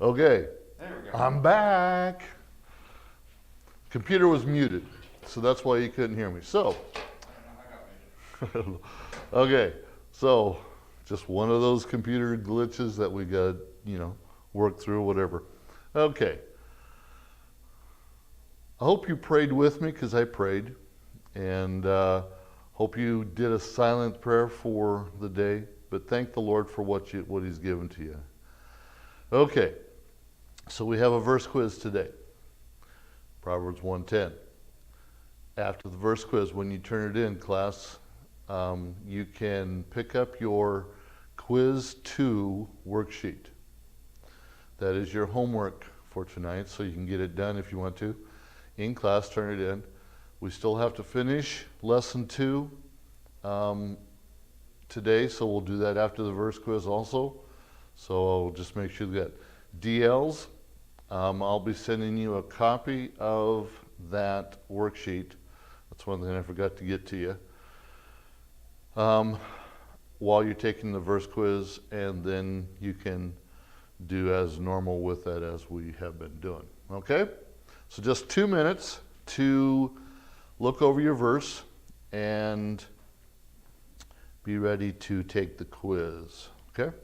Okay, There we go. I'm back. Computer was muted, so that's why you couldn't hear me. So, I got muted. okay, so just one of those computer glitches that we got, work through, whatever. Okay, I hope you prayed with me because I prayed, and hope you did a silent prayer for the day. But thank the Lord for what He's given to you. Okay, so we have a verse quiz today. Proverbs 1:10. After the verse quiz, when you turn it in, class, you can pick up your Quiz 2 worksheet. That is your homework for tonight, so you can get it done if you want to. In class, turn it in. We still have to finish Lesson 2 today, so we'll do that after the verse quiz also. So I'll just make sure that DLs, I'll be sending you a copy of that worksheet. That's one thing I forgot to get to you. While you're taking the verse quiz, and then you can do as normal with that as we have been doing. Okay? So just 2 minutes to look over your verse and be ready to take the quiz. Okay?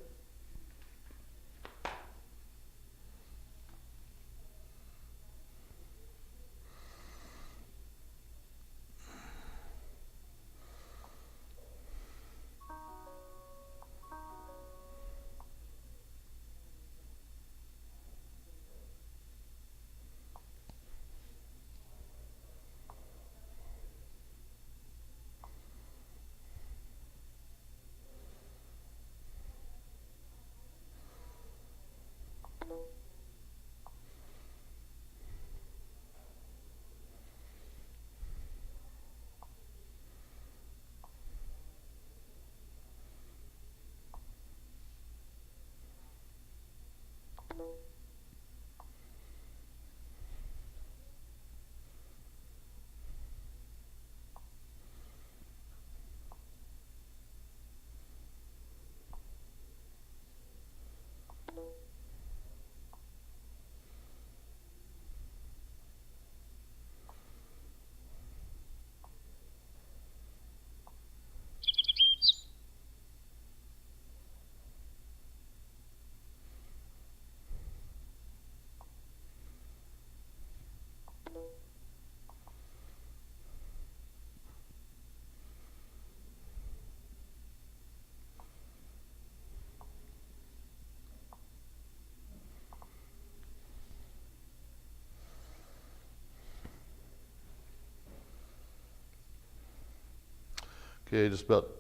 Okay, just about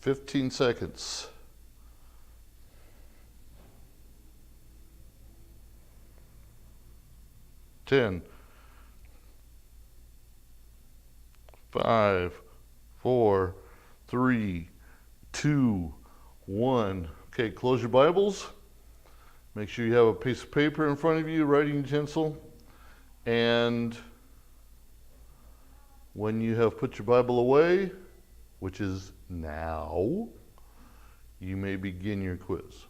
15 seconds. 10, 5, 4, 3, 2, 1. Okay, close your Bibles. Make sure you have a piece of paper in front of you, writing utensil. And when you have put your Bible away, which is now, you may begin your quiz.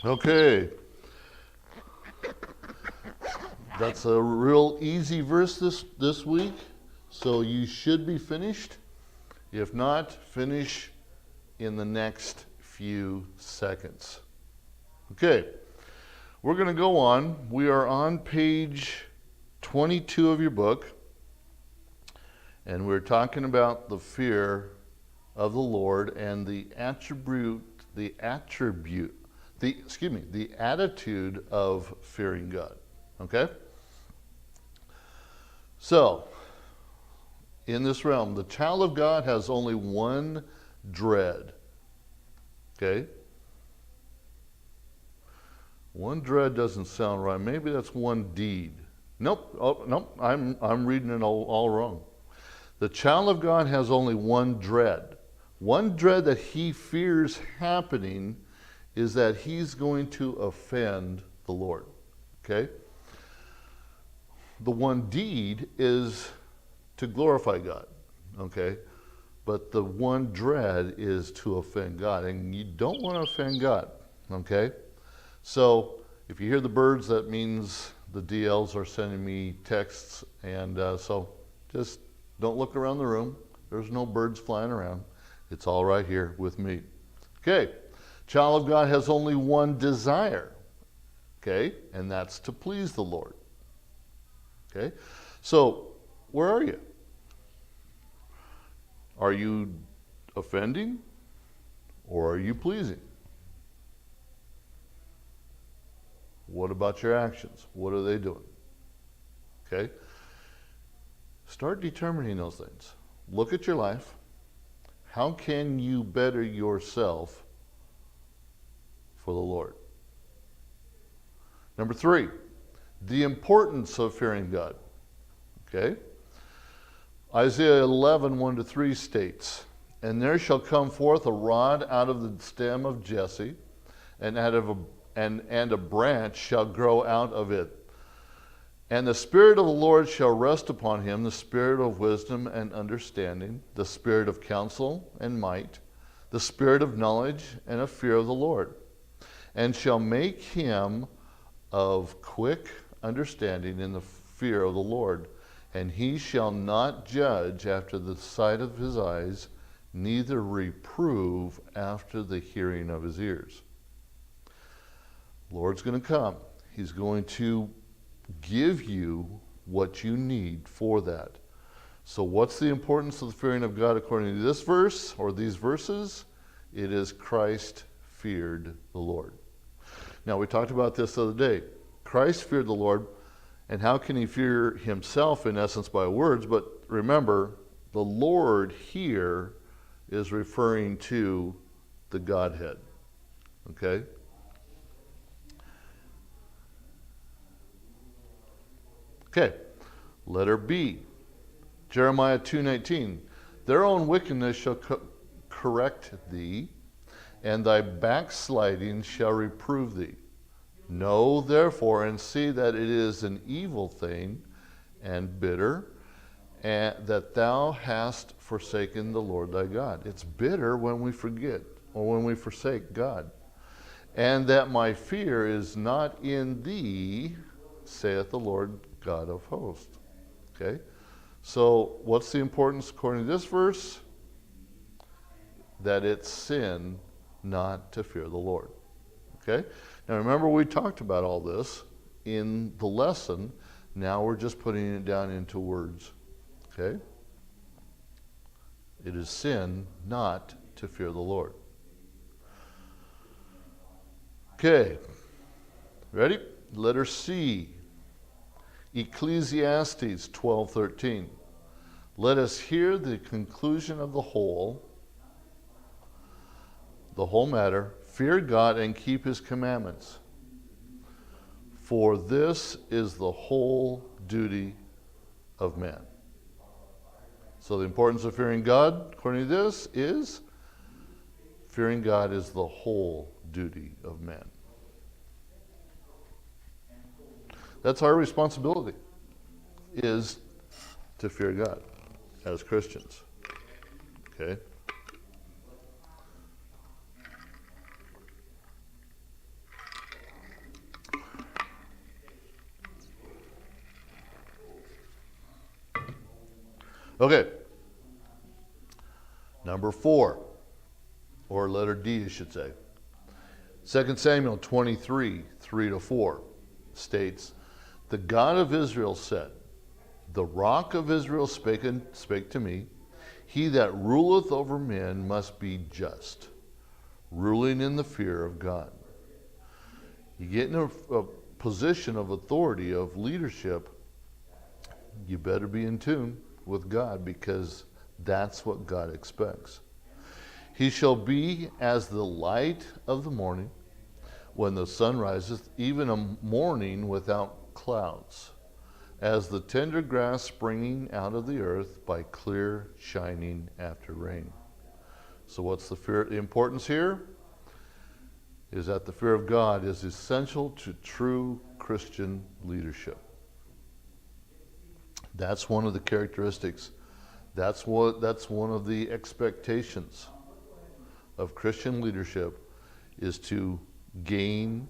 Okay. That's a real easy verse this week. So you should be finished. If not, finish in the next few seconds. Okay. We're going to go on. We are on page 22 of your book. And we're talking about the fear of the Lord and the attitude of fearing God. Okay? So, in this realm, the child of God has only one dread. Okay? One dread doesn't sound right. Maybe that's one deed. Nope. Oh, nope. I'm reading it all wrong. The child of God has only one dread. One dread that he fears happening is that he's going to offend the Lord. Okay? The one deed is to glorify God. Okay? But the one dread is to offend God. And you don't want to offend God. Okay? So if you hear the birds, that means the DLs are sending me texts. And so just don't look around the room. There's no birds flying around. It's all right here with me. Okay. Child of God has only one desire. Okay. And that's to please the Lord. Okay. So where are you? Are you offending or are you pleasing? What about your actions? What are they doing? Okay. Start determining those things. Look at your life. How can you better yourself for the Lord? Number 3, the importance of fearing God. Okay? Isaiah 11, 1-3 states, "And there shall come forth a rod out of the stem of Jesse, and a branch shall grow out of it. And the Spirit of the Lord shall rest upon him, the Spirit of wisdom and understanding, the Spirit of counsel and might, the Spirit of knowledge and of fear of the Lord. And shall make him of quick understanding in the fear of the Lord. And he shall not judge after the sight of his eyes, neither reprove after the hearing of his ears." Lord's going to come. He's going to give you what you need for that. So what's the importance of the fearing of God according to this verse or these verses? It is Christ feared the Lord. Now we talked about this the other day. Christ feared the Lord, and how can he fear himself in essence by words? But remember, the Lord here is referring to the Godhead. Okay? Okay, letter B, Jeremiah 2:19. "Their own wickedness shall correct thee, and thy backsliding shall reprove thee. Know therefore and see that it is an evil thing and bitter, and that thou hast forsaken the Lord thy God." It's bitter when we forget or when we forsake God. "And that my fear is not in thee, saith the Lord God of hosts." Okay? So what's the importance according to this verse? That it's sin not to fear the Lord. Okay? Now remember we talked about all this in the lesson. Now we're just putting it down into words. Okay? It is sin not to fear the Lord. Okay. Ready? Letter C. Ecclesiastes 12:13. "Let us hear the conclusion of the whole matter. Fear God and keep his commandments. For this is the whole duty of man." So the importance of fearing God, according to this, is fearing God is the whole duty of man. That's our responsibility, is to fear God as Christians. Okay? Okay. Number 4, or letter D, I should say. 2 Samuel 23, 3-4 states, "The God of Israel said, The rock of Israel spake to me, He that ruleth over men must be just, ruling in the fear of God." You get in a position of authority, of leadership, you better be in tune with God, because that's what God expects. "He shall be as the light of the morning, when the sun riseth, even a morning without clouds, as the tender grass springing out of the earth by clear shining after rain." So what's the importance here? Is that the fear of God is essential to true Christian leadership. That's one of the characteristics. That's one of the expectations of Christian leadership, is to gain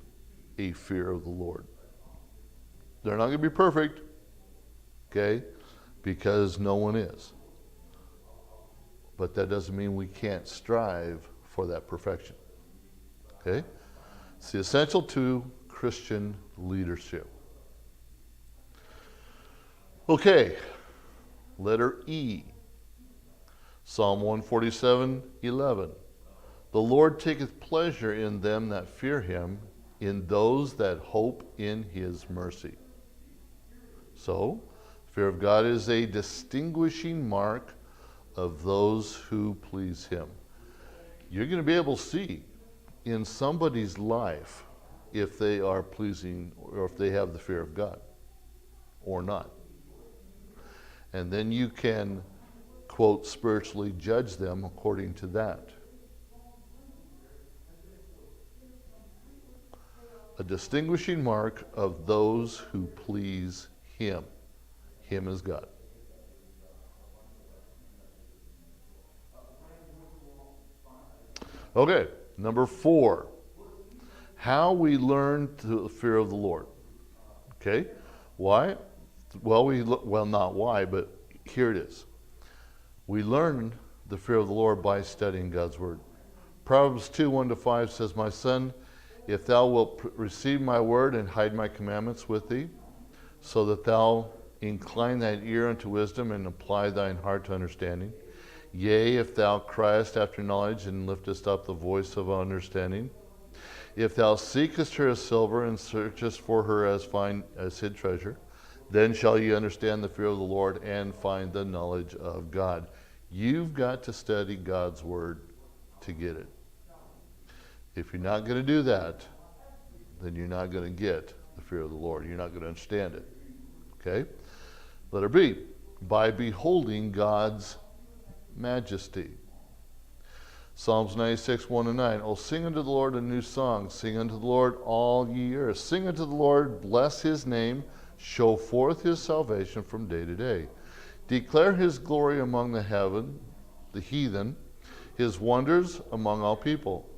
a fear of the Lord. They're not going to be perfect, okay, because no one is. But that doesn't mean we can't strive for that perfection. Okay? It's essential to Christian leadership. Okay, letter E. Psalm 147:11. "The Lord taketh pleasure in them that fear him, in those that hope in his mercy." So, fear of God is a distinguishing mark of those who please him. You're going to be able to see in somebody's life if they are pleasing, or if they have the fear of God or not. And then you can, quote, spiritually judge them according to that. A distinguishing mark of those who please him. Him is God. Okay, number 4. How we learn the fear of the Lord. Okay, why? Well, not why, but here it is. We learn the fear of the Lord by studying God's word. Proverbs 2:1-5 says, "My son, if thou wilt receive my word and hide my commandments with thee, so that thou incline thine ear unto wisdom and apply thine heart to understanding. Yea, if thou criest after knowledge and liftest up the voice of understanding. If thou seekest her as silver and searchest for her as fine as hid treasure, then shall ye understand the fear of the Lord and find the knowledge of God." You've got to study God's word to get it. If you're not going to do that, then you're not going to get the fear of the Lord. You're not going to understand it. Okay? Letter B, by beholding God's majesty. Psalms 96:1-9. "Oh, sing unto the Lord a new song. Sing unto the Lord all ye earth. Sing unto the Lord, bless his name. Show forth his salvation from day to day. Declare his glory among the heathen, his wonders among all people.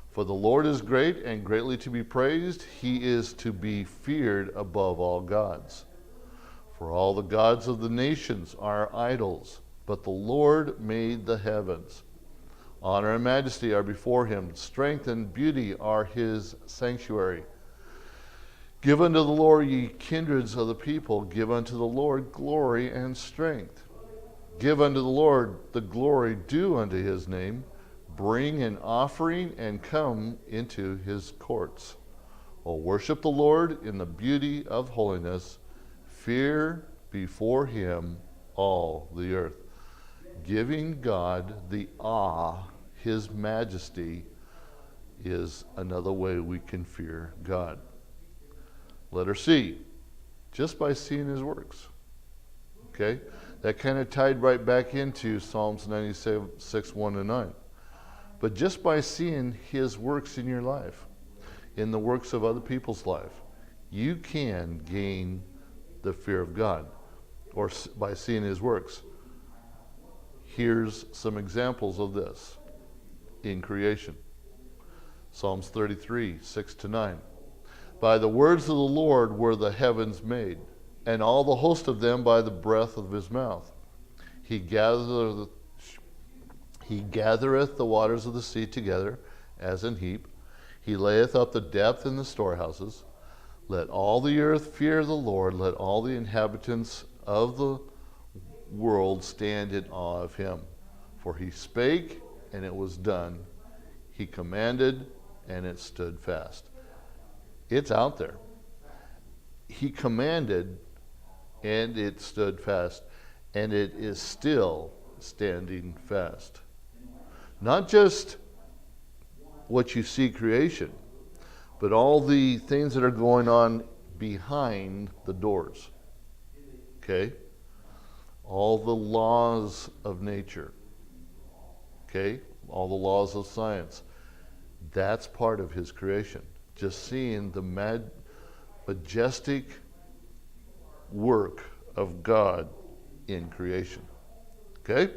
For the Lord is great and greatly to be praised. He is to be feared above all gods. For all the gods of the nations are idols, but the Lord made the heavens. Honor and majesty are before him. Strength and beauty are his sanctuary. Give unto the Lord, ye kindreds of the people. Give unto the Lord glory and strength. Give unto the Lord the glory due unto his name. Bring an offering and come into his courts. O worship the Lord in the beauty of holiness. Fear before him all the earth." Giving God the awe, his majesty, is another way we can fear God. Letter C, just by seeing his works. Okay? That kind of tied right back into Psalms 96:1-9. But just by seeing his works in your life, in the works of other people's life, you can gain the fear of God, or by seeing his works. Here's some examples of this in creation. Psalms 33:6-9. "By the words of the Lord were the heavens made, and all the host of them by the breath of his mouth. He gathereth the waters of the sea together as an heap. He layeth up the depth in the storehouses. Let all the earth fear the Lord. Let all the inhabitants of the world stand in awe of him. For he spake, and it was done. He commanded, and it stood fast. It's out there. He commanded, and it stood fast. And it is still standing fast. Not just what you see creation, but all the things that are going on behind the doors. Okay? All the laws of nature. Okay? All the laws of science. That's part of his creation. Just seeing the majestic work of God in creation. Okay?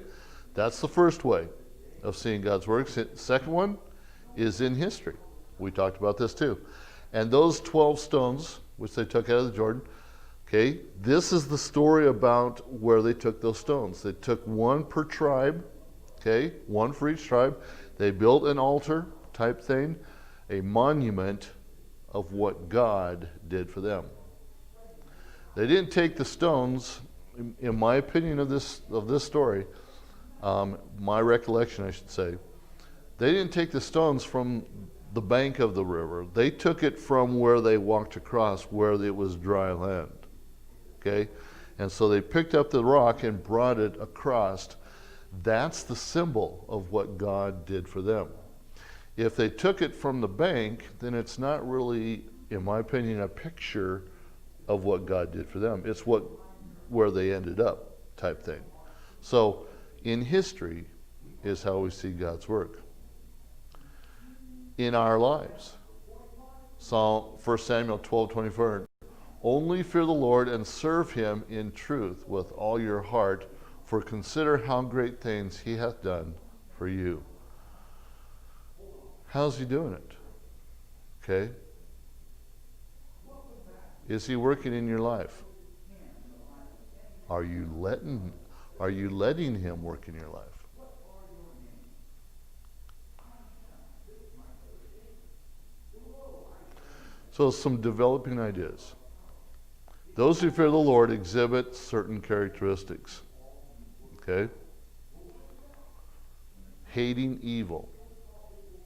That's the first way of seeing God's work. Second one is in history. We talked about this too. And those 12 stones, which they took out of the Jordan, okay, this is the story about where they took those stones. They took one per tribe, okay, one for each tribe. They built an altar type thing, a monument of what God did for them. They didn't take the stones, in my opinion of this story, my recollection I should say, they didn't take the stones from the bank of the river. They took it from where they walked across, where it was dry land. Okay? And so they picked up the rock and brought it across. That's the symbol of what God did for them. If they took it from the bank, then it's not really, in my opinion, a picture of what God did for them. It's where they ended up type thing. So in history is how we see God's work. In our lives. 1 Samuel 12:24. Only fear the Lord and serve him in truth with all your heart, for consider how great things he hath done for you. How's he doing it? Okay? Is he working in your life? Are you letting him work in your life? So some developing ideas. Those who fear the Lord exhibit certain characteristics. Okay? Hating evil.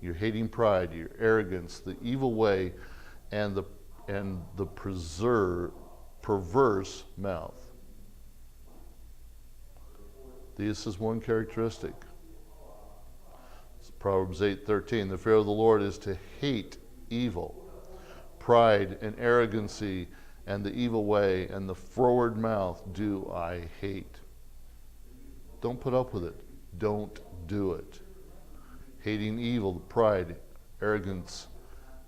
You're hating pride, your arrogance, the evil way, and the perverse mouth. This is one characteristic. Proverbs 8:13. The fear of the Lord is to hate evil. Pride and arrogancy and the evil way and the froward mouth do I hate. Don't put up with it. Don't do it. Hating evil, pride, arrogance,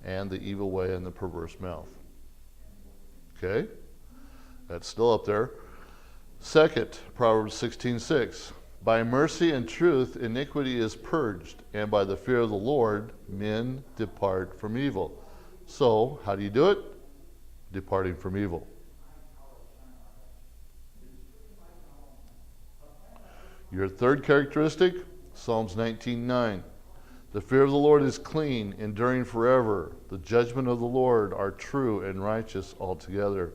and the evil way and the perverse mouth. Okay? That's still up there. Second, Proverbs 16:6. By mercy and truth iniquity is purged, and by the fear of the Lord men depart from evil. So, how do you do it? Departing from evil. Your third characteristic, Psalms 19:9. The fear of the Lord is clean, enduring forever. The judgment of the Lord are true and righteous altogether.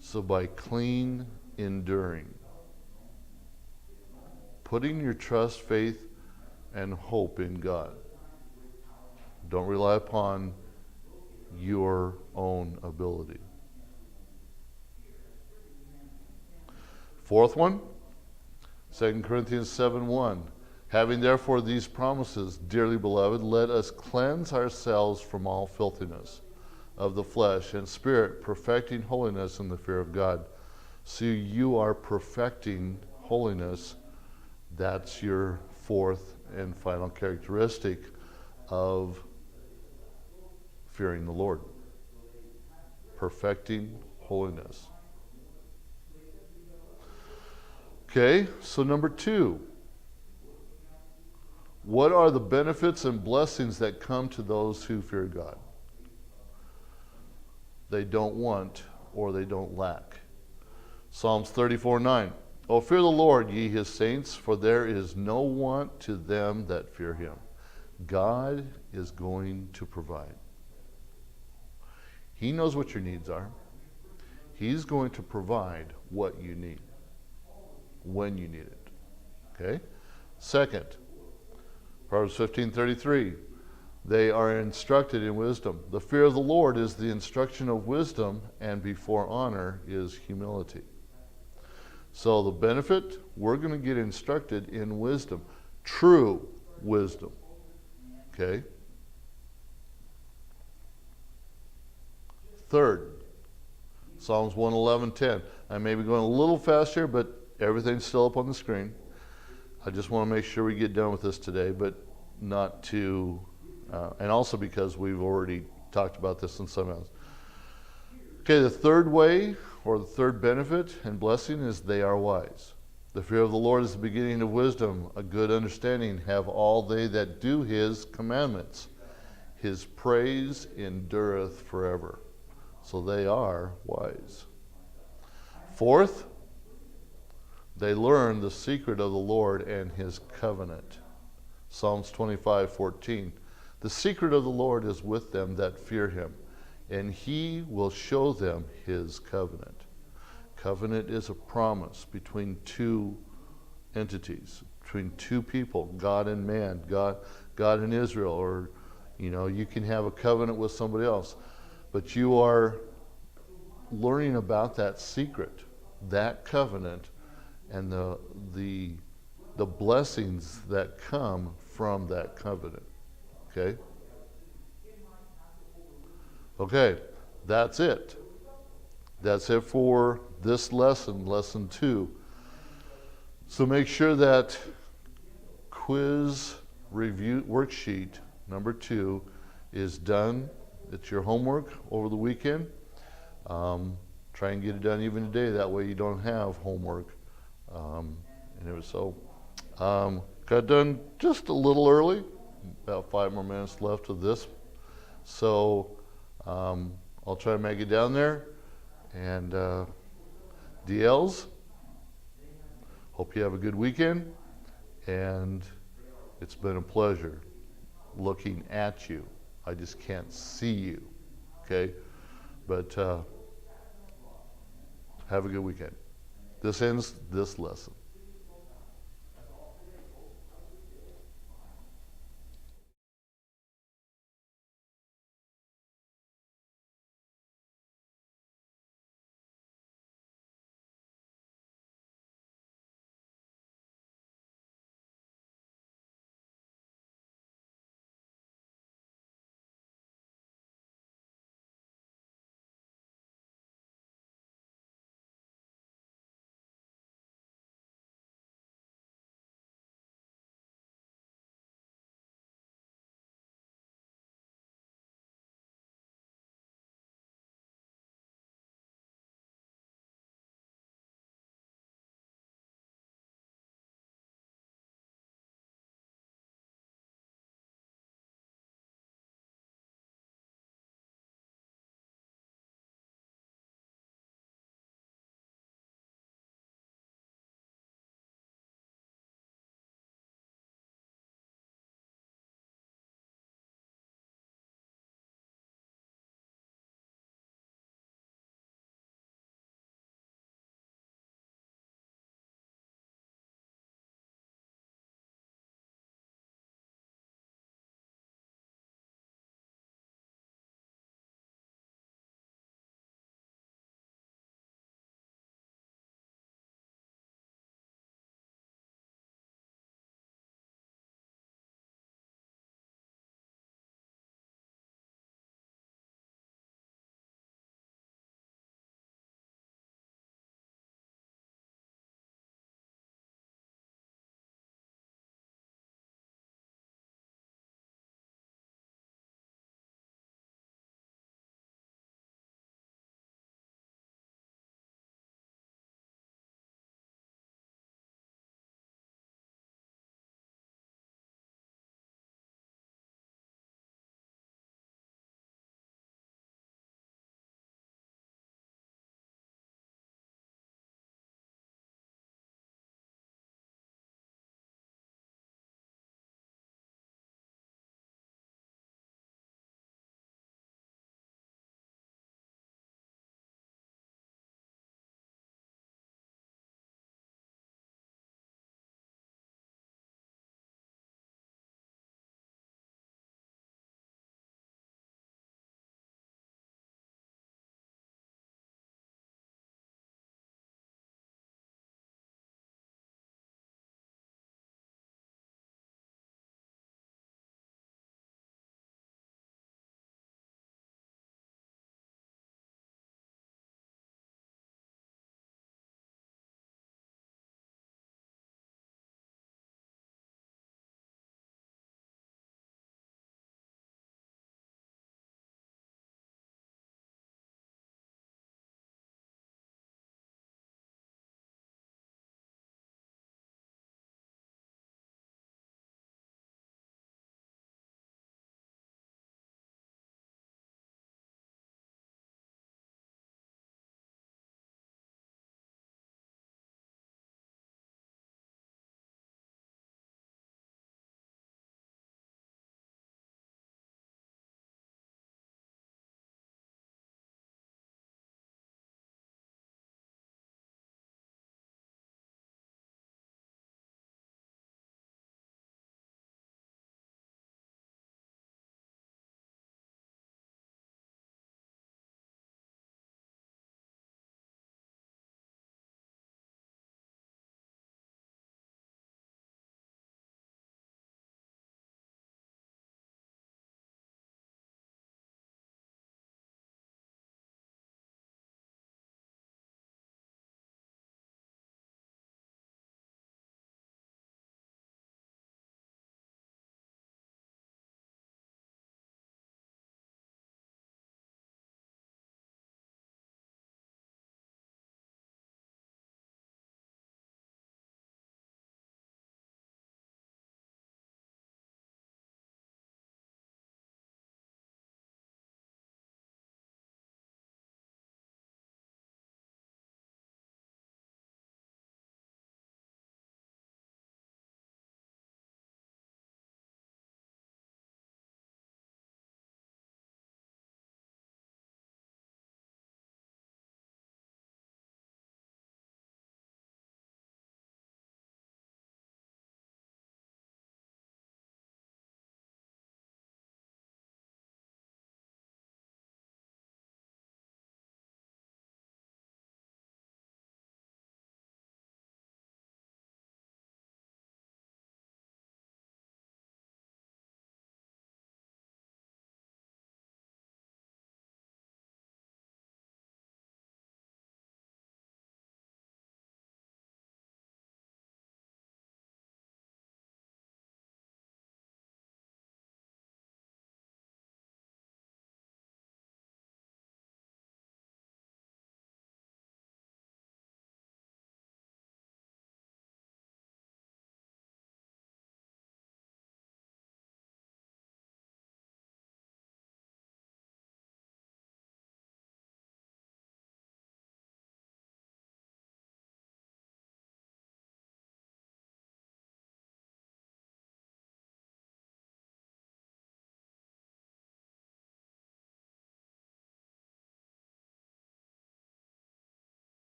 So by clean enduring, putting your trust, faith, and hope in God. Don't rely upon your own ability. Fourth one, 2 Corinthians 7:1. Having therefore these promises, dearly beloved, let us cleanse ourselves from all filthiness of the flesh and spirit, perfecting holiness in the fear of God. So you are perfecting holiness. That's your fourth and final characteristic of fearing the Lord. Perfecting holiness. Okay, so number 2. What are the benefits and blessings that come to those who fear God? They don't want or they don't lack. Psalms 34:9. Oh, fear the Lord, ye his saints, for there is no want to them that fear him. God is going to provide. He knows what your needs are. He's going to provide what you need when you need it. Okay? Second, Proverbs 15:33. They are instructed in wisdom. The fear of the Lord is the instruction of wisdom, and before honor is humility. So the benefit, we're going to get instructed in wisdom, true wisdom. Okay? Third, Psalms 111:10. I may be going a little fast here, but everything's still up on the screen. I just want to make sure we get done with this today, but not to, and also because we've already talked about this in some else. Okay, the third way, or the third benefit and blessing, is they are wise. The fear of the Lord is the beginning of wisdom. A good understanding have all they that do his commandments. His praise endureth forever. So they are wise. Fourth, they learn the secret of the Lord and his covenant. Psalms 25:14. The secret of the Lord is with them that fear him, and he will show them his covenant. Covenant is a promise between two entities, between two people, God and man, God and Israel, or you can have a covenant with somebody else, but you are learning about that secret, that covenant, and the blessings that come from that covenant. Okay? Okay, that's it. That's it for this lesson, lesson 2. So make sure that quiz review worksheet number 2 is done. It's your homework over the weekend. Try and get it done even today. That way you don't have homework. Got done just a little early. About 5 more minutes left of this. So I'll try to make it down there. And DLs, hope you have a good weekend. And it's been a pleasure looking at you. I just can't see you. Okay? But have a good weekend. This ends this lesson.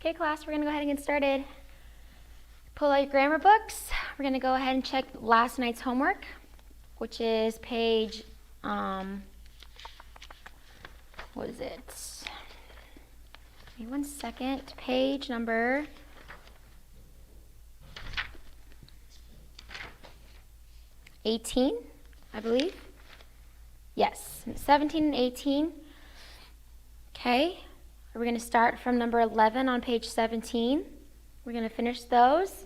Okay, class, we're going to go ahead and get started. Pull out your grammar books. We're going to go ahead and check last night's homework, which is page, what is it? Give me 1 second. Page number 18, I believe. Yes, 17 and 18. Okay, we're going to start from number 11 on page 17. We're going to finish those.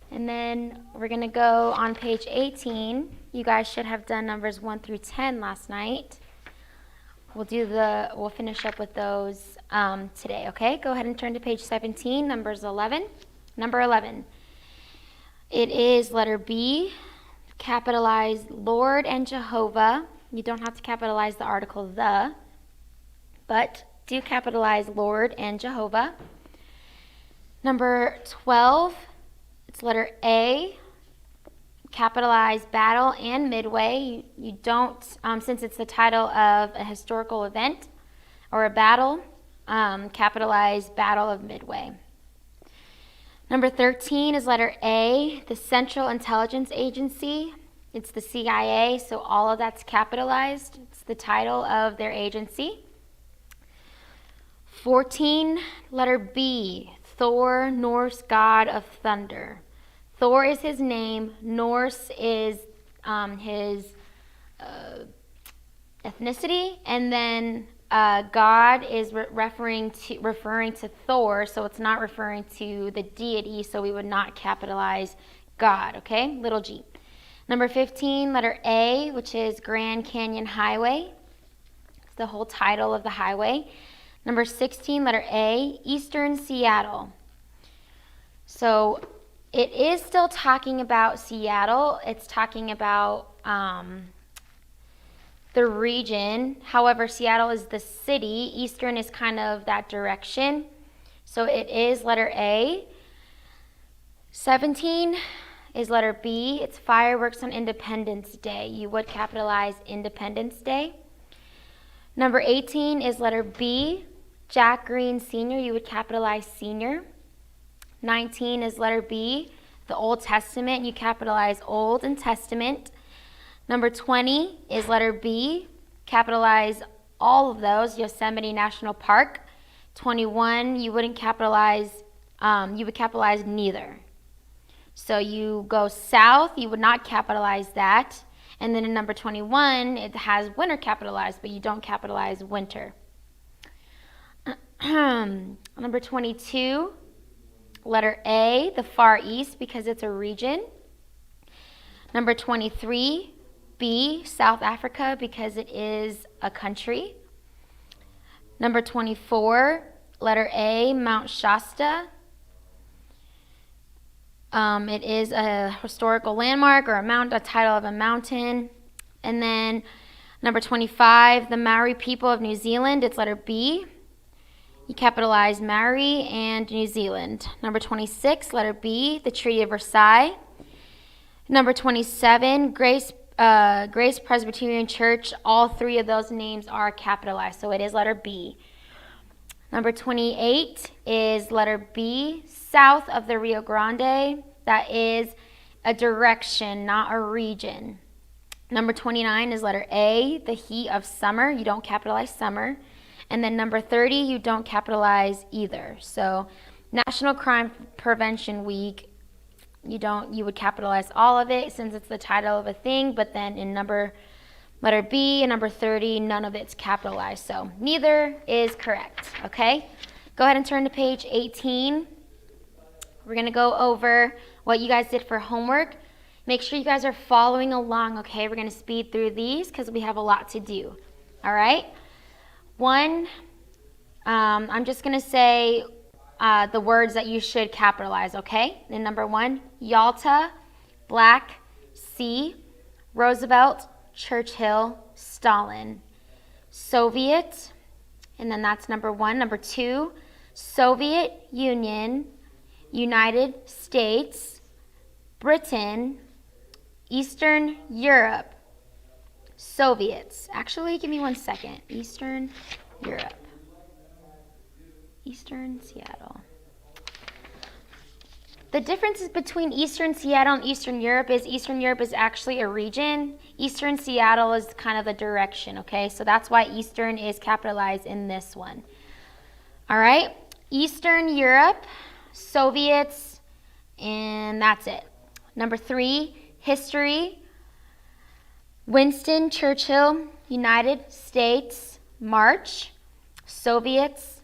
And then we're going to go on page 18. You guys should have done numbers 1 through 10 last night. We'll finish up with those today, okay? Go ahead and turn to page 17, number 11. It is letter B. Capitalize Lord and Jehovah. You don't have to capitalize the article the, but do capitalize Lord and Jehovah. Number 12, it's letter A. Capitalize battle and midway. You don't, since it's the title of a historical event or a battle, capitalize Battle of Midway. Number 13 is letter A, the Central Intelligence Agency. It's the CIA, so all of that's capitalized. It's the title of their agency. 14, letter B, Thor, Norse god of thunder. Thor is his name. Norse is his ethnicity, and then God is referring to Thor, so it's not referring to the deity, so we would not capitalize God, okay? Little g. Number 15, letter A, which is Grand Canyon Highway. It's the whole title of the highway. Number 16, letter A, Eastern Seattle. So it is still talking about Seattle. It's talking about the region. However, Seattle is the city. Eastern is kind of that direction. So it is letter A. 17 is letter B. It's fireworks on Independence Day. You would capitalize Independence Day. Number 18 is letter B. Jack Green Sr. You would capitalize senior. 19 is letter B. The Old Testament. You capitalize Old and Testament. Number 20 is letter B. Capitalize all of those. Yosemite National Park. 21, you wouldn't capitalize, you would capitalize neither. So you go south, you would not capitalize that. And then in number 21, it has winter capitalized, but you don't capitalize winter. Number 22, letter A, the Far East, because it's a region. Number 23, B, South Africa, because it is a country. Number 24, letter A, Mount Shasta. It is a historical landmark or a title of a mountain. And then number 25, the Maori people of New Zealand. It's letter B. You capitalize Maori and New Zealand. Number 26, letter B, the Treaty of Versailles. Number 27, Grace Presbyterian Church. All three of those names are capitalized, so it is letter B. Number 28 is letter B, south of the Rio Grande. That is a direction, not a region. Number 29 is letter A, the heat of summer. You don't capitalize summer. And then number 30, you don't capitalize either. So National Crime Prevention Week, you would capitalize all of it since it's the title of a thing, but then in letter B and number 30, none of it's capitalized. So neither is correct, okay? Go ahead and turn to page 18. We're going to go over what you guys did for homework. Make sure you guys are following along, okay? We're going to speed through these because we have a lot to do, all right? 1, I'm just going to say the words that you should capitalize, okay? Then number 1, Yalta, Black Sea, Roosevelt, Churchill, Stalin, Soviet, and then that's number 1. Number 2, Soviet Union, United States, Britain, Eastern Europe, Soviets. Actually, give me 1 second. Eastern Europe. Eastern Seattle. The differences between Eastern Seattle and Eastern Europe is actually a region. Eastern Seattle is kind of the direction, okay? So that's why Eastern is capitalized in this one. All right, Eastern Europe, Soviets, and that's it. Number 3, history. Winston Churchill, United States, March, Soviets.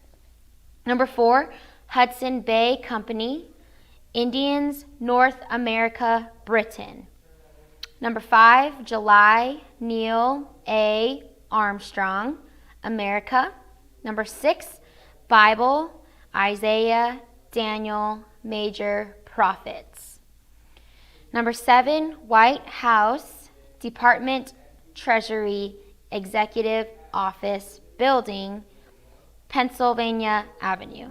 Number 4, Hudson Bay Company, Indians, North America, Britain. Number 5, July, Neil A. Armstrong, America. Number 6, Bible, Isaiah, Daniel, major prophets. Number 7, White House, Department, Treasury, Executive Office, Building, Pennsylvania Avenue.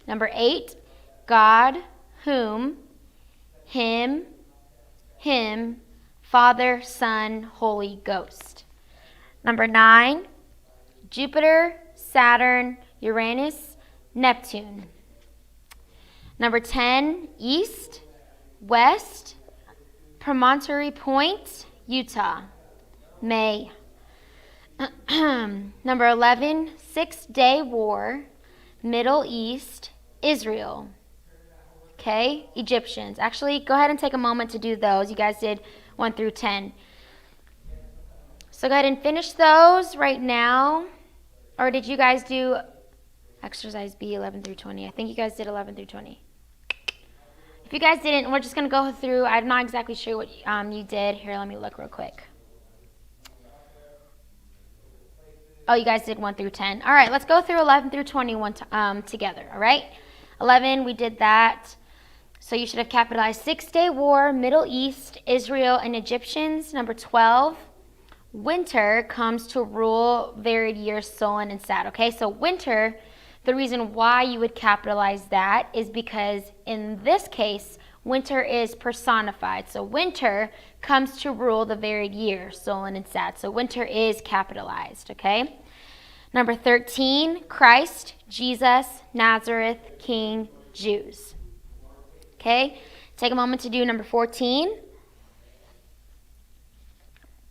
Number 8, God, whom, him, Father, Son, Holy Ghost. Number 9, Jupiter, Saturn, Uranus, Neptune. Number 10, East, West, Promontory Point, Utah, May. Number 11, 6-Day War, Middle East, Israel. Okay, Egyptians. Actually, go ahead and take a moment to do those. You guys did 1 through 10. So go ahead and finish those right now. Or did you guys do exercise B 11 through 20? I think you guys did 11 through 20. If you guys didn't, we're just going to go through. I'm not exactly sure what you did. Here, let me look real quick. Oh, you guys did 1 through 10. All right, let's go through 11 through 21 together, all right? 11, we did that. So you should have capitalized 6-Day War, Middle East, Israel, and Egyptians. Number 12, winter comes to rule varied years, Solon and Sat. Okay, so winter, the reason why you would capitalize that is because in this case, winter is personified. So winter comes to rule the varied years, Solon and Sat. So winter is capitalized, okay? Number 13, Christ, Jesus, Nazareth, King, Jews. Okay, take a moment to do number 14.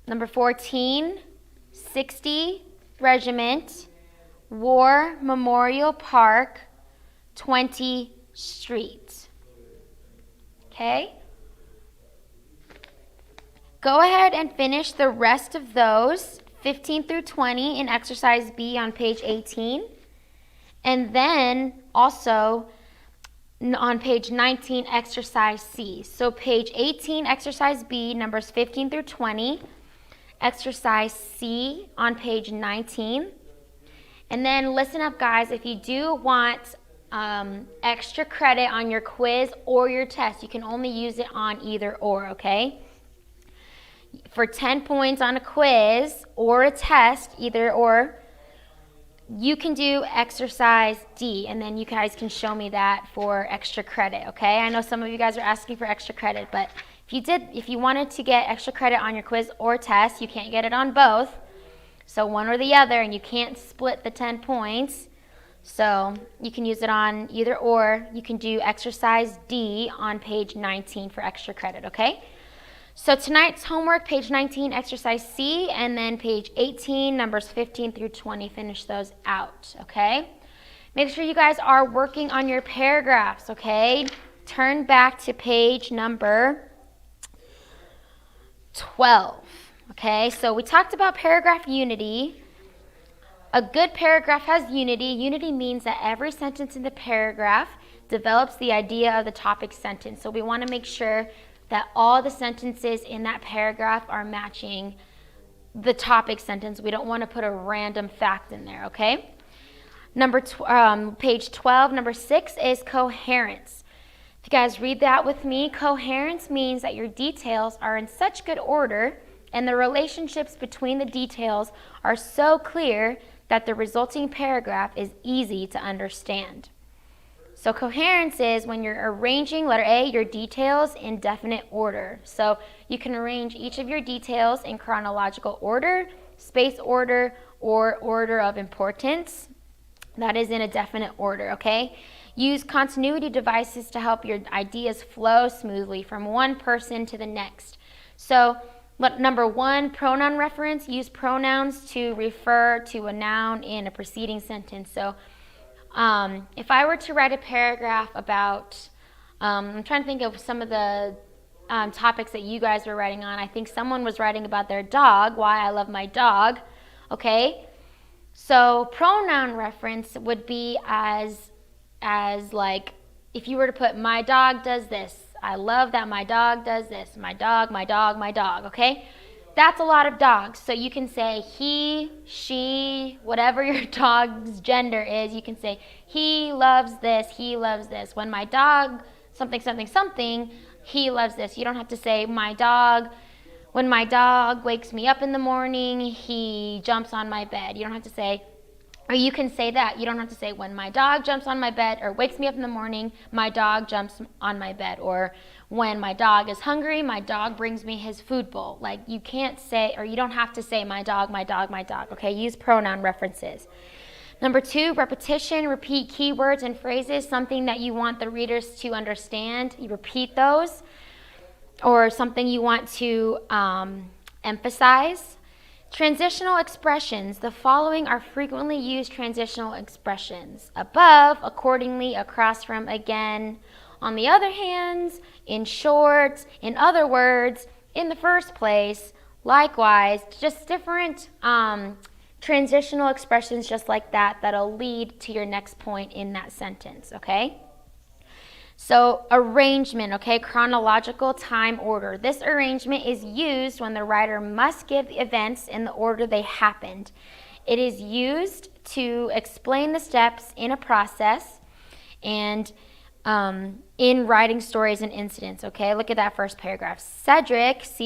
Number 14, 60 Regiment, War Memorial Park, 20 Street. Okay. Go ahead and finish the rest of those, 15 through 20 in exercise B on page 18. And then also on page 19, exercise C. So page 18, exercise B, numbers 15 through 20. Exercise C on page 19. And then listen up, guys. If you do want extra credit on your quiz or your test, you can only use it on either or, okay? For 10 points on a quiz or a test, either or, you can do exercise D, and then you guys can show me that for extra credit, okay? I know some of you guys are asking for extra credit, but if you wanted to get extra credit on your quiz or test, you can't get it on both. So one or the other, and you can't split the 10 points. So you can use it on either or. You can do exercise D on page 19 for extra credit, okay? So tonight's homework, page 19, exercise C, and then page 18, numbers 15 through 20, finish those out, okay? Make sure you guys are working on your paragraphs, okay? Turn back to page number 12, okay? So we talked about paragraph unity. A good paragraph has unity. Unity means that every sentence in the paragraph develops the idea of the topic sentence. So we want to make sure that all the sentences in that paragraph are matching the topic sentence. We don't want to put a random fact in there, okay? Page 12, number 6 is coherence. If you guys read that with me, coherence means that your details are in such good order and the relationships between the details are so clear that the resulting paragraph is easy to understand. So coherence is when you're arranging, letter A, your details in definite order. So you can arrange each of your details in chronological order, space order, or order of importance. That is in a definite order, okay? Use continuity devices to help your ideas flow smoothly from one person to the next. So, number 1, pronoun reference. Use pronouns to refer to a noun in a preceding sentence. So, if I were to write a paragraph about, I'm trying to think of some of the topics that you guys were writing on. I think someone was writing about their dog, why I love my dog, okay? So pronoun reference would be as like, if you were to put, my dog does this, I love that my dog does this, my dog, okay? That's a lot of dogs. So you can say he, she, whatever your dog's gender is, you can say he loves this, he loves this. When my dog, something, something, something, he loves this. You don't have to say my dog, when my dog wakes me up in the morning, he jumps on my bed. You don't have to say, or you can say that. You don't have to say, when my dog jumps on my bed or wakes me up in the morning, my dog jumps on my bed. Or when my dog is hungry, my dog brings me his food bowl. Like, you can't say, or you don't have to say my dog, okay? Use pronoun references. Number 2, repetition. Repeat keywords and phrases, something that you want the readers to understand. You repeat those, or something you want to emphasize. Transitional expressions. The following are frequently used transitional expressions: above, accordingly, across from, again, on the other hand, in short, in other words, in the first place, likewise. Just different transitional expressions just like that that'll lead to your next point in that sentence, okay? So arrangement, okay, chronological time order. This arrangement is used when the writer must give the events in the order they happened. It is used to explain the steps in a process and in writing stories and incidents, okay? Look at that first paragraph. Cedric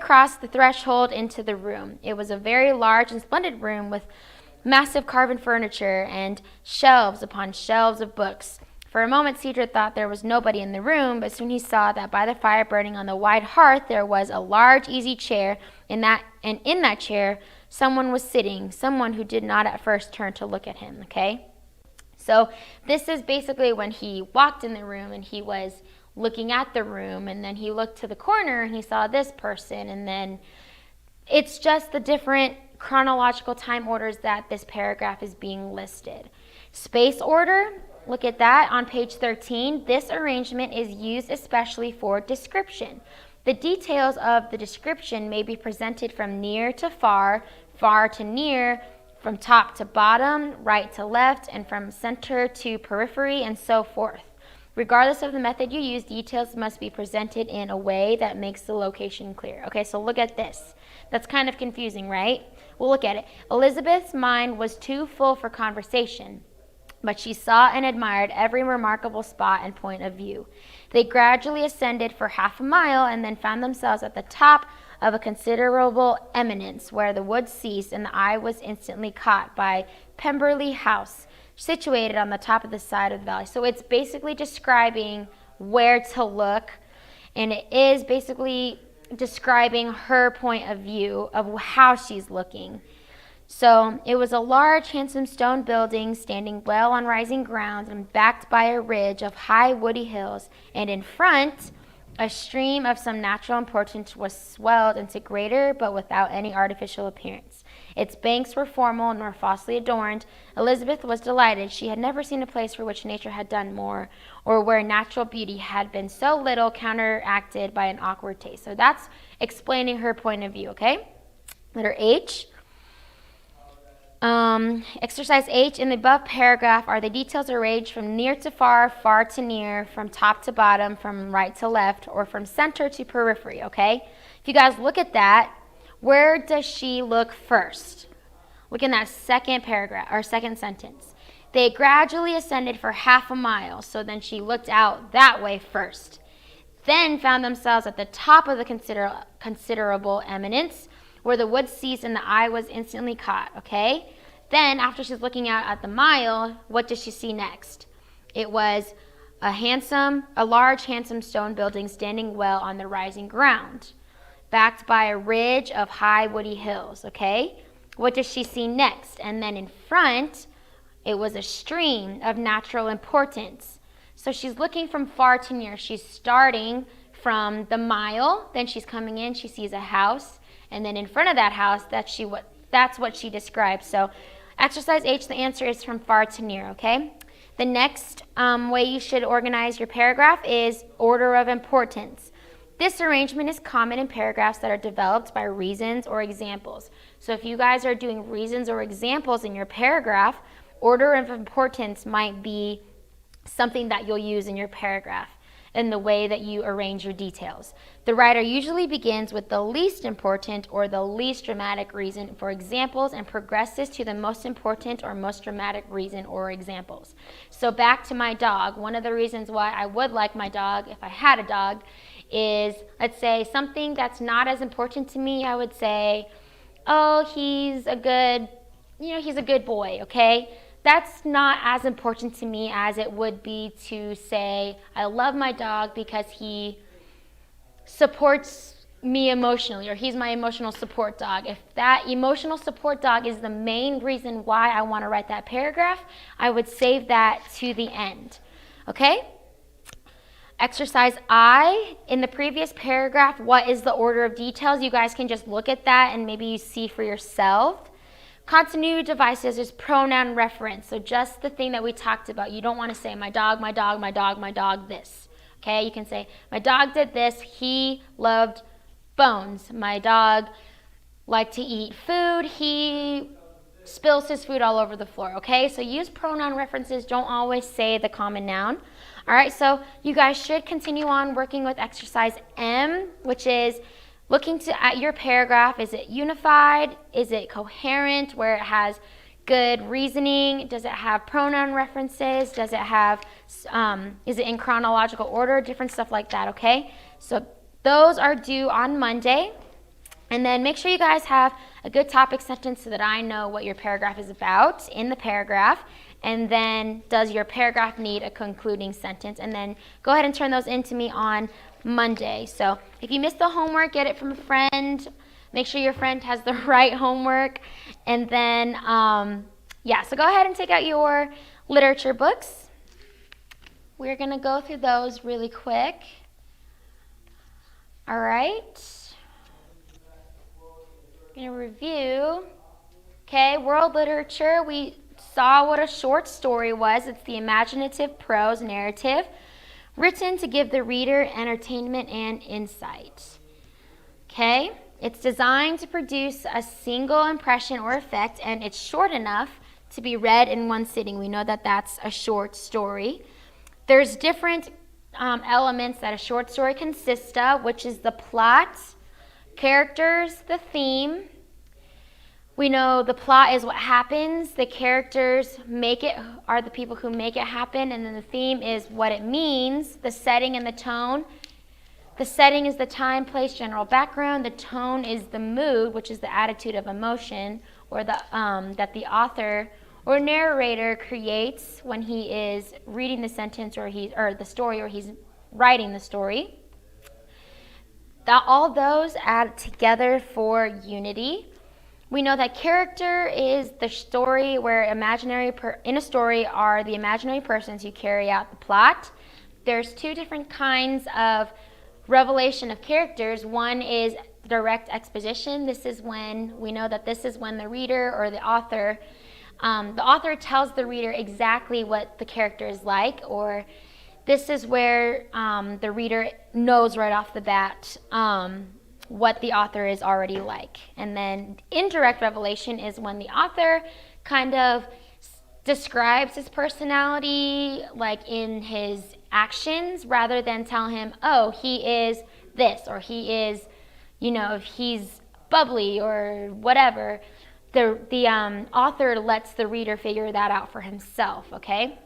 crossed the threshold into the room. It was a very large and splendid room with massive carven furniture and shelves upon shelves of books. For a moment, Cedric thought there was nobody in the room, but soon he saw that by the fire burning on the wide hearth, there was a large, easy chair, and in that chair, someone was sitting, someone who did not at first turn to look at him, okay? So this is basically when he walked in the room and he was looking at the room, and then he looked to the corner and he saw this person, and then it's just the different chronological time orders that this paragraph is being listed. Space order. Look at that on page 13. This arrangement is used especially for description. The details of the description may be presented from near to far, far to near, from top to bottom, right to left, and from center to periphery, and so forth. Regardless of the method you use, details must be presented in a way that makes the location clear. Okay, so look at this. That's kind of confusing, right? We'll look at it. Elizabeth's mind was too full for conversation, but she saw and admired every remarkable spot and point of view. They gradually ascended for half a mile and then found themselves at the top of a considerable eminence where the woods ceased, and the eye was instantly caught by Pemberley House, situated on the top of the side of the valley. So it's basically describing where to look, and it is basically describing her point of view of how she's looking. So it was a large, handsome stone building standing well on rising ground and backed by a ridge of high woody hills, and in front a stream of some natural importance was swelled into greater but without any artificial appearance. Its banks were formal nor falsely adorned. Elizabeth was delighted. She had never seen a place for which nature had done more, or where natural beauty had been so little counteracted by an awkward taste. So that's explaining her point of view, okay? Letter H. Exercise H. In the above paragraph are the details arranged from near to far, far to near, from top to bottom, from right to left, or from center to periphery, okay? If you guys look at that, where does she look first? Look in that second paragraph, or second sentence. They gradually ascended for half a mile, so then she looked out that way first. Then found themselves at the top of the considerable eminence, where the woods ceased and the eye was instantly caught, okay? Then, after she's looking out at the mile, what does she see next? It was a large, handsome stone building standing well on the rising ground, backed by a ridge of high woody hills, okay? What does she see next? And then in front, it was a stream of natural importance. So she's looking from far to near. She's starting from the mile, then she's coming in, she sees a house, and then in front of that house, that's what she describes. So exercise H, the answer is from far to near, okay? The next way you should organize your paragraph is order of importance. This arrangement is common in paragraphs that are developed by reasons or examples. So if you guys are doing reasons or examples in your paragraph, order of importance might be something that you'll use in your paragraph in the way that you arrange your details. The writer usually begins with the least important or the least dramatic reason for examples and progresses to the most important or most dramatic reason or examples. So back to my dog. One of the reasons why I would like my dog if I had a dog is, let's say, something that's not as important to me. I would say, oh, he's a good boy, okay? That's not as important to me as it would be to say, I love my dog because he supports me emotionally, or he's my emotional support dog. If that emotional support dog is the main reason why I want to write that paragraph, I would save that to the end, okay? Exercise I, in the previous paragraph, what is the order of details? You guys can just look at that and maybe you see for yourself. Continuity devices is pronoun reference, so just the thing that we talked about. You don't want to say my dog, my dog, my dog, my dog, this. Okay, you can say my dog did this, he loved bones. My dog liked to eat food, he spills his food all over the floor. Okay, so use pronoun references, don't always say the common noun. All right, so you guys should continue on working with exercise M, which is looking at your paragraph. Is it unified? Is it coherent where it has good reasoning? Does it have pronoun references? Does it have, is it in chronological order? Different stuff like that, okay? So those are due on Monday. And then make sure you guys have a good topic sentence so that I know what your paragraph is about in the paragraph. And then does your paragraph need a concluding sentence? And then go ahead and turn those in to me on Monday. So if you missed the homework, get it from a friend. Make sure your friend has the right homework. And then, so go ahead and take out your literature books. We're going to go through those really quick. All right. Going to review. Okay, world literature. We saw what a short story was. It's the imaginative prose narrative written to give the reader entertainment and insight. Okay, it's designed to produce a single impression or effect, and it's short enough to be read in one sitting. We know that that's a short story. There's different elements that a short story consists of, which is the plot, characters, the theme. We know the plot is what happens, the characters are the people who make it happen, and then the theme is what it means, the setting and the tone. The setting is the time, place, general background. The tone is the mood, which is the attitude of emotion, or that the author or narrator creates when he is reading the sentence or the story, or he's writing the story. All those add together for unity. We know that character is the story where in a story are the imaginary persons who carry out the plot. There's two different kinds of revelation of characters. One is direct exposition. This is when we know that this is when the reader or the author tells the reader exactly what the character is like, or this is where the reader knows right off the bat what the author is already like. And then indirect revelation is when the author kind of describes his personality like in his actions, rather than tell him, oh, he is this, or he is, if he's bubbly or whatever. The author lets the reader figure that out for himself, okay?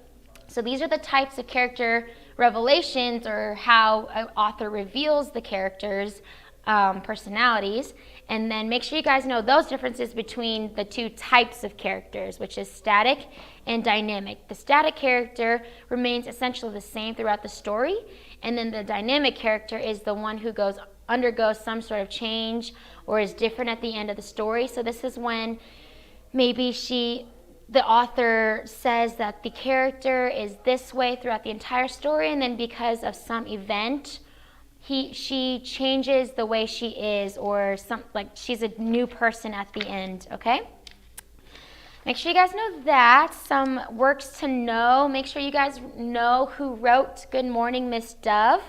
So these are the types of character revelations, or how an author reveals the characters' personalities. And then make sure you guys know those differences between the two types of characters, which is static and dynamic. The static character remains essentially the same throughout the story, and then the dynamic character is the one who goes undergoes some sort of change or is different at the end of the story. So this is when maybe the author says that the character is this way throughout the entire story, and then because of some event, she changes the way she is, or she's a new person at the end, okay? Make sure you guys know that. Some works to know. Make sure you guys know who wrote Good Morning, Miss Dove,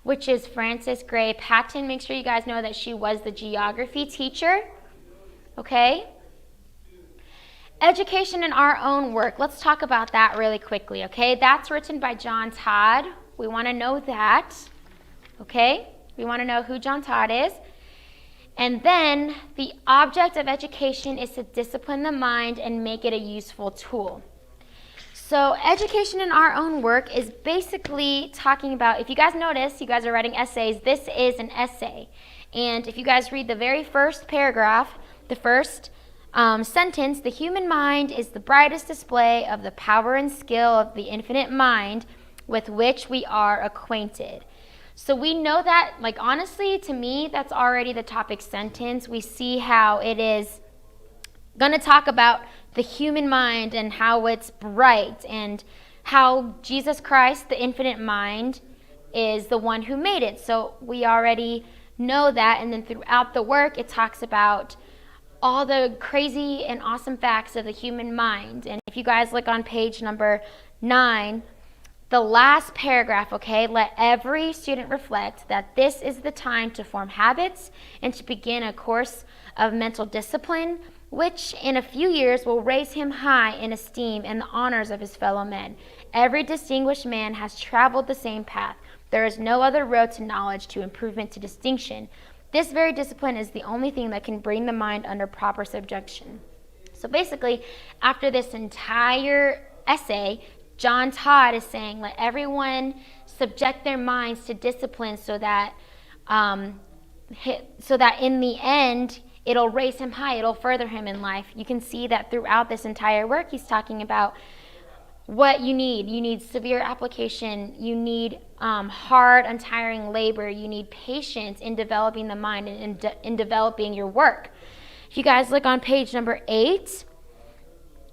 which is Frances Gray Patton. Make sure you guys know that she was the geography teacher, okay? Education in Our Own Work. Let's talk about that really quickly, okay? That's written by John Todd. We want to know that, okay? We want to know who John Todd is. And then the object of education is to discipline the mind and make it a useful tool. So education in our own work is basically talking about, if you guys notice, you guys are writing essays, this is an essay. And if you guys read the very first paragraph, the first sentence, the human mind is the brightest display of the power and skill of the infinite mind with which we are acquainted. So we know that, honestly, to me, that's already the topic sentence. We see how it is going to talk about the human mind and how it's bright, and how Jesus Christ, the infinite mind, is the one who made it. So we already know that. And then throughout the work, it talks about all the crazy and awesome facts of the human mind. And if you guys look on page number 9, the last paragraph, okay, let every student reflect that this is the time to form habits and to begin a course of mental discipline, which in a few years will raise him high in esteem and the honors of his fellow men. Every distinguished man has traveled the same path. There is no other road to knowledge, to improvement, to distinction. This very discipline is the only thing that can bring the mind under proper subjection. So basically, after this entire essay, John Todd is saying, let everyone subject their minds to discipline so that in the end, it'll raise him high, it'll further him in life. You can see that throughout this entire work, he's talking about what you need. You need severe application. You need hard, untiring labor. You need patience in developing the mind and in developing your work. If you guys look on page number 8,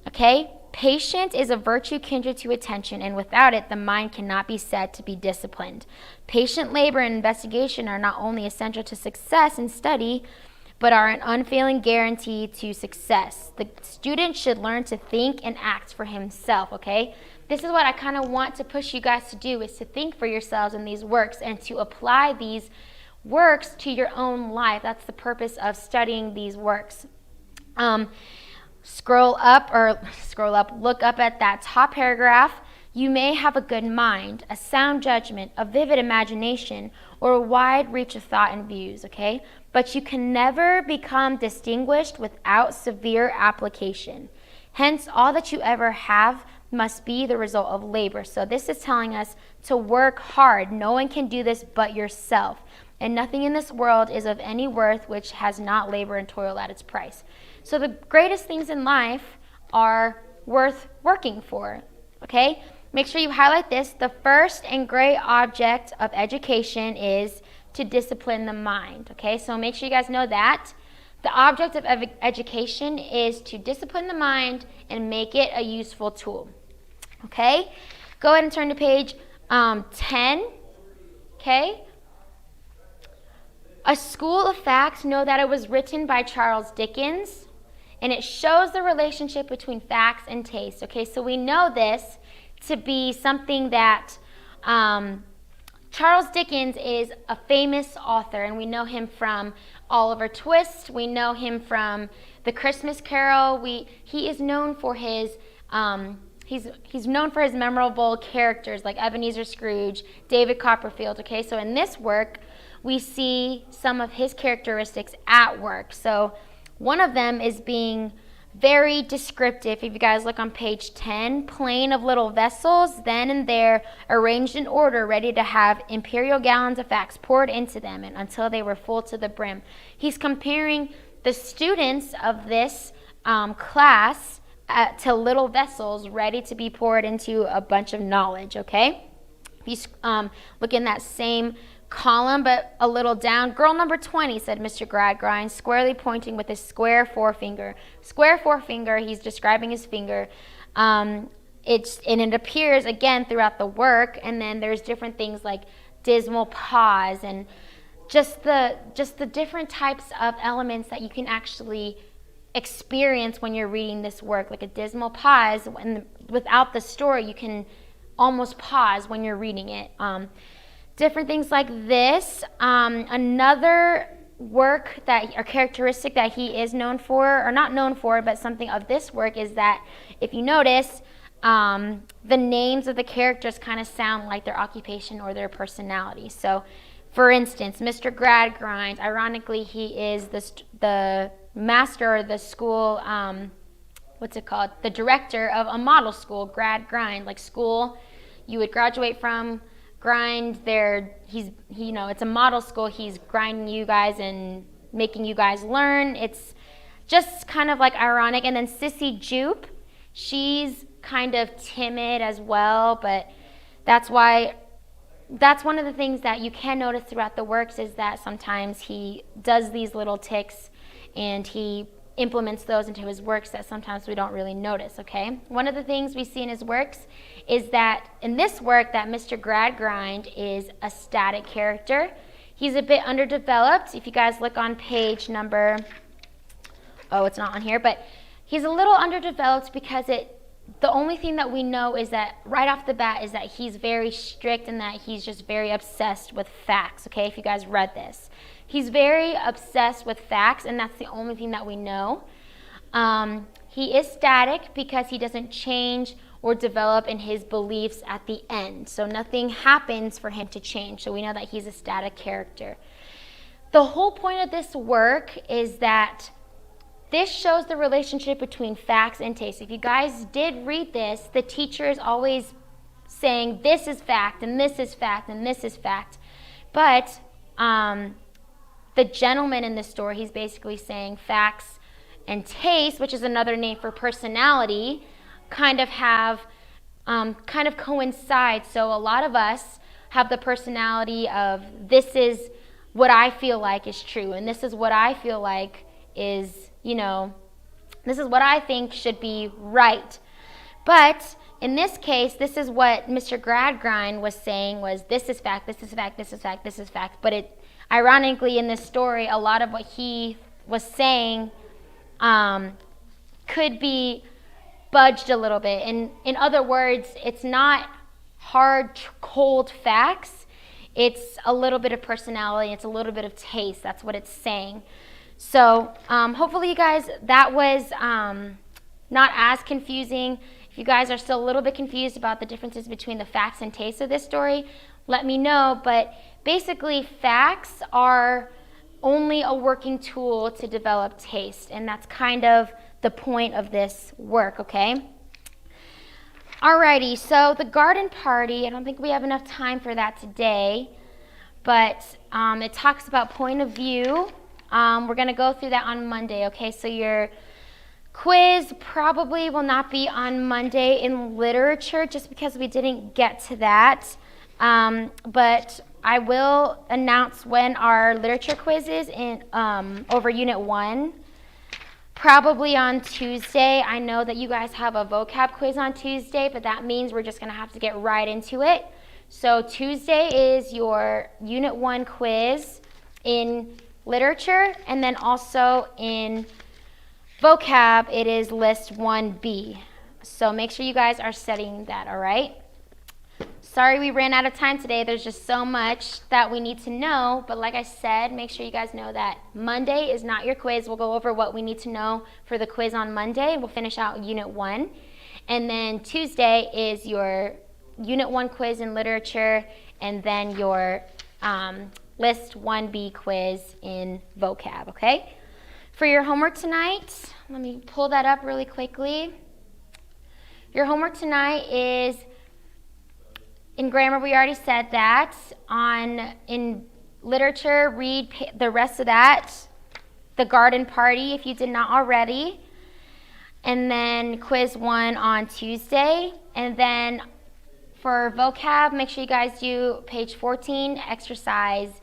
okay, patience is a virtue kindred to attention, and without it, the mind cannot be said to be disciplined. Patient labor and investigation are not only essential to success in study, but are an unfailing guarantee to success. The student should learn to think and act for himself, okay? This is what I kind of want to push you guys to do, is to think for yourselves in these works and to apply these works to your own life. That's the purpose of studying these works. Look up at that top paragraph. You may have a good mind, a sound judgment, a vivid imagination, or a wide reach of thought and views, okay? But you can never become distinguished without severe application. Hence, all that you ever have must be the result of labor. So this is telling us to work hard. No one can do this but yourself. And nothing in this world is of any worth which has not labor and toil at its price. So the greatest things in life are worth working for, okay? Make sure you highlight this. The first and great object of education is to discipline the mind, okay? So make sure you guys know that. The object of education is to discipline the mind and make it a useful tool, okay? Go ahead and turn to page 10, okay? A School of Facts, know that it was written by Charles Dickens, and it shows the relationship between facts and taste, okay? So we know this to be something that Charles Dickens is a famous author, and we know him from Oliver Twist. We know him from The Christmas Carol. He is known for his he's known for his memorable characters like Ebenezer Scrooge, David Copperfield. Okay, so in this work, we see some of his characteristics at work. So one of them is being very descriptive. If you guys look on page 10, plain of little vessels, then and there, arranged in order, ready to have imperial gallons of facts poured into them, and until they were full to the brim. He's comparing the students of this class to little vessels ready to be poured into a bunch of knowledge, okay? If you look in that same column, but a little down. Girl number 20, said Mr. Gradgrind, squarely pointing with his square forefinger. Square forefinger, he's describing his finger. And it appears again throughout the work, and then there's different things like dismal pause and just the different types of elements that you can actually experience when you're reading this work, like a dismal pause. Without the story, you can almost pause when you're reading it. Different things like this. Another work or characteristic that he is known for, or not known for, but something of this work is that if you notice, the names of the characters kind of sound like their occupation or their personality. So, for instance, Mr. Gradgrind, ironically, he is the master or the school, the director of a model school, Gradgrind, like school you would graduate from. Grind there, it's a model school. He's grinding you guys and making you guys learn. It's just kind of like ironic. And then Sissy Jupe, she's kind of timid as well, but that's one of the things that you can notice throughout the works is that sometimes he does these little tics and he implements those into his works that sometimes we don't really notice, okay? One of the things we see in his works is that in this work that Mr. Gradgrind is a static character. He's a bit underdeveloped. If you guys look on page number, it's not on here, but he's a little underdeveloped because the only thing that we know is that right off the bat is that he's very strict and that he's just very obsessed with facts, okay, if you guys read this. He's very obsessed with facts, and that's the only thing that we know. He is static because he doesn't change or develop in his beliefs at the end. So nothing happens for him to change. So we know that he's a static character. The whole point of this work is that this shows the relationship between facts and taste. If you guys did read this, the teacher is always saying this is fact and this is fact and this is fact. But the gentleman in this story, he's basically saying facts and taste, which is another name for personality, kind of coincide. So a lot of us have the personality of this is what I feel like is true, and this is what I feel like is, this is what I think should be right. But in this case, this is what Mr. Gradgrind was saying was this is fact, this is fact, this is fact, this is fact. But ironically in this story, a lot of what he was saying could be budged a little bit. In other words, it's not hard, cold facts. It's a little bit of personality. It's a little bit of taste. That's what it's saying. So hopefully you guys, that was not as confusing. If you guys are still a little bit confused about the differences between the facts and taste of this story, let me know. But basically, facts are only a working tool to develop taste, and that's kind of the point of this work, okay? Alrighty, so the garden party, I don't think we have enough time for that today, but it talks about point of view. We're going to go through that on Monday, okay? So your quiz probably will not be on Monday in literature just because we didn't get to that. But I will announce when our literature quiz is over Unit 1. Probably on Tuesday. I know that you guys have a vocab quiz on Tuesday, but that means we're just going to have to get right into it. So Tuesday is your Unit 1 quiz in literature, and then also in vocab, it is List 1B. So make sure you guys are studying that, all right? Sorry we ran out of time today. There's just so much that we need to know. But like I said, make sure you guys know that Monday is not your quiz. We'll go over what we need to know for the quiz on Monday. We'll finish out Unit 1. And then Tuesday is your Unit 1 quiz in literature, and then your List 1B quiz in vocab, okay? For your homework tonight, let me pull that up really quickly. Your homework tonight is in grammar, we already said that. In literature, read the rest of that. The garden party, if you did not already. And then quiz 1 on Tuesday. And then For vocab, make sure you guys do page 14, exercise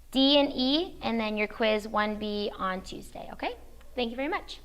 D and E, and then your quiz 1B on Tuesday, okay? Thank you very much.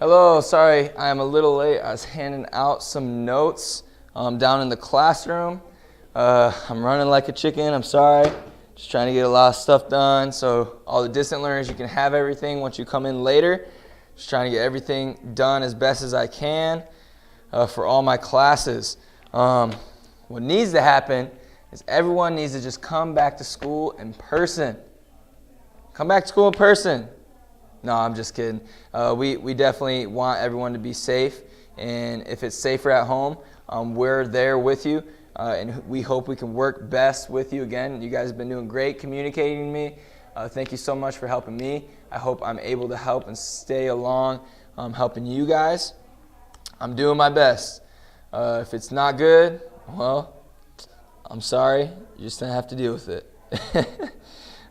Hello, sorry I'm a little late. I was handing out some notes down in the classroom. I'm running like a chicken, I'm sorry. Just trying to get a lot of stuff done. So all the distant learners, you can have everything once you come in later. Just trying to get everything done as best as I can for all my classes. What needs to happen is everyone needs to just come back to school in person. Come back to school in person. No, I'm just kidding. We definitely want everyone to be safe, and if it's safer at home, we're there with you, and we hope we can work best with you. Again, you guys have been doing great communicating with me. Thank you so much for helping me. I hope I'm able to help and stay along helping you guys. I'm doing my best. If it's not good, well, I'm sorry. You're just going to have to deal with it.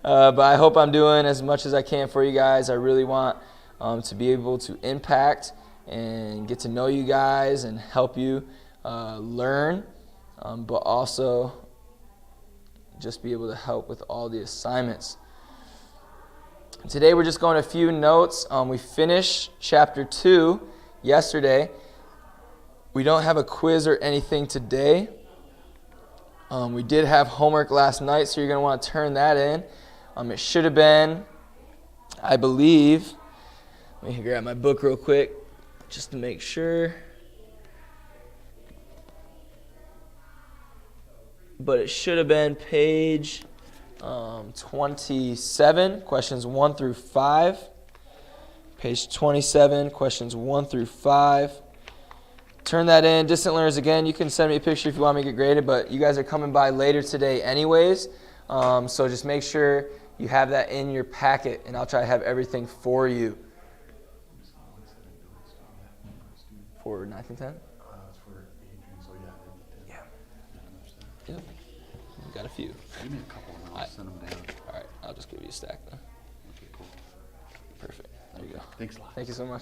But I hope I'm doing as much as I can for you guys. I really want to be able to impact and get to know you guys and help you learn, but also just be able to help with all the assignments. Today we're just going a few notes. We finished chapter 2 yesterday. We don't have a quiz or anything today. We did have homework last night, so you're going to want to turn that in. It should have been, I believe, let me grab my book real quick just to make sure. But it should have been page 27, questions 1 through 5. Page 27, questions 1 through 5. Turn that in. Distant learners, again, you can send me a picture if you want me to get graded, but you guys are coming by later today anyways. So just make sure you have that in your packet, and I'll try to have everything for you. For 9th and 10th? It's for Adrian, so yeah. Yep. We got a few. Give me a couple and I'll send them down. All right, I'll just give you a stack then. Okay, cool. Perfect. There you go. Thanks a lot. Thank you so much.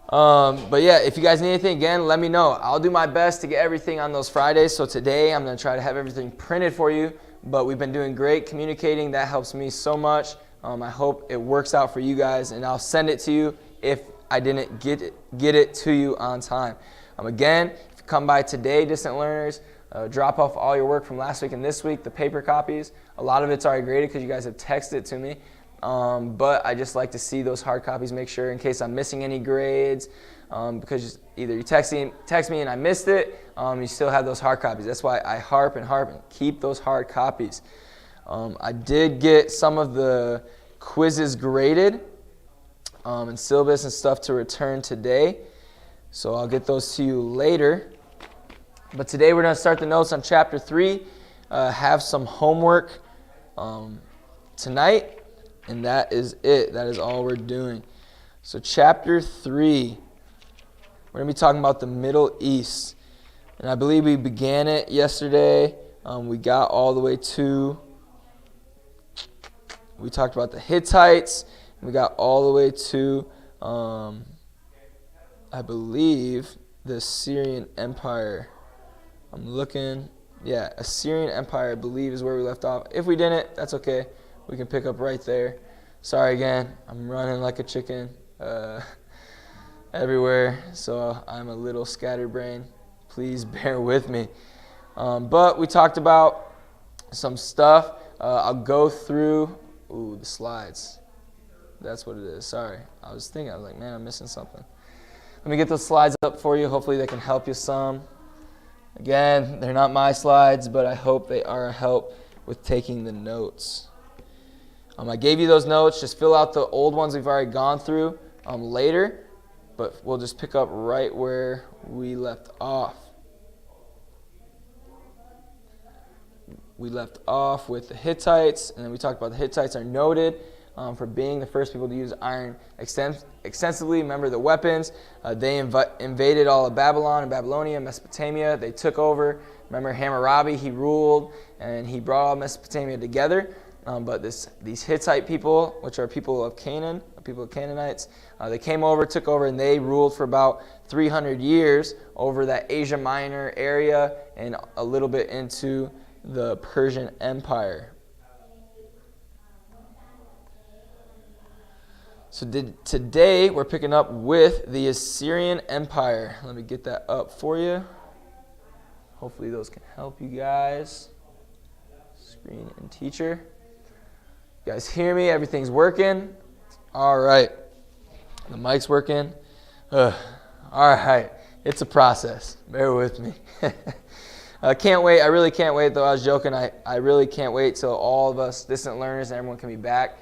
But yeah, if you guys need anything, again, let me know. I'll do my best to get everything on those Fridays. So today I'm going to try to have everything printed for you. But we've been doing great communicating. That helps me so much. I hope it works out for you guys, and I'll send it to you if I didn't get it to you on time. Again, if you come by today, distant learners, drop off all your work from last week and this week, the paper copies. A lot of it's already graded because you guys have texted it to me. But I just like to see those hard copies, make sure in case I'm missing any grades, because either you text me and I missed it, you still have those hard copies. That's why I harp and keep those hard copies. I did get some of the quizzes graded and syllabus and stuff to return today, so I'll get those to you later. But today we're going to start the notes on chapter 3, have some homework tonight. And that is it. That is all we're doing. So chapter 3, we're going to be talking about the Middle East. And I believe we began it yesterday. We got all the way to, we talked about the Hittites. We got all the way to, I believe, the Assyrian Empire. I'm looking. Yeah, Assyrian Empire, I believe, is where we left off. If we didn't, that's okay. We can pick up right there. Sorry again, I'm running like a chicken everywhere, so I'm a little scatterbrained. Please bear with me. But we talked about some stuff. I'll go through the slides. That's what it is. Sorry. I was like, man, I'm missing something. Let me get those slides up for you. Hopefully they can help you some. Again, they're not my slides, but I hope they are a help with taking the notes. I gave you those notes. Just fill out the old ones we've already gone through later, but we'll just pick up right where we left off. We left off with the Hittites, and then we talked about the Hittites are noted for being the first people to use iron extensively. Remember the weapons. They invaded all of Babylon and Babylonia, Mesopotamia. They took over. Remember Hammurabi, he ruled, and he brought all Mesopotamia together. But these Hittite people, which are people of Canaan, people of Canaanites, they came over, took over, and they ruled for about 300 years over that Asia Minor area and a little bit into the Persian Empire. Today we're picking up with the Assyrian Empire. Let me get that up for you. Hopefully those can help you guys. Screen and teacher. You guys hear me? Everything's working? All right. The mic's working. All right. It's a process. Bear with me. I can't wait. I really can't wait, though. I was joking. I really can't wait till all of us distant learners and everyone can be back.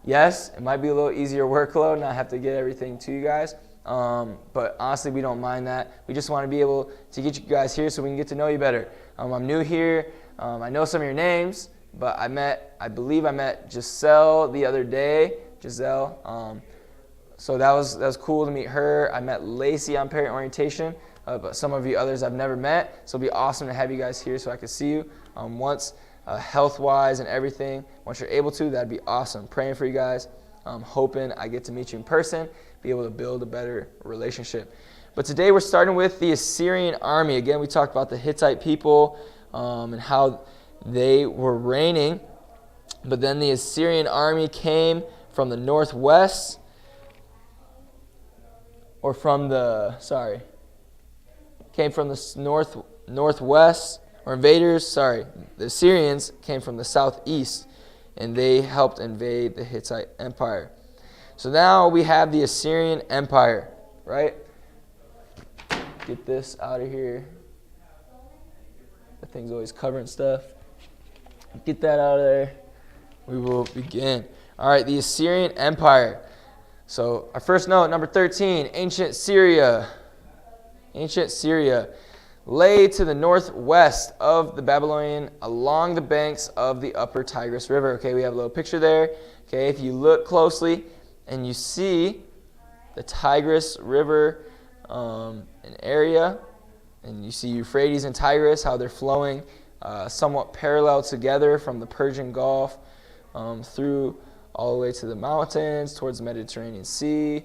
Yes, it might be a little easier workload, not have to get everything to you guys. But honestly, we don't mind that. We just want to be able to get you guys here so we can get to know you better. I'm new here. I know some of your names, but I believe I met Giselle the other day. Giselle. So that was cool to meet her. I met Lacey on parent orientation, but some of you others I've never met. So it'll be awesome to have you guys here so I can see you once, health-wise and everything. Once you're able to, that'd be awesome. Praying for you guys. Hoping I get to meet you in person, be able to build a better relationship. But today we're starting with the Assyrian army. Again, we talked about the Hittite people and how they were reigning. But then the Assyrian army came from the northwest, or came from the northwest, or invaders, the Assyrians came from the southeast, and they helped invade the Hittite Empire. So now we have the Assyrian Empire, right? Get this out of here. That thing's always covering stuff. Get that out of there. We will begin. All right, the Assyrian Empire. So our first note, number 13, ancient Syria. Ancient Syria lay to the northwest of the Babylonian along the banks of the upper Tigris River. Okay, we have a little picture there. Okay, if you look closely and you see the Tigris River an area, and you see Euphrates and Tigris, how they're flowing somewhat parallel together from the Persian Gulf through all the way to the mountains towards the Mediterranean Sea.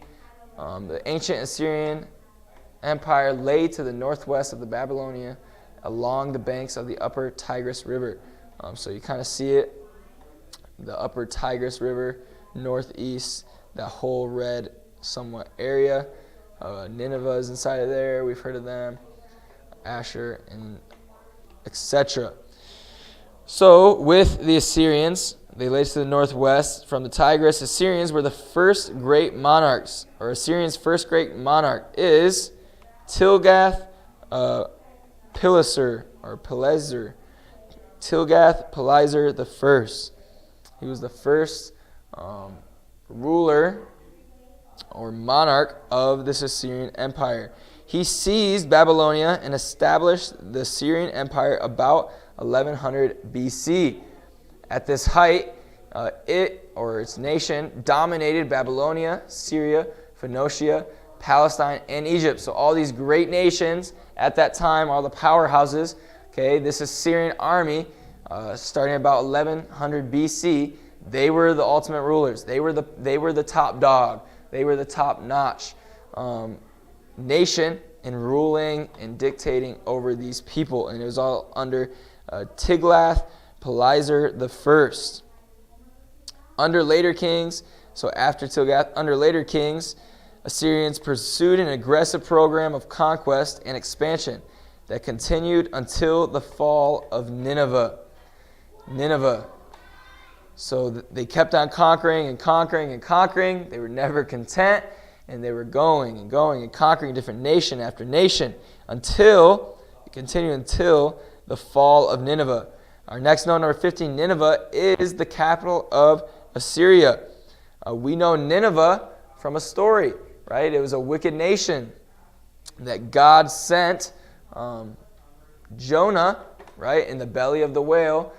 The ancient Assyrian Empire lay to the northwest of the Babylonia along the banks of the upper Tigris River. So you kind of see it, the upper Tigris River, northeast, that whole red somewhat area. Nineveh is inside of there. We've heard of them. Asher, and etc. So with the Assyrians, they lay to the northwest from the Tigris. Assyrians were the first great monarchs, or Assyrians' first great monarch is Tilgath-Pileser, or Pileser. Tilgath-Pileser the first. He was the first ruler or monarch of this Assyrian Empire. He seized Babylonia and established the Assyrian Empire about 1100 BC. At this height, its nation dominated Babylonia, Syria, Phoenicia, Palestine, and Egypt. So all these great nations at that time, all the powerhouses, okay, this Assyrian army, starting about 1100 BC, they were the ultimate rulers. They were the top dog. They were the top-notch nation in ruling and dictating over these people. And it was all under Tiglath-Pileser the first. Under later kings, so after Tilgath, under later kings, Assyrians pursued an aggressive program of conquest and expansion that continued until the fall of Nineveh. So they kept on conquering and conquering and conquering. They were never content, and they were going and going and conquering different nation after nation until the fall of Nineveh. Our next note, number 15, Nineveh is the capital of Assyria. We know Nineveh from a story, right? It was a wicked nation that God sent Jonah, right, in the belly of the whale,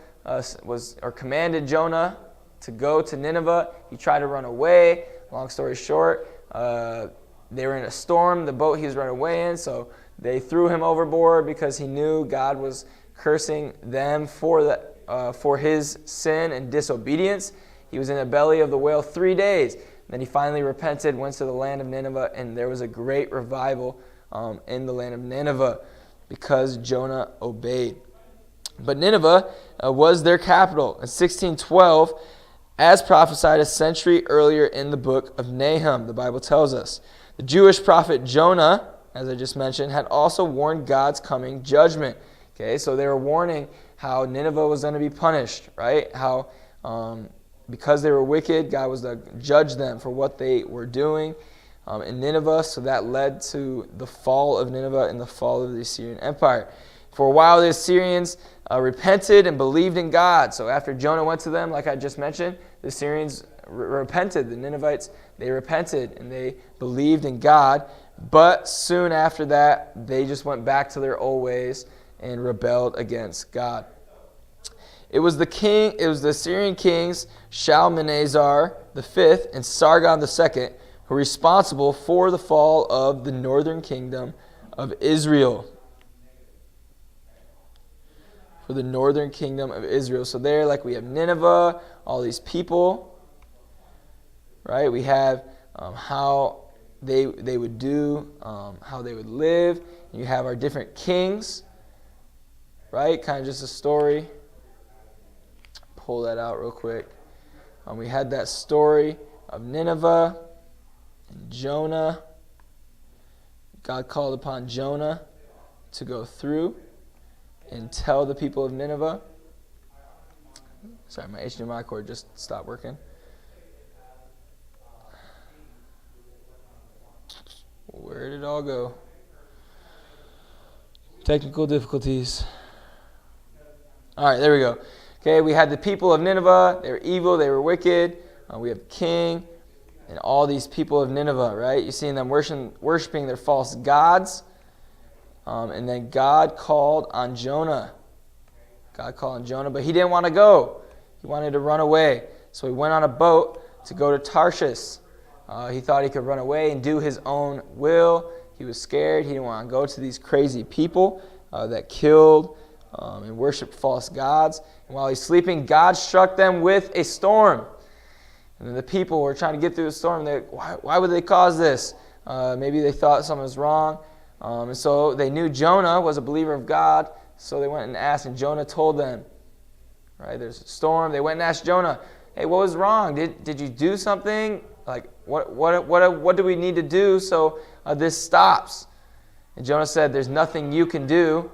commanded Jonah to go to Nineveh. He tried to run away. Long story short, they were in a storm, the boat he was running away in, so they threw him overboard because he knew God was cursing them for his sin and disobedience. He was in the belly of the whale 3 days. Then he finally repented, went to the land of Nineveh, and there was a great revival in the land of Nineveh because Jonah obeyed. But Nineveh was their capital. In 1612, as prophesied a century earlier in the book of Nahum, the Bible tells us. The Jewish prophet Jonah, as I just mentioned, had also warned God's coming judgment. Okay, so they were warning how Nineveh was going to be punished, right? How because they were wicked, God was to judge them for what they were doing in Nineveh. So that led to the fall of Nineveh and the fall of the Assyrian Empire. For a while, the Assyrians repented and believed in God. So after Jonah went to them, like I just mentioned, the Assyrians repented. The Ninevites, they repented and they believed in God. But soon after that, they just went back to their old ways and rebelled against God. It was the Assyrian kings Shalmaneser V and Sargon II who were responsible for the fall of the northern kingdom of Israel. For the northern kingdom of Israel. So there, like we have Nineveh, all these people, right? We have how they would do, how they would live. You have our different kings, right? Kind of just a story. Pull that out real quick. We had that story of Nineveh and Jonah. God called upon Jonah to go through and tell the people of Nineveh. Sorry, my HDMI cord just stopped working. Where did it all go? Technical difficulties. All right, there we go. Okay, we had the people of Nineveh. They were evil. They were wicked. We have the king and all these people of Nineveh, right? You're seeing them worshiping their false gods. And then God called on Jonah. God called on Jonah, but he didn't want to go. He wanted to run away. So he went on a boat to go to Tarshish. He thought he could run away and do his own will. He was scared. He didn't want to go to these crazy people that killed and worshiped false gods. And while he's sleeping, God struck them with a storm. And then the people were trying to get through the storm. Why would they cause this? Maybe they thought something was wrong. And so they knew Jonah was a believer of God. So they went and asked, and Jonah told them. Right? There's a storm. They went and asked Jonah, "Hey, what was wrong? Did you do something? Like what do we need to do so this stops?" And Jonah said, "There's nothing you can do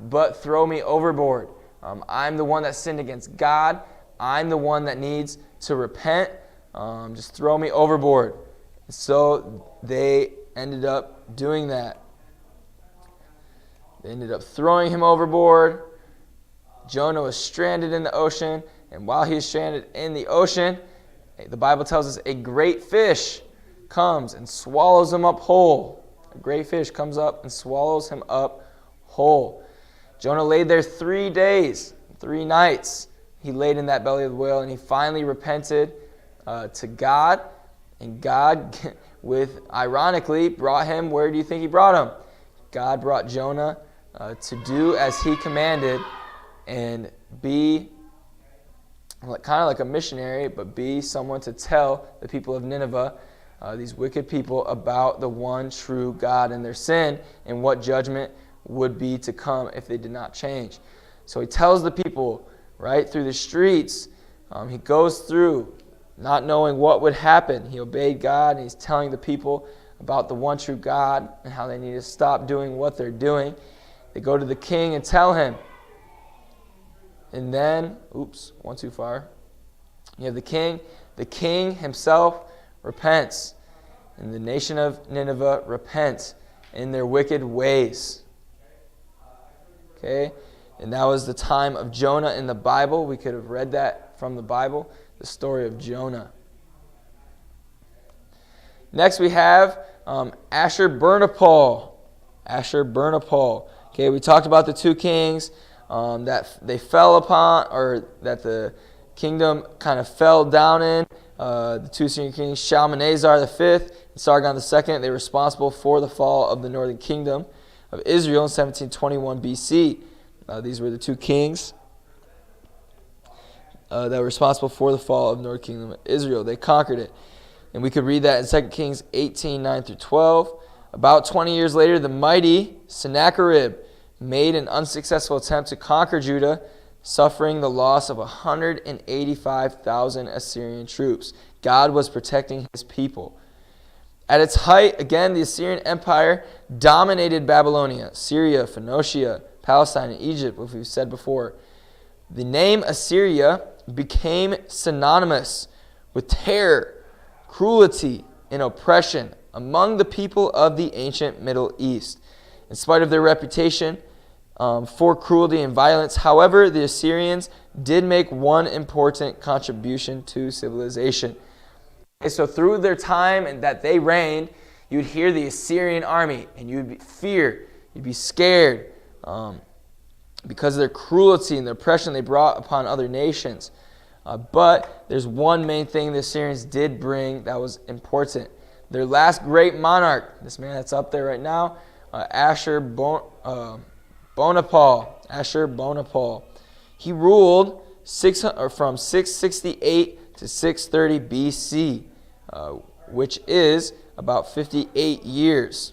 but throw me overboard. I'm the one that sinned against God. I'm the one that needs to repent. Just throw me overboard." So they ended up doing that. They ended up throwing him overboard. Jonah was stranded in the ocean. And while he was stranded in the ocean, the Bible tells us a great fish comes and swallows him up whole. A great fish comes up and swallows him up whole. Jonah laid there 3 days, 3 nights. He laid in that belly of the whale, and he finally repented to God. And God, ironically, brought him, where do you think he brought him? God brought Jonah to do as he commanded and be kind of like a missionary, but be someone to tell the people of Nineveh, these wicked people, about the one true God and their sin and what judgment would be to come if they did not change. So he tells the people right through the streets. He goes through not knowing what would happen. He obeyed God, and he's telling the people about the one true God and how they need to stop doing what they're doing. They go to the king and tell him. And then, one too far. You have the king. The king himself repents. And the nation of Nineveh repents in their wicked ways. Okay? And that was the time of Jonah in the Bible. We could have read that from the Bible, the story of Jonah. Next we have Ashurbanipal. Ashurbanipal. Okay, we talked about the 2 kings that they fell upon, or that the kingdom kind of fell down in. The 2 Assyrian kings, Shalmaneser V and Sargon II, they were responsible for the fall of the northern kingdom of Israel in 1721 BC. These were the 2 kings that were responsible for the fall of the northern kingdom of Israel. They conquered it. And we could read that in 2 Kings 18, 9 through 12. About 20 years later, the mighty Sennacherib made an unsuccessful attempt to conquer Judah, suffering the loss of 185,000 Assyrian troops. God was protecting his people. At its height, again, the Assyrian Empire dominated Babylonia, Syria, Phoenicia, Palestine, and Egypt, which we've said before. The name Assyria became synonymous with terror, cruelty, and oppression among the people of the ancient Middle East. In spite of their reputation for cruelty and violence, however, the Assyrians did make one important contribution to civilization. Okay, so through their time and that they reigned, you'd hear the Assyrian army, and you'd fear, you'd be scared because of their cruelty and the oppression they brought upon other nations. But there's one main thing the Assyrians did bring that was important. Their last great monarch, this man that's up there right now, Ashurbanipal. He ruled from 668 to 630 BC, which is about 58 years.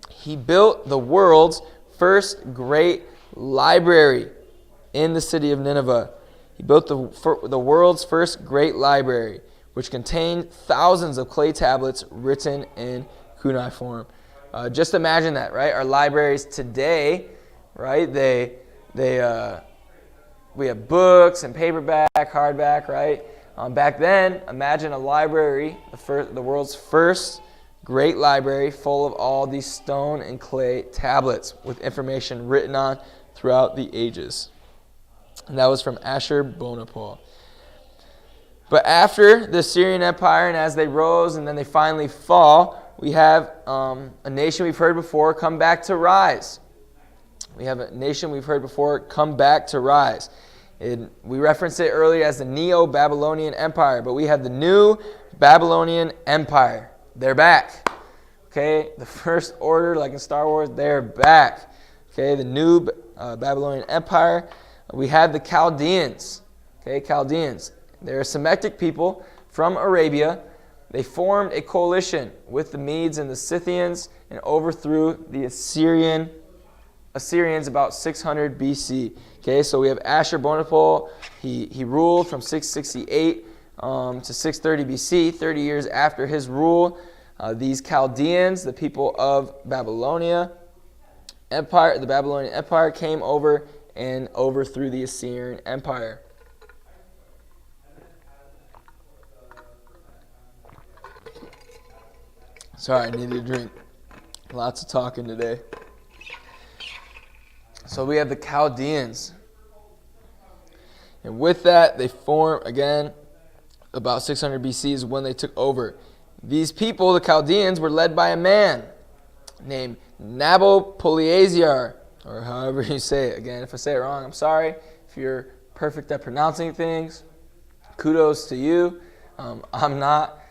He built the world's first great library in the city of Nineveh. He built the world's first great library, which contained thousands of clay tablets written in cuneiform. Just imagine that, right? Our libraries today, right? We have books and paperback, hardback, right? Back then, imagine a library, the world's first great library, full of all these stone and clay tablets with information written on throughout the ages. And that was from Ashurbanipal. But after the Assyrian Empire, and as they rose and then they finally fall, we have a nation we've heard before come back to rise. We have a nation we've heard before come back to rise. We referenced it earlier as the Neo-Babylonian Empire, but we have the new Babylonian Empire. They're back. Okay, the first order, like in Star Wars, they're back. Okay, the new Babylonian Empire. We have the Chaldeans. Okay, Chaldeans. They're a Semitic people from Arabia. They formed a coalition with the Medes and the Scythians and overthrew the Assyrians about 600 BC. Okay, so we have Ashurbanipal. He ruled from 668 to 630 BC, 30 years after his rule. These Chaldeans, the people of the Babylonian Empire, came over and overthrew the Assyrian Empire. Sorry, I needed a drink. Lots of talking today. So we have the Chaldeans. And with that, they form, again, about 600 BC is when they took over. These people, the Chaldeans, were led by a man named Nabopolassar, or however you say it. Again, if I say it wrong, I'm sorry. If you're perfect at pronouncing things, kudos to you. I'm not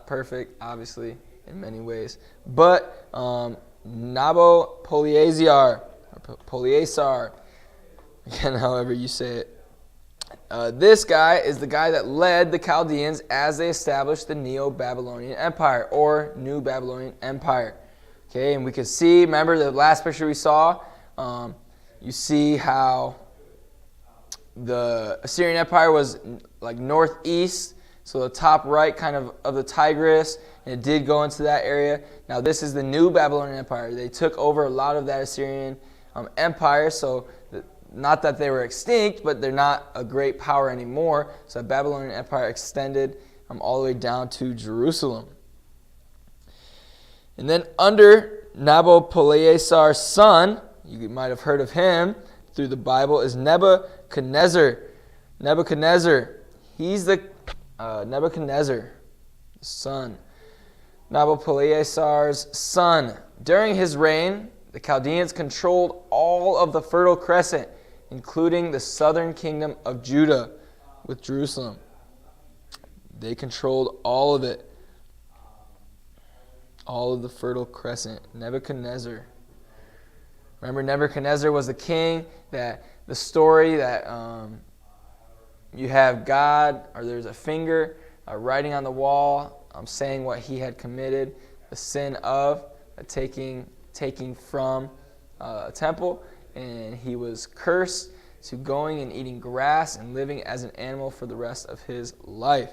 perfect, obviously, in many ways. But Nabopolassar, again, however you say it. This guy is the guy that led the Chaldeans as they established the Neo-Babylonian Empire, or New Babylonian Empire. Okay, and we can see, remember the last picture we saw, you see how the Assyrian Empire was like northeast, so the top right kind of the Tigris, and it did go into that area. Now this is the New Babylonian Empire. They took over a lot of that Assyrian empire, so not that they were extinct, but they're not a great power anymore. So the Babylonian Empire extended all the way down to Jerusalem. And then under Nabopolassar's son, you might have heard of him through the Bible, is Nebuchadnezzar. He's the Nebuchadnezzar, the son. Nabopolassar's son. During his reign, the Chaldeans controlled all of the Fertile Crescent, including the southern kingdom of Judah with Jerusalem. They controlled all of it. All of the Fertile Crescent. Nebuchadnezzar. Remember, Nebuchadnezzar was the king that the story that you have God, or there's a finger writing on the wall saying what he had committed, the sin of taking from a temple, and he was cursed to going and eating grass and living as an animal for the rest of his life.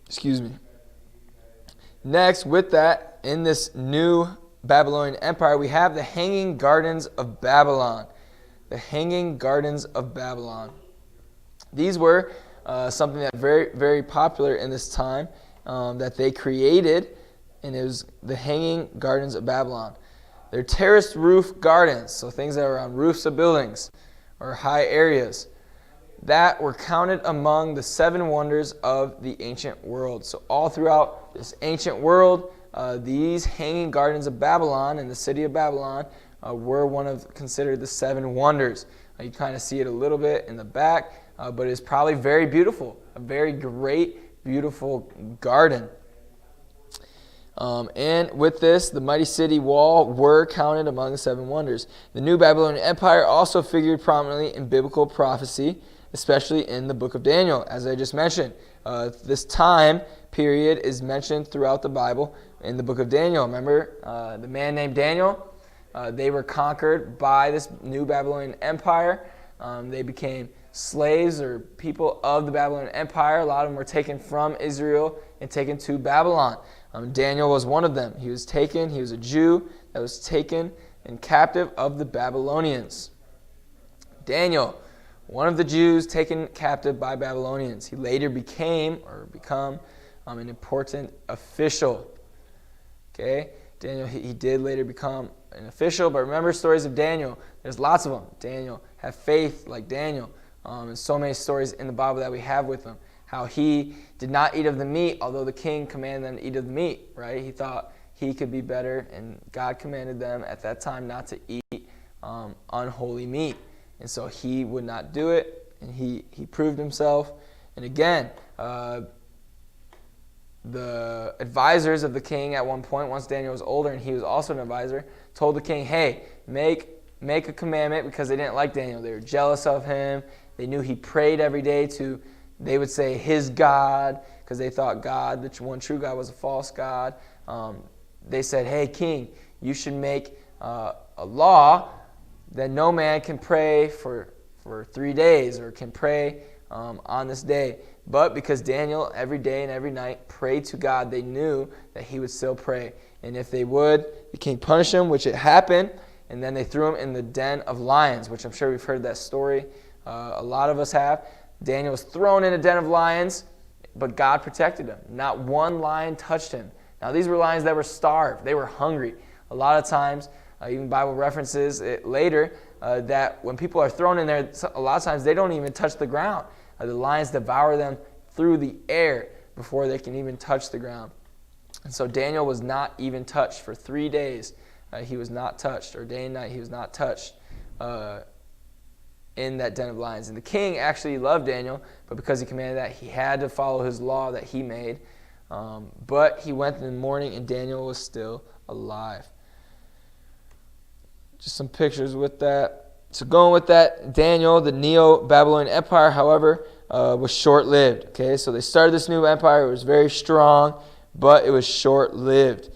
Excuse me. Next, with that, in this new Babylonian Empire, we have the Hanging Gardens of Babylon. The Hanging Gardens of Babylon. These were something that very, very popular in this time that they created, and it was the Hanging Gardens of Babylon. They're terraced roof gardens, so things that are on roofs of buildings or high areas, that were counted among the 7 wonders of the ancient world. So all throughout this ancient world, these Hanging Gardens of Babylon and the city of Babylon were considered the 7 wonders. You kind of see it a little bit in the back, but it's probably very beautiful, a very great, beautiful garden. And with this, the mighty city wall were counted among the 7 wonders. The New Babylonian Empire also figured prominently in biblical prophecy, especially in the book of Daniel, as I just mentioned. This time period is mentioned throughout the Bible in the book of Daniel. Remember, the man named Daniel? They were conquered by this New Babylonian Empire. They became slaves or people of the Babylonian Empire. A lot of them were taken from Israel and taken to Babylon. Daniel was one of them. He was a Jew that was taken and captive of the Babylonians. Daniel, one of the Jews taken captive by Babylonians. He later become an important official. Okay, Daniel, he did later become an official, but remember stories of Daniel. There's lots of them. Daniel, have faith like Daniel. And so many stories in the Bible that we have with him. How he did not eat of the meat, although the king commanded them to eat of the meat, right? He thought he could be better, and God commanded them at that time not to eat unholy meat. And so he would not do it, and he proved himself. And again, the advisors of the king at one point, once Daniel was older and he was also an advisor, told the king, hey, make a commandment, because they didn't like Daniel. They were jealous of him. They knew he prayed every day to, they would say, his God, because they thought God, the one true God, was a false God. They said, hey, king, you should make a law that no man can pray for 3 days or can pray on this day. But because Daniel every day and every night prayed to God, they knew that he would still pray. And if they would, the king punished him, which it happened, and then they threw him in the den of lions, which I'm sure we've heard that story. A lot of us have. Daniel was thrown in a den of lions, but God protected him. Not one lion touched him. Now, these were lions that were starved. They were hungry. A lot of times, even Bible references it later, that when people are thrown in there, a lot of times they don't even touch the ground. The lions devour them through the air before they can even touch the ground. And so Daniel was not even touched for 3 days. He was not touched, or day and night he was not touched in that den of lions. And the king actually loved Daniel, but because he commanded that, he had to follow his law that he made. But he went in the morning, and Daniel was still alive. Just some pictures with that. So going with that, Daniel, the Neo-Babylonian Empire, however, was short-lived. Okay, so they started this new empire. It was very strong, but it was short-lived.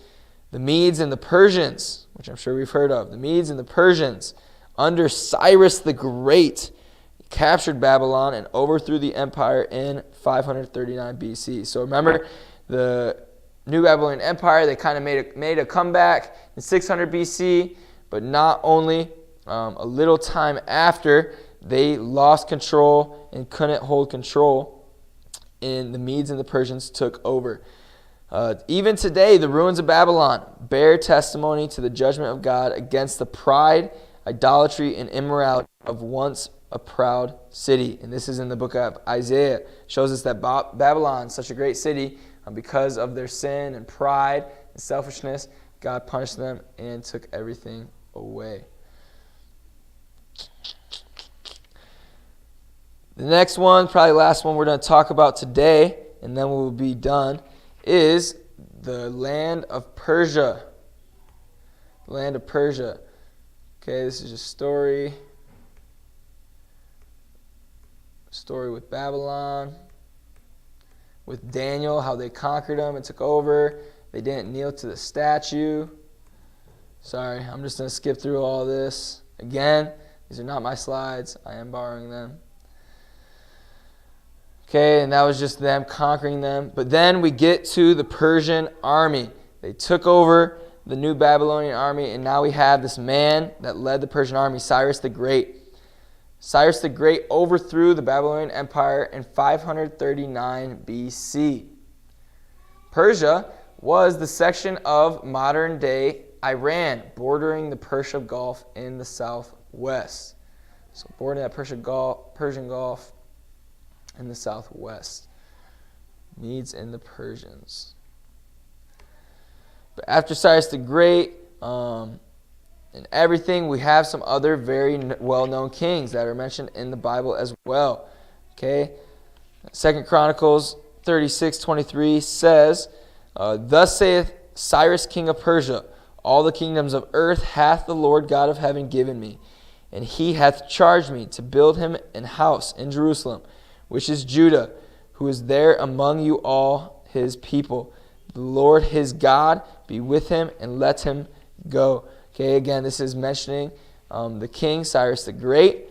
The Medes and the Persians, which I'm sure we've heard of, the Medes and the Persians, under Cyrus the Great, captured Babylon and overthrew the empire in 539 BC. So remember, the New Babylonian Empire, they kind of made a comeback in 600 BC, but not only a little time after, they lost control and couldn't hold control, and the Medes and the Persians took over. Even today, the ruins of Babylon bear testimony to the judgment of God against the pride, idolatry, and immorality of once a proud city. And this is in the book of Isaiah. It shows us that Babylon, such a great city, because of their sin and pride and selfishness, God punished them and took everything away. The next one, probably last one we're going to talk about today, and then we'll be done, is the land of Persia. The land of Persia. Okay, this is a story with Babylon, with Daniel, how they conquered them and took over. They didn't kneel to the statue. Sorry, I'm just going to skip through all this. Again, These are not my slides. I am borrowing them. Okay, and that was just them conquering them. But then we get to the Persian army. They took over the new Babylonian army, and now we have this man that led the Persian army, Cyrus the Great. Cyrus the Great overthrew the Babylonian Empire in 539 BC. Persia was the section of modern-day Iran, bordering the Persian Gulf in the southwest. So bordering that Persian Gulf in the southwest. Medes and the Persians. But after Cyrus the Great and everything, we have some other very well-known kings that are mentioned in the Bible as well. Okay, 2 Chronicles 36:23 says, "Thus saith Cyrus king of Persia, all the kingdoms of earth hath the Lord God of heaven given me, and he hath charged me to build him an house in Jerusalem, which is Judah, who is there among you all his people. The Lord his God be with him, and let him go." Okay, again, this is mentioning the king, Cyrus the Great,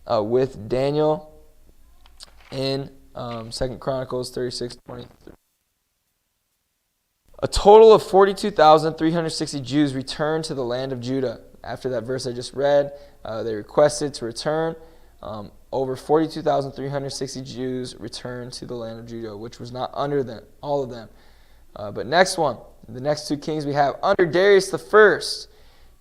with Daniel in 2 Chronicles 36:23. A total of 42,360 Jews returned to the land of Judah. After that verse I just read, they requested to return. Over 42,360 Jews returned to the land of Judah, which was not under them, all of them. But next one, the next two kings we have under Darius the First,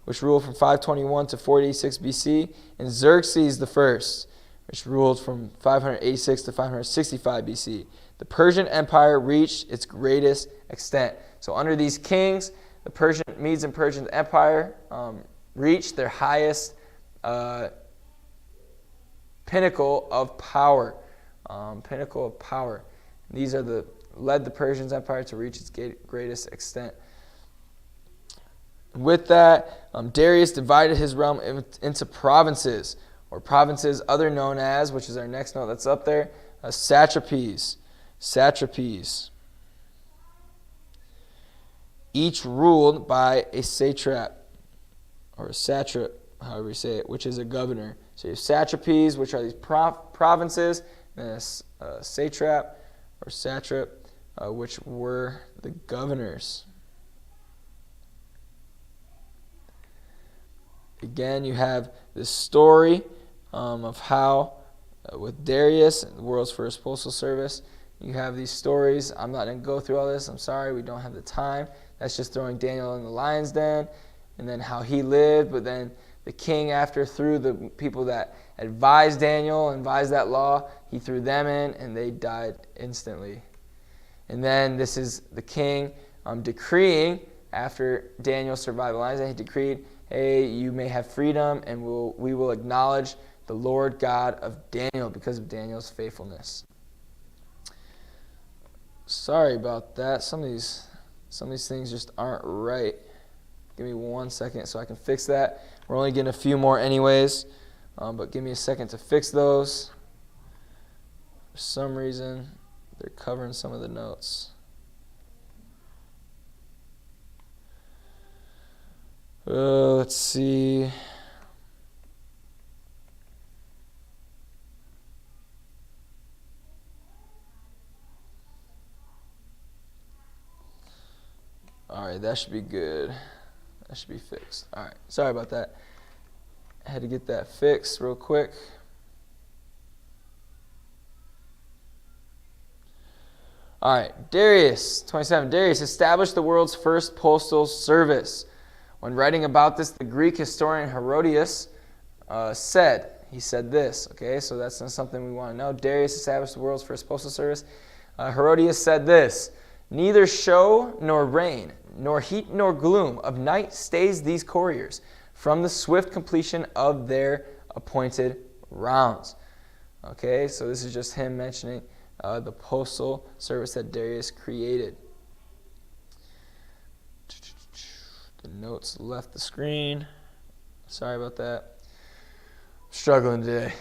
which ruled from 521 to 486 BC, and Xerxes the First, which ruled from 586 to 565 BC. The Persian Empire reached its greatest extent. So under these kings, the Medes and Persian Empire reached their highest pinnacle of power. These are led the Persian Empire to reach its greatest extent. With that, Darius divided his realm into provinces, or provinces other known as, which is our next note that's up there, satrapies. Each ruled by a satrap, or a satrap, however you say it, which is a governor. So you have satrapies, which are these provinces, and a satrap, or satrap, which were the governors. Again, you have this story of how, with Darius, the world's first postal service, you have these stories. I'm not going to go through all this. I'm sorry, we don't have the time. That's just throwing Daniel in the lion's den, and then how he lived. But then the king, after threw the people that advised Daniel and advised that law, he threw them in, and they died instantly. And then this is the king decreeing, after Daniel survived the lion's den, he decreed, hey, you may have freedom, and we will acknowledge the Lord God of Daniel because of Daniel's faithfulness. Sorry about that. Some of these things just aren't right. Give me 1 second so I can fix that. We're only getting a few more anyways, but give me a second to fix those. For some reason, they're covering some of the notes. Let's see. All right, that should be good. That should be fixed. All right, sorry about that. I had to get that fixed real quick. All right, Darius, 27. Darius established the world's first postal service. When writing about this, the Greek historian Herodotus said this. Okay, so that's not something we want to know. Darius established the world's first postal service. Herodotus said this: "Neither show nor rain, nor heat nor gloom of night stays these couriers from the swift completion of their appointed rounds." Okay, so this is just him mentioning the postal service that Darius created. The notes left the screen. Sorry about that. Struggling today.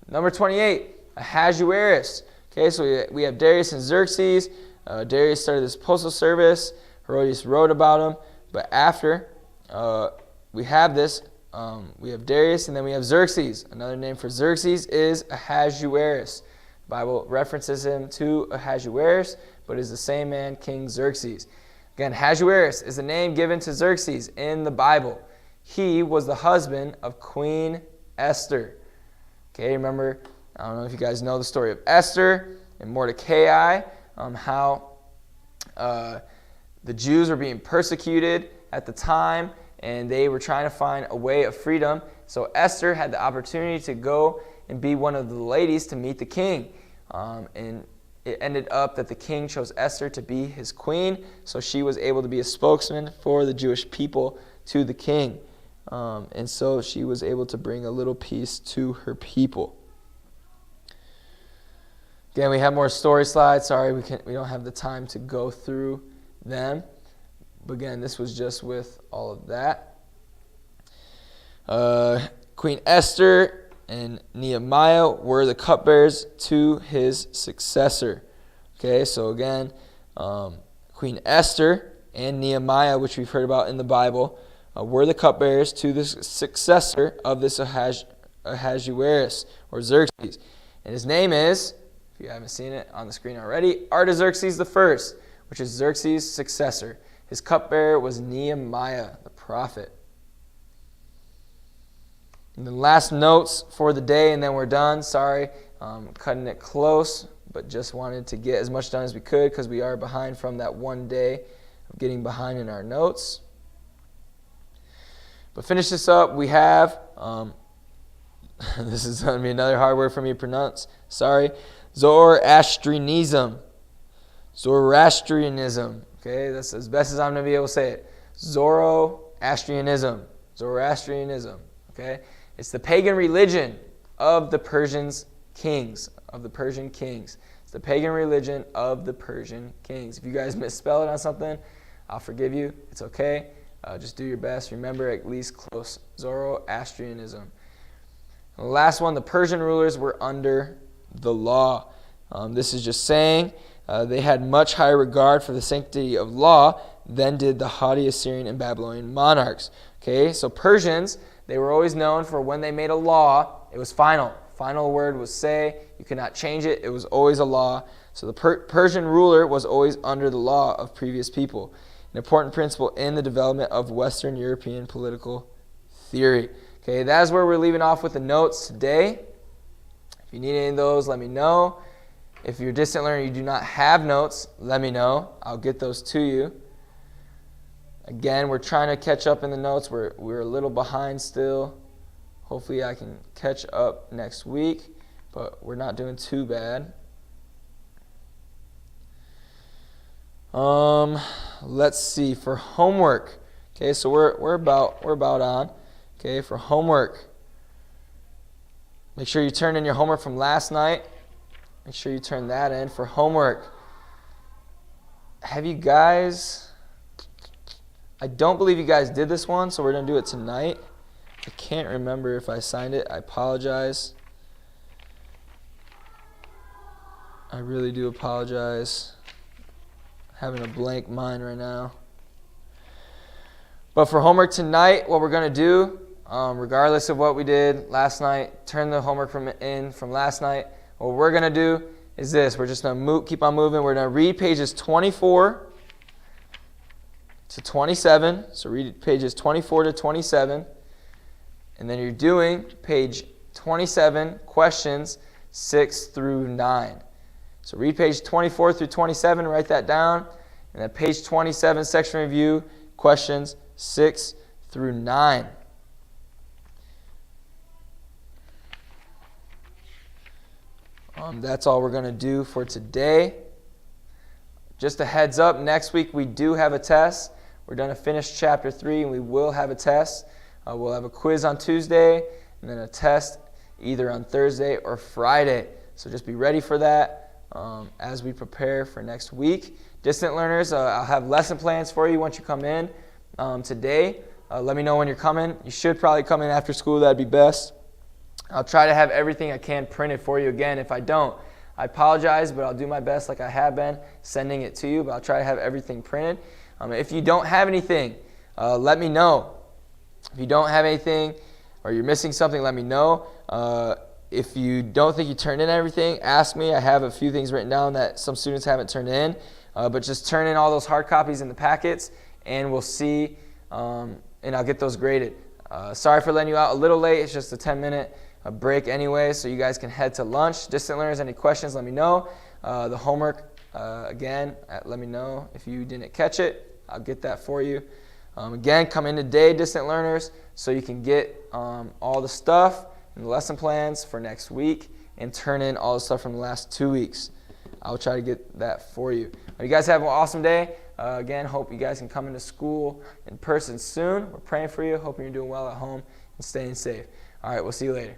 Number 28, Ahasuerus. Okay, so we have Darius and Xerxes. Darius started this postal service. Herodotus wrote about him. But after we have this, we have Darius, and then we have Xerxes. Another name for Xerxes is Ahasuerus. The Bible references him to Ahasuerus, but is the same man, King Xerxes. Again, Ahasuerus is the name given to Xerxes in the Bible. He was the husband of Queen Esther. Okay, remember, I don't know if you guys know the story of Esther and Mordecai, how the Jews were being persecuted at the time, and they were trying to find a way of freedom. So Esther had the opportunity to go and be one of the ladies to meet the king. And it ended up that the king chose Esther to be his queen, so she was able to be a spokesman for the Jewish people to the king. And so she was able to bring a little peace to her people. Again, we have more story slides. Sorry, we don't have the time to go through them. But again, this was just with all of that. Queen Esther and Nehemiah were the cupbearers to his successor. Okay, so again, Queen Esther and Nehemiah, which we've heard about in the Bible, were the cupbearers to the successor of this Ahasuerus, or Xerxes. And his name is, if you haven't seen it on the screen already, Artaxerxes I, which is Xerxes' successor. His cupbearer was Nehemiah, the prophet. And the last notes for the day, and then we're done. Sorry, cutting it close, but just wanted to get as much done as we could because we are behind from that one day of getting behind in our notes. But finish this up, we have, this is going to be another hard word for me to pronounce. Sorry. Zoroastrianism. Zoroastrianism. Okay, that's as best as I'm going to be able to say it. Zoroastrianism. Zoroastrianism. Okay, it's the pagan religion of the Persian kings. It's the pagan religion of the Persian kings. If you guys misspell it on something, I'll forgive you. It's okay. Just do your best. Remember at least close. Zoroastrianism. And the last one, the Persian rulers were under the law. This is just saying they had much higher regard for the sanctity of law than did the haughty Assyrian and Babylonian monarchs. Okay, so Persians, they were always known for when they made a law, it was final. Final word was say. You could not change it. It was always a law. So the Persian ruler was always under the law of previous people. An important principle in the development of Western European political theory. Okay, that is where we're leaving off with the notes today. If you need any of those, let me know. If you're a distant learner, you do not have notes, let me know. I'll get those to you. Again, we're trying to catch up in the notes. We're a little behind still. Hopefully I can catch up next week, but we're not doing too bad. Let's see, for homework. Okay, so we're about on. Okay, for homework. Make sure you turn in your homework from last night. Make sure you turn that in for homework. Have you guys, I don't believe you guys did this one, so we're going to do it tonight. I can't remember if I signed it. I apologize. I really do apologize. Having a blank mind right now. But for homework tonight, what we're going to do, regardless of what we did last night, turn the homework from last night. What we're going to do is this. We're just going to keep on moving. We're going to read pages 24 to 27. So read pages 24 to 27. And then you're doing page 27, questions 6 through 9. So read page 24 through 27, write that down. And then page 27, section review, questions 6 through 9. That's all we're going to do for today. Just a heads up, next week we do have a test. We're going to finish chapter 3 and we will have a test. We'll have a quiz on Tuesday and then a test either on Thursday or Friday. So just be ready for that as we prepare for next week. Distant learners, I'll have lesson plans for you once you come in today. Let me know when you're coming. You should probably come in after school. That'd be best. I'll try to have everything I can printed for you. Again, if I don't, I apologize, but I'll do my best like I have been sending it to you. But I'll try to have everything printed. If you don't have anything, let me know. If you don't have anything or you're missing something, let me know. If you don't think you turned in everything, ask me. I have a few things written down that some students haven't turned in. But just turn in all those hard copies in the packets, and we'll see, and I'll get those graded. Sorry for letting you out a little late. It's just a 10-minute break anyway, so you guys can head to lunch. Distant learners, any questions, let me know. The homework, again, let me know if you didn't catch it. I'll get that for you. Again, come in today, distant learners, so you can get all the stuff and the lesson plans for next week and turn in all the stuff from the last 2 weeks. I'll try to get that for you. You guys have an awesome day. Again, hope you guys can come into school in person soon. We're praying for you. Hoping you're doing well at home and staying safe. All right, we'll see you later.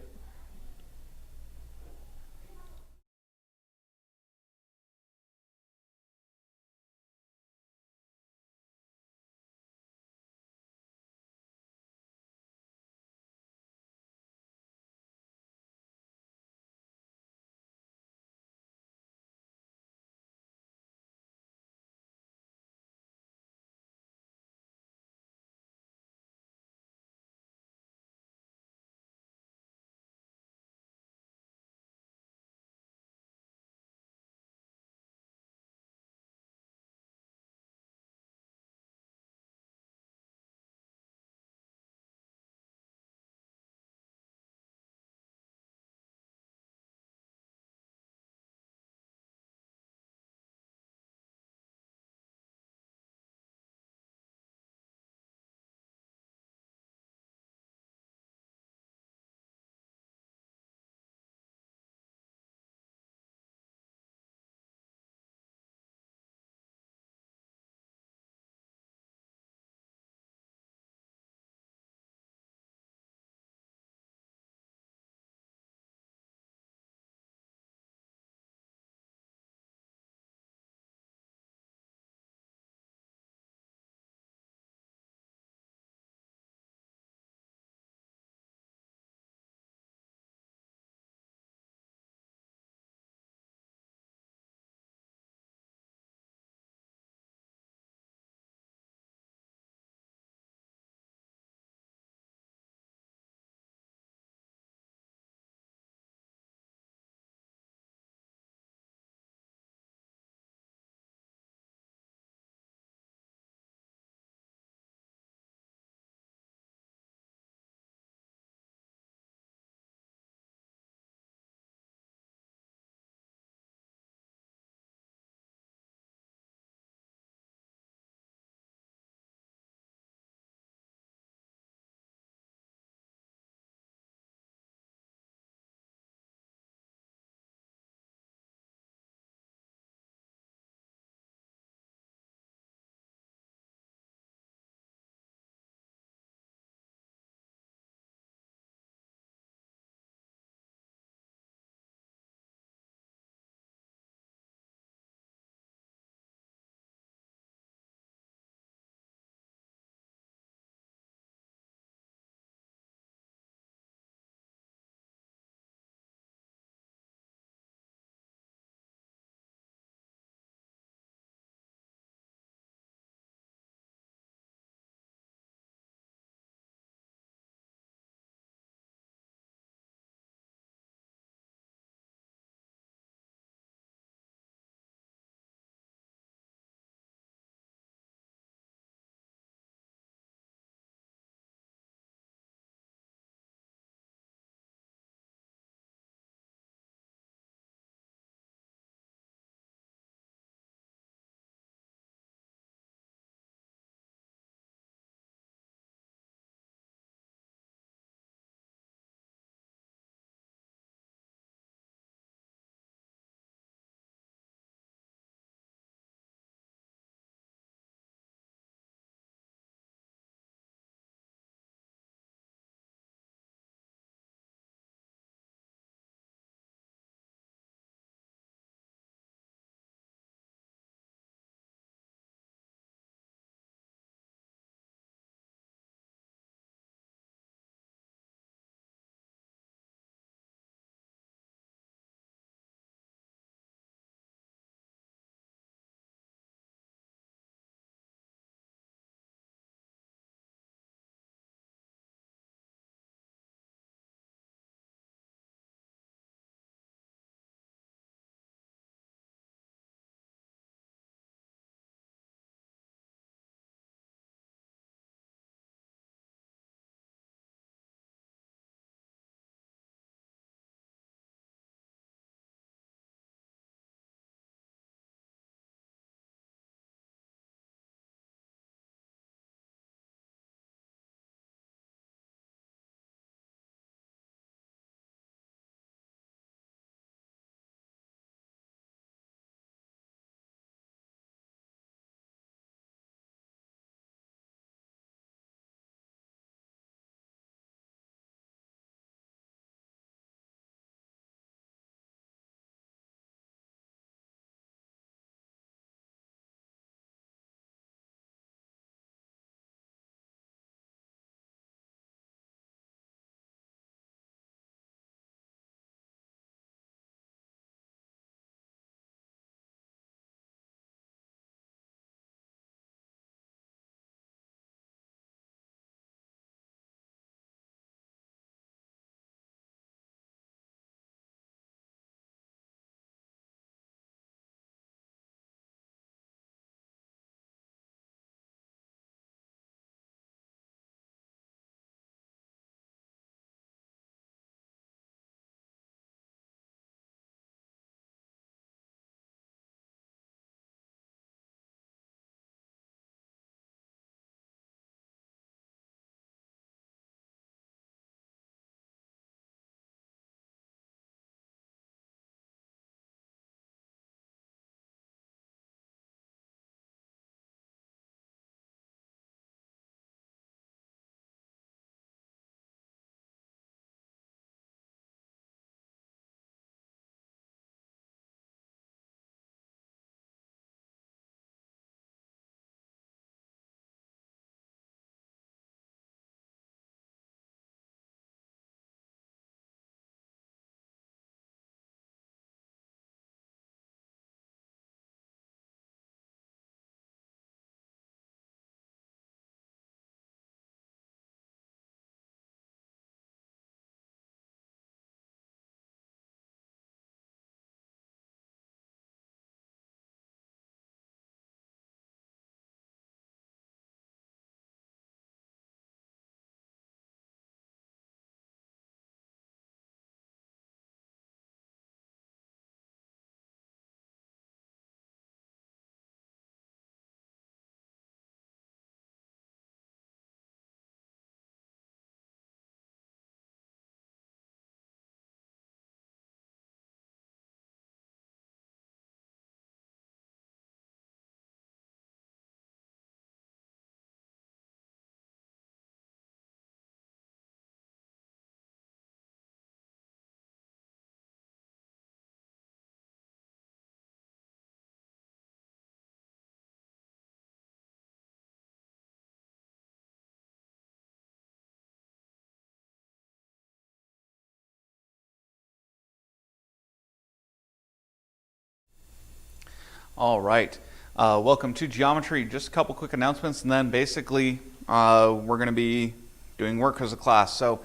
All right. Welcome to geometry. Just a couple quick announcements, and then basically we're going to be doing work as a class. So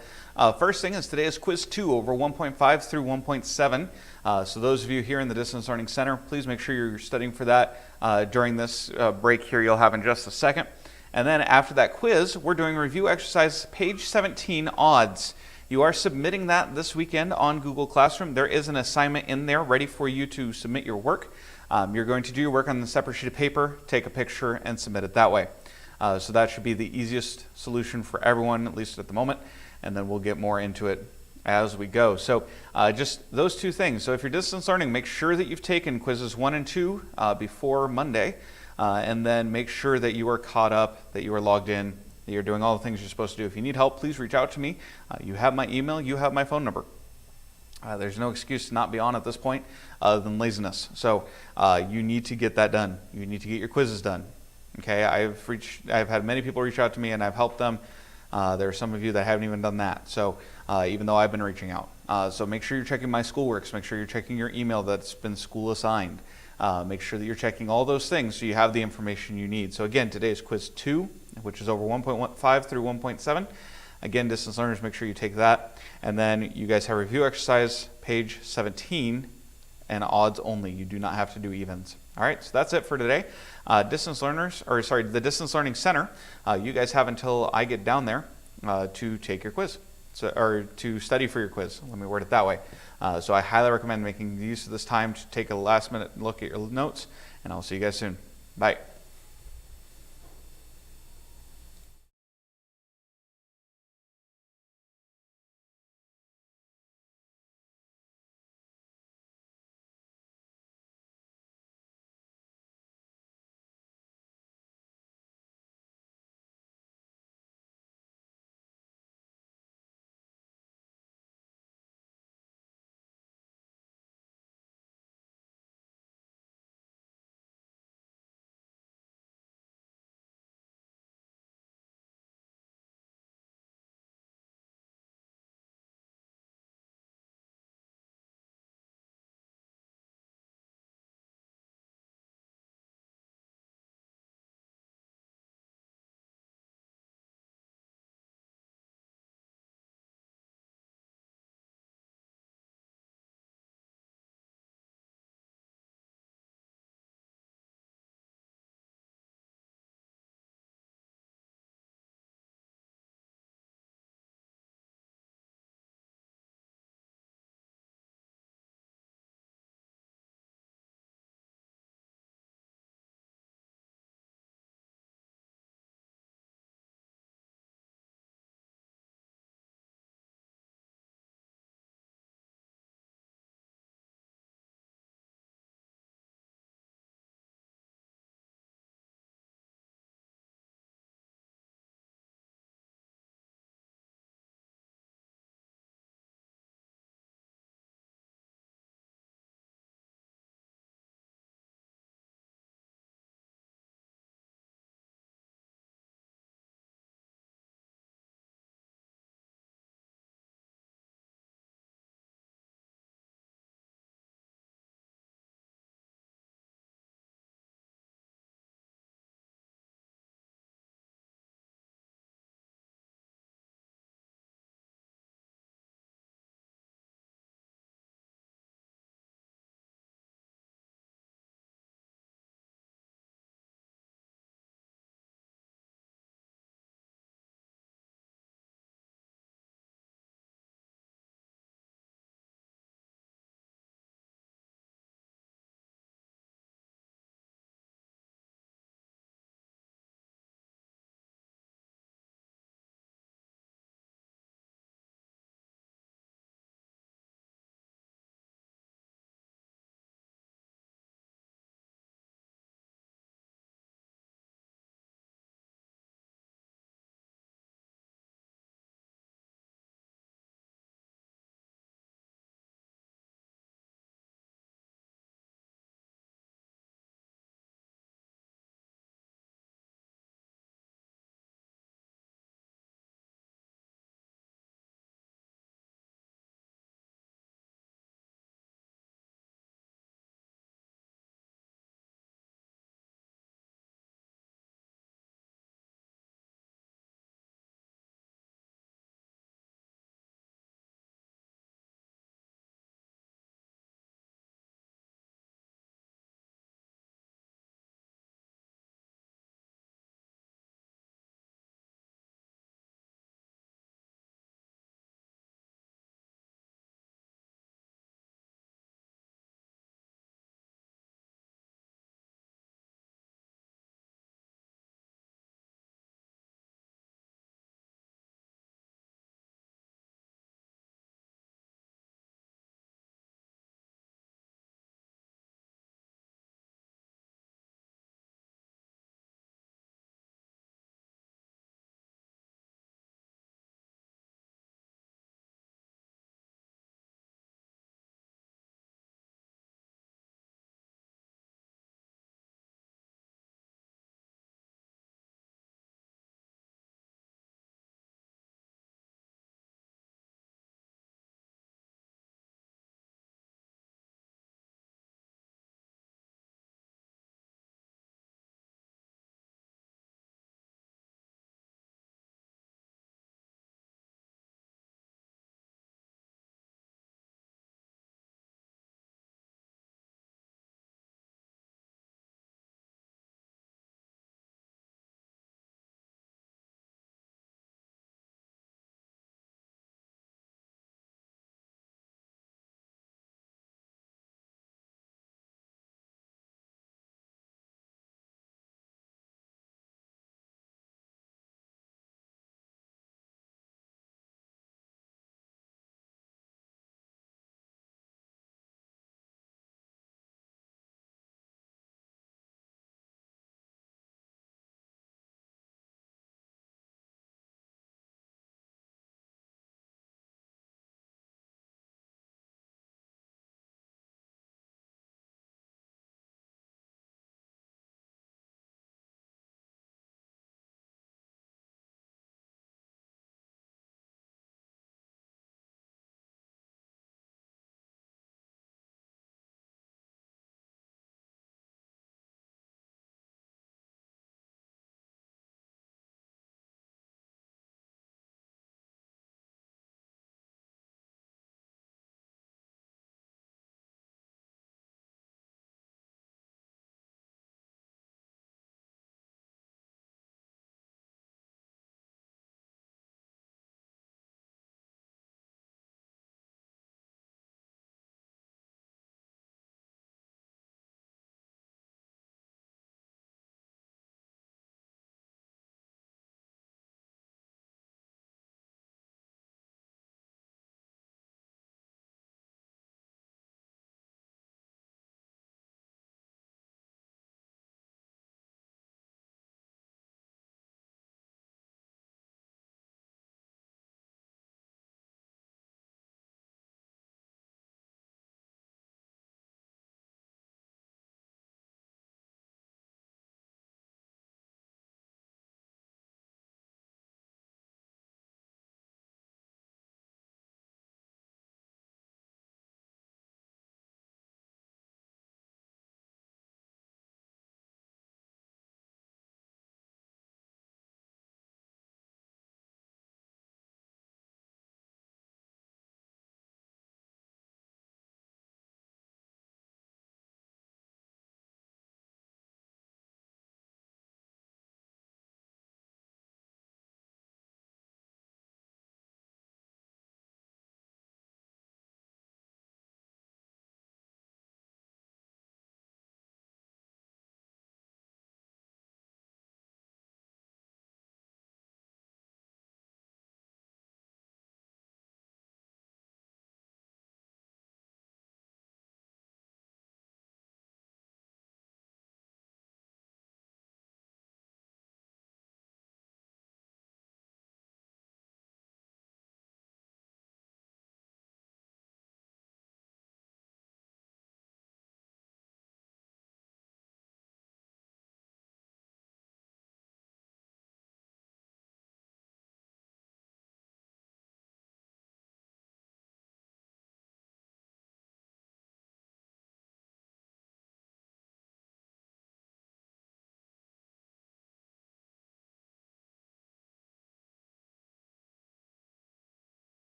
first thing is today is quiz 2 over 1.5 through 1.7. So those of you here in the Distance Learning Center, please make sure you're studying for that during this break here you'll have in just a second. And then after that quiz, we're doing review exercise page 17, odds. You are submitting that this weekend on Google Classroom. There is an assignment in there ready for you to submit your work. You're going to do your work on the separate sheet of paper, take a picture, and submit it that way. So that should be the easiest solution for everyone, at least at the moment, and then we'll get more into it as we go. So just those two things. So if you're distance learning, make sure that you've taken quizzes 1 and 2 before Monday, and then make sure that you are caught up, that you are logged in, that you're doing all the things you're supposed to do. If you need help, please reach out to me. You have my email, you have my phone number. There's no excuse to not be on at this point other than laziness. So you need to get that done. You need to get your quizzes done. Okay, I've had many people reach out to me and I've helped them. There are some of you that haven't even done that. So even though I've been reaching out. So make sure you're checking my schoolworks. Make sure you're checking your email that's been school assigned. Make sure that you're checking all those things so you have the information you need. So again, today is quiz 2, which is over 1.5 through 1.7. Again, distance learners, make sure you take that. And then you guys have review exercise page 17 and odds only. You do not have to do evens. All right, so that's it for today. The Distance Learning Center, you guys have until I get down there to take your quiz, or to study for your quiz. Let me word it that way. So I highly recommend making use of this time to take a last minute look at your notes, and I'll see you guys soon. Bye.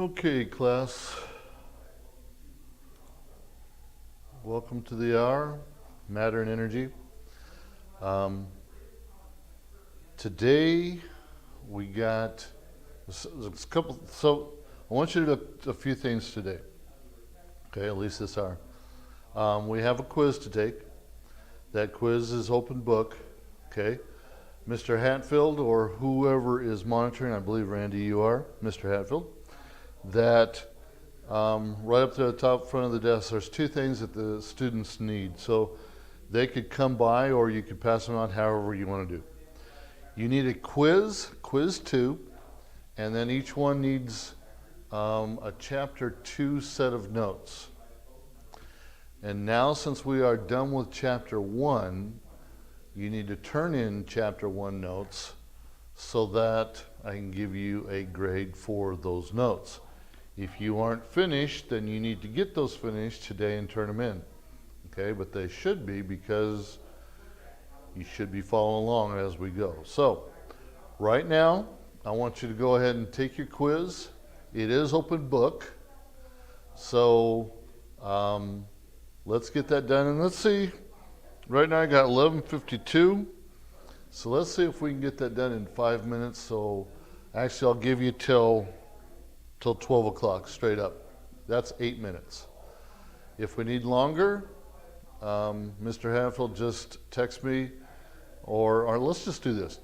Okay, class. Welcome to the hour, Matter and Energy. Today we got a couple. So I want you to do a few things today. Okay, at least this hour. We have a quiz to take. That quiz is open book. Okay, Mr. Hatfield or whoever is monitoring. I believe Randy, you are Mr. Hatfield. That right up to the top front of the desk, there's two things that the students need. So they could come by or you could pass them out however you want to do. You need a quiz 2, and then each one needs a chapter 2 set of notes. And now since we are done with chapter 1, you need to turn in chapter 1 notes so that I can give you a grade for those notes. If you aren't finished, then you need to get those finished today and turn them in. Okay, but they should be, because you should be following along as we go. So right now, I want you to go ahead and take your quiz. It is open book. So let's get that done. And let's see, right now I got 11:52. So let's see if we can get that done in 5 minutes. So actually I'll give you till 12 o'clock straight up. That's 8 minutes. If we need longer, Mr. Hatfield, just text me, or let's just do this.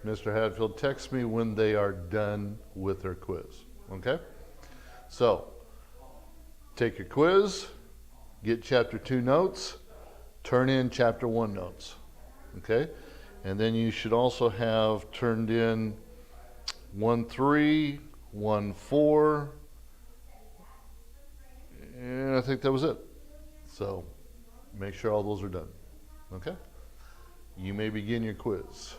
Mr. Hatfield, text me when they are done with their quiz, okay? So, take your quiz, get chapter 2 notes, turn in chapter 1 notes, okay? And then you should also have turned in 1-3, 1-4, and I think that was it. So, make sure all those are done, okay? You may begin your quiz.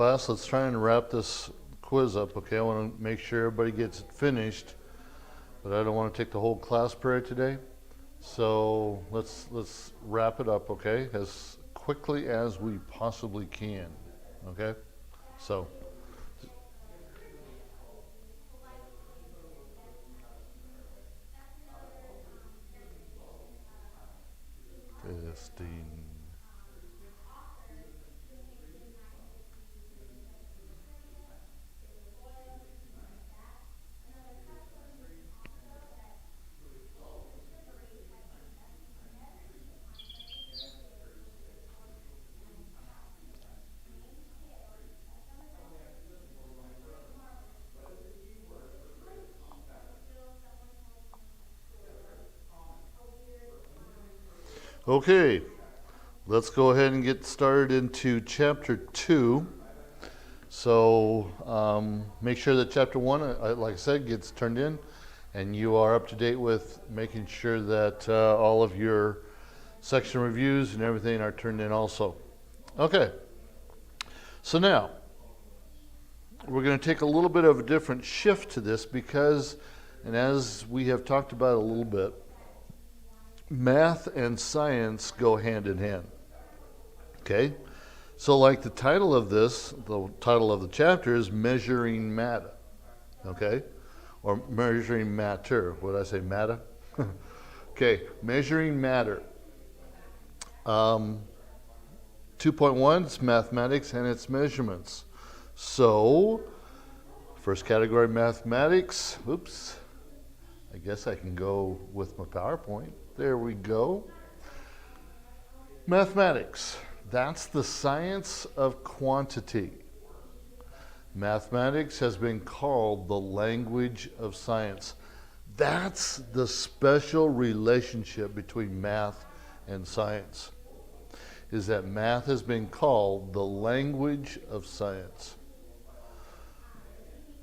Class, let's try and wrap this quiz up, okay? I want to make sure everybody gets it finished, but I don't want to take the whole class period today. So let's wrap it up, okay? As quickly as we possibly can, okay? So. Testing. Okay, let's go ahead and get started into chapter 2. So make sure that chapter 1, like I said, gets turned in, and you are up to date with making sure that all of your section reviews and everything are turned in also. Okay, so now we're going to take a little bit of a different shift to this because, and as we have talked about a little bit, math and science go hand in hand. Okay? So like the title of this, the title of the chapter is Measuring Matter. Okay? Or Measuring Matter. What did I say, matter? Okay, Measuring Matter. 2.1, it's mathematics and its measurements. So, first category, mathematics. Oops. I guess I can go with my PowerPoint. There we go. Mathematics. That's the science of quantity. Mathematics has been called the language of science. That's the special relationship between math and science, is that math has been called the language of science.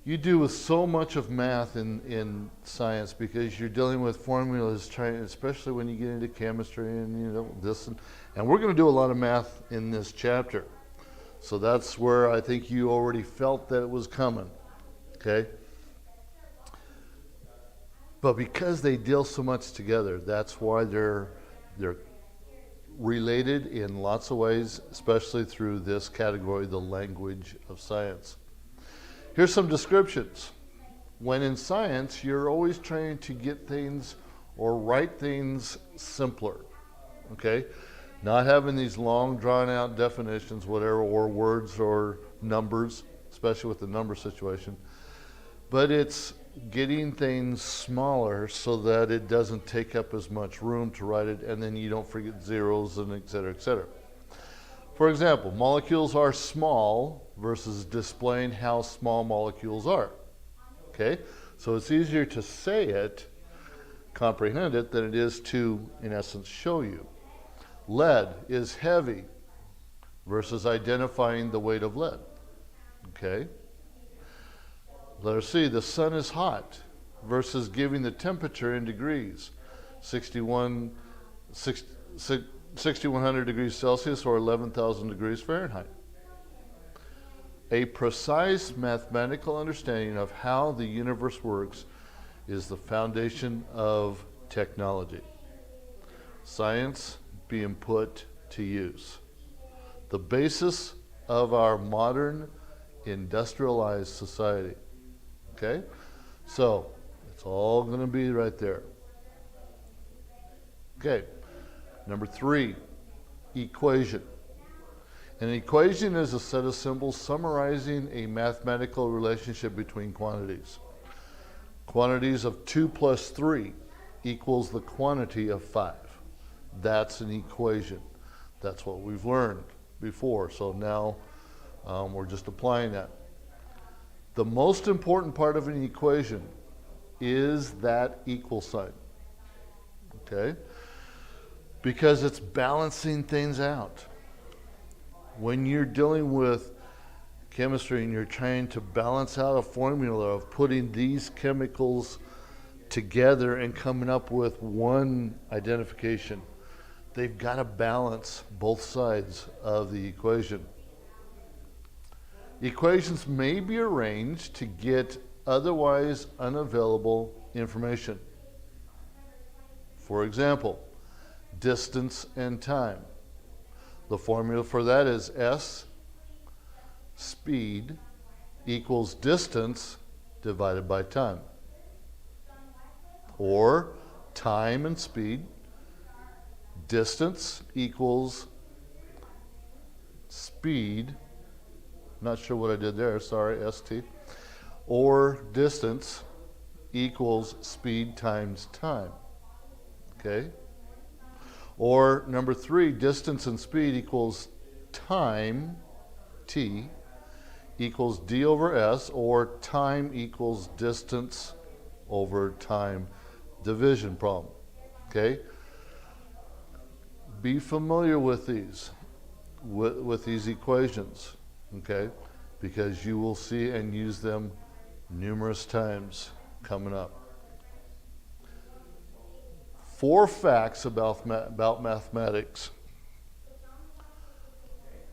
You do with so much of math in science because you're dealing with formulas, especially when you get into chemistry and this, and we're going to do a lot of math in this chapter. So that's where I think you already felt that it was coming, okay? But because they deal so much together, that's why they're related in lots of ways, especially through this category, the language of science. Here's some descriptions. When in science, you're always trying to get things or write things simpler, okay? Not having these long drawn out definitions, whatever, or words or numbers, especially with the number situation, but it's getting things smaller so that it doesn't take up as much room to write it, and then you don't forget zeros and et cetera, et cetera. For example, molecules are small versus displaying how small molecules are. Okay? So it's easier to say it, comprehend it, than it is to, in essence, show you. Lead is heavy versus identifying the weight of lead. Okay? Letter C, the sun is hot versus giving the temperature in degrees. 6,100 degrees Celsius or 11,000 degrees Fahrenheit. A precise mathematical understanding of how the universe works is the foundation of technology. Science being put to use. The basis of our modern industrialized society. Okay? So, it's all going to be right there. Okay. Number 3, equation. An equation is a set of symbols summarizing a mathematical relationship between quantities. Quantities of 2 plus 3 equals the quantity of 5. That's an equation. That's what we've learned before. So now we're just applying that. The most important part of an equation is that equal sign. Okay? Because it's balancing things out. When you're dealing with chemistry and you're trying to balance out a formula of putting these chemicals together and coming up with one identification, they've got to balance both sides of the equation. Equations may be arranged to get otherwise unavailable information. For example, distance and time. The formula for that is S speed equals distance divided by time. Or time and speed, distance equals speed, not sure what I did there, sorry, ST, or distance equals speed times time, okay? Or number 3, distance and speed equals time, T, equals D over S, or time equals distance over time division problem, okay? Be familiar with these, with these equations, okay? Because you will see and use them numerous times coming up. 4 facts about mathematics.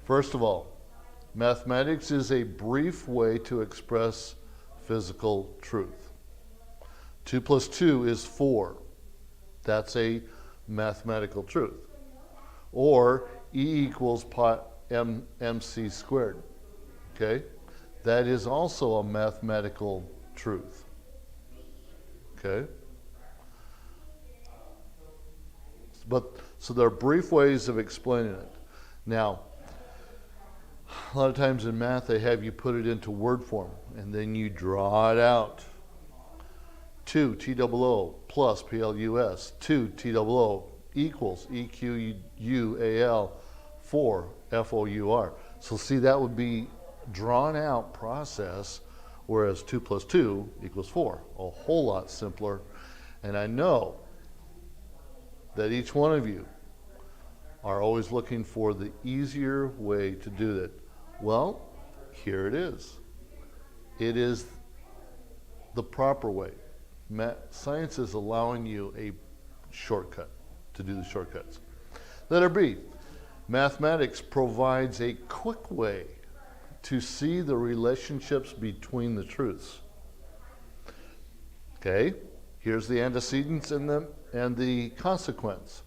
First of all, mathematics is a brief way to express physical truth. 2 plus 2 is 4. That's a mathematical truth. Or E equals pi mc squared. Okay? That is also a mathematical truth. Okay? So there are brief ways of explaining it. Now, a lot of times in math they have you put it into word form and then you draw it out. 2 TOO plus PLUS, 2 TOO equals EQUAL 4 FOUR. So see, that would be drawn out process, whereas 2 plus 2 equals 4. A whole lot simpler. And I know that each one of you are always looking for the easier way to do that. Well, here it is. It is the proper way. Science is allowing you a shortcut to do the shortcuts. Letter B, mathematics provides a quick way to see the relationships between the truths. Okay, here's the antecedents and the consequence.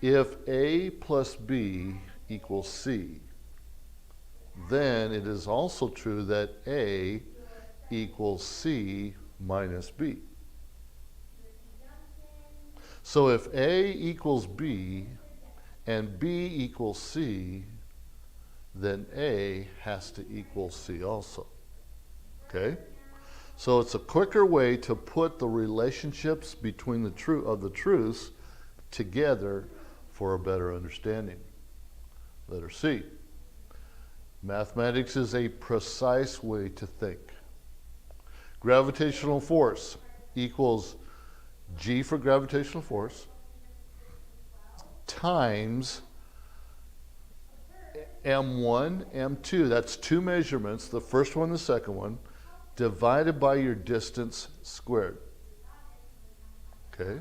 If A plus B equals C, then it is also true that A equals C minus B. So if A equals B and B equals C, then A has to equal C also. Okay? So it's a quicker way to put the relationships between the truths together for a better understanding. Letter C. Mathematics is a precise way to think. Gravitational force equals G for gravitational force times M1, M2, that's 2 measurements, the first one, the second one, divided by your distance squared. Okay?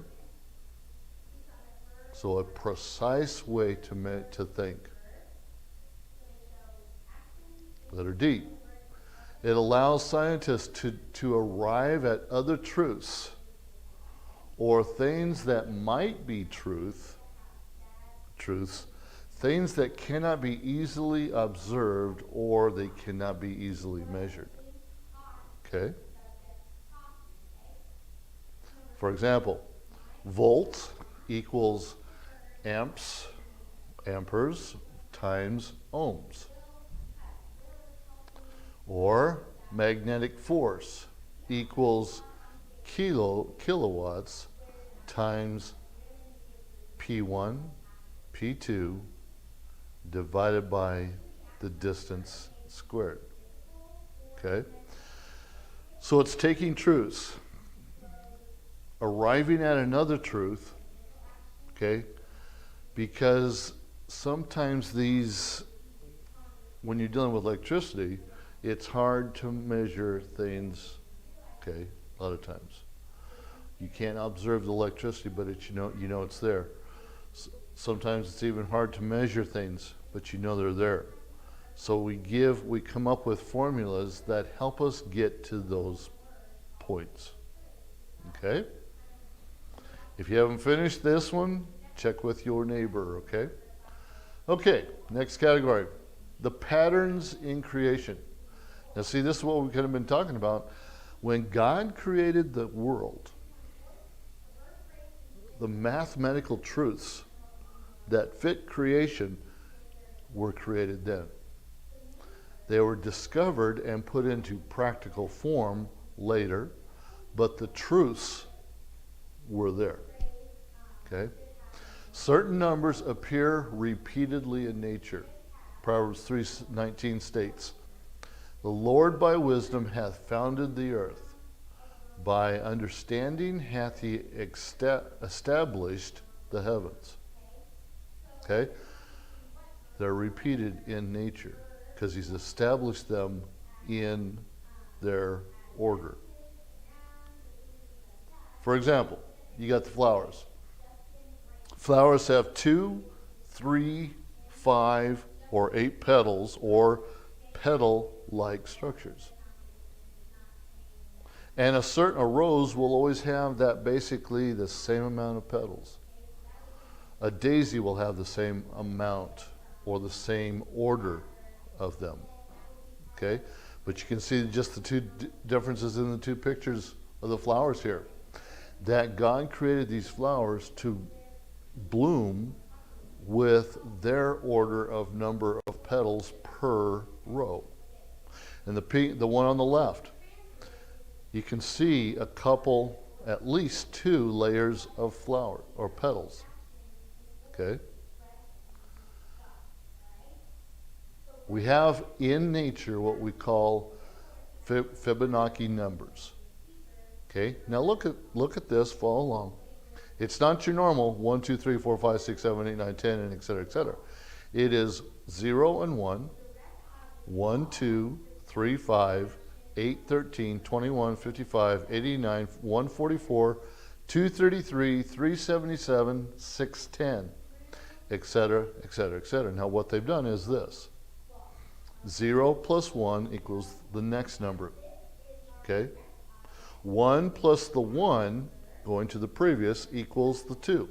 So a precise way to think. Letter D. It allows scientists to arrive at other truths or things that might be truths, things that cannot be easily observed or they cannot be easily measured. Okay? For example, volt equals amperes times ohms. Or magnetic force equals kilowatts times P1, P2 divided by the distance squared. Okay? So it's taking truths, arriving at another truth, okay? Because sometimes these, when you're dealing with electricity, it's hard to measure things, okay, a lot of times. You can't observe the electricity, but you know it's there. Sometimes it's even hard to measure things, but you know they're there. So we come up with formulas that help us get to those points. Okay? If you haven't finished this one, check with your neighbor, okay? Okay, next category. The patterns in creation. Now see, this is what we could have been talking about. When God created the world, the mathematical truths that fit creation were created then. They were discovered and put into practical form later, but the truths were there. Okay? Certain numbers appear repeatedly in nature. Proverbs 3:19 states, "The Lord by wisdom hath founded the earth. By understanding hath he established the heavens." Okay? They're repeated in nature because he's established them in their order. For example, you got the flowers. Flowers have 2, 3, 5, or 8 petals or petal-like structures. And a rose will always have that basically the same amount of petals. A daisy will have the same amount or the same order of them. Okay? But you can see just the two differences in the two pictures of the flowers here. That God created these flowers to bloom with their order of number of petals per row. And the one on the left, you can see a couple, at least 2 layers of flower or petals. Okay? We have in nature what we call Fibonacci numbers. Okay? Now look at this, follow along. It's not your normal 1, 2, 3, 4, 5, 6, 7, 8, 9, 10, and et cetera, et cetera. It is 0 and 1, 1, 2, 3, 5, 8, 13, 21, 55, 89, 144, 233, 377, 610, et cetera, et cetera, et cetera. Now what they've done is this. 0 plus 1 equals the next number. Okay? 1 plus the 1 going to the previous equals the 2.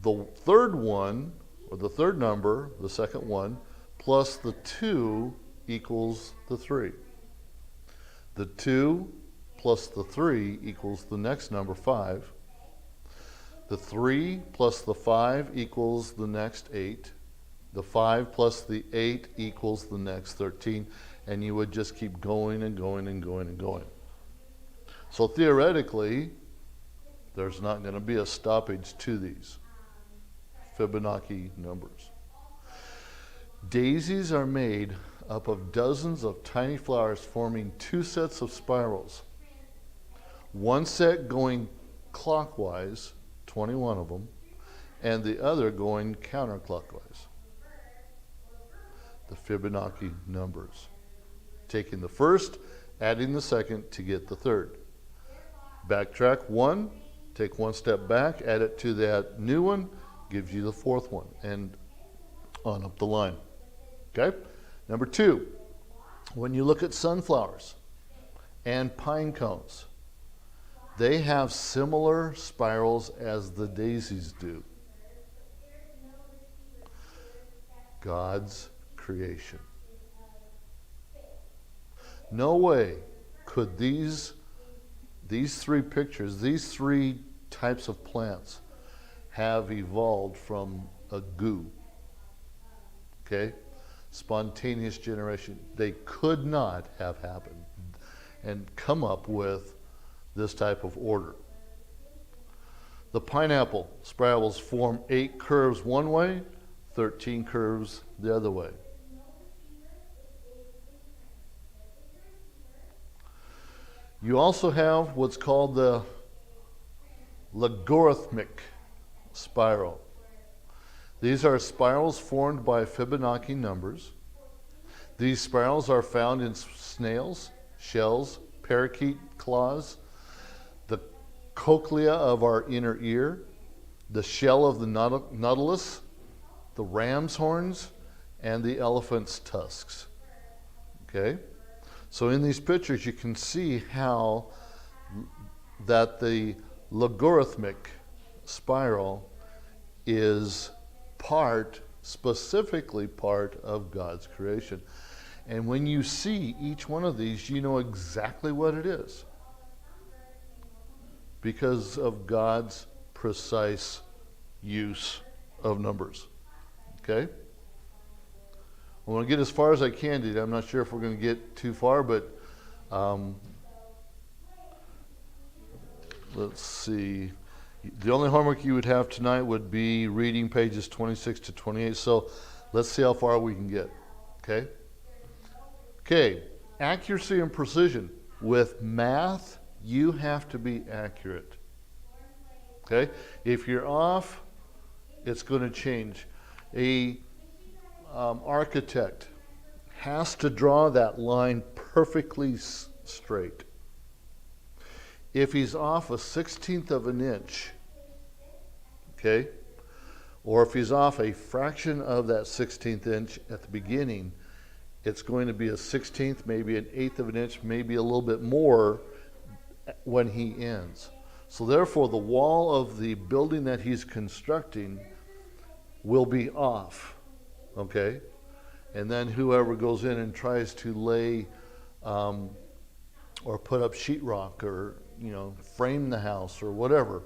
The third one, or the third number, the second one, plus the 2 equals the 3. The 2 plus the 3 equals the next number, 5. The 3 plus the 5 equals the next 8. The 5 plus the 8 equals the next 13. And you would just keep going and going and going and going. So theoretically, there's not going to be a stoppage to these Fibonacci numbers. Daisies are made up of dozens of tiny flowers forming 2 sets of spirals. One set going clockwise, 21 of them, and the other going counterclockwise. The Fibonacci numbers. Taking the first, adding the second to get the third. Backtrack 1, take 1 step back, add it to that new one, gives you the 4th one, and on up the line. Okay? Number 2, when you look at sunflowers and pine cones, they have similar spirals as the daisies do. God's creation. No way could these 3 pictures, these 3 types of plants have evolved from a goo. Okay? Spontaneous generation. They could not have happened and come up with this type of order. The pineapple spirals form 8 curves one way, 13 curves the other way. You also have what's called the logarithmic spiral. These are spirals formed by Fibonacci numbers. These spirals are found in snails, shells, parakeet claws, the cochlea of our inner ear, the shell of the nautilus, the ram's horns, and the elephant's tusks. Okay? So in these pictures, you can see how that the logarithmic spiral is specifically part of God's creation. And when you see each one of these, you know exactly what it is because of God's precise use of numbers. Okay? I want to get as far as I can today. I'm not sure if we're going to get too far, but let's see. The only homework you would have tonight would be reading pages 26 to 28. So let's see how far we can get. Okay? Okay. Accuracy and precision. With math, you have to be accurate. Okay? If you're off, it's going to change. A architect has to draw that line perfectly straight. If he's off 1/16 of an inch, okay, or if he's off a fraction of that 1/16 inch at the beginning, it's going to be 1/16, maybe 1/8 of an inch, maybe a little bit more when he ends. So therefore, the wall of the building that he's constructing will be off, okay? And then whoever goes in and tries to lay or put up sheetrock or, frame the house or whatever,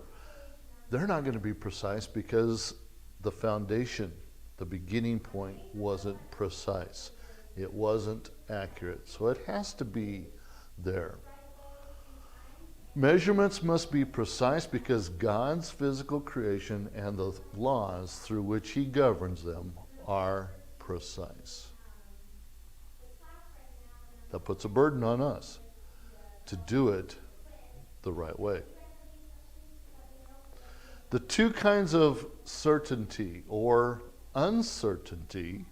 they're not going to be precise because the foundation, the beginning point, wasn't precise. It wasn't accurate. So it has to be there. Measurements must be precise because God's physical creation and the laws through which he governs them are precise. That puts a burden on us to do it the right way. The two kinds of certainty or uncertainty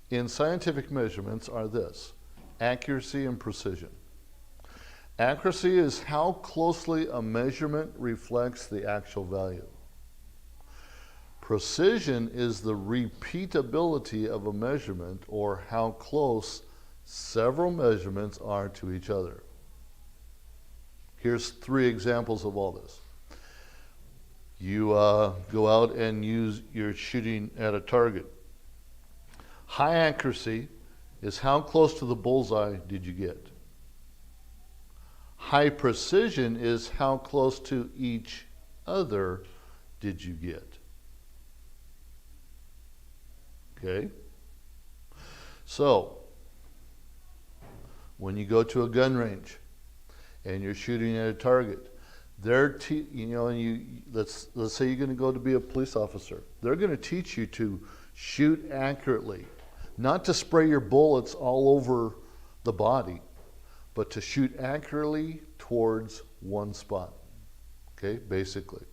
in scientific measurements are this: accuracy and precision. Accuracy is how closely a measurement reflects the actual value. Precision is the repeatability of a measurement or how close several measurements are to each other. Here's 3 examples of all this. You go out and you're shooting at a target. High accuracy is how close to the bullseye did you get. High precision is how close to each other did you get. Okay? So, when you go to a gun range and you're shooting at a target, let's say you're going to go to be a police officer. They're going to teach you to shoot accurately, not to spray your bullets all over the body, but to shoot accurately towards one spot. Okay, basically.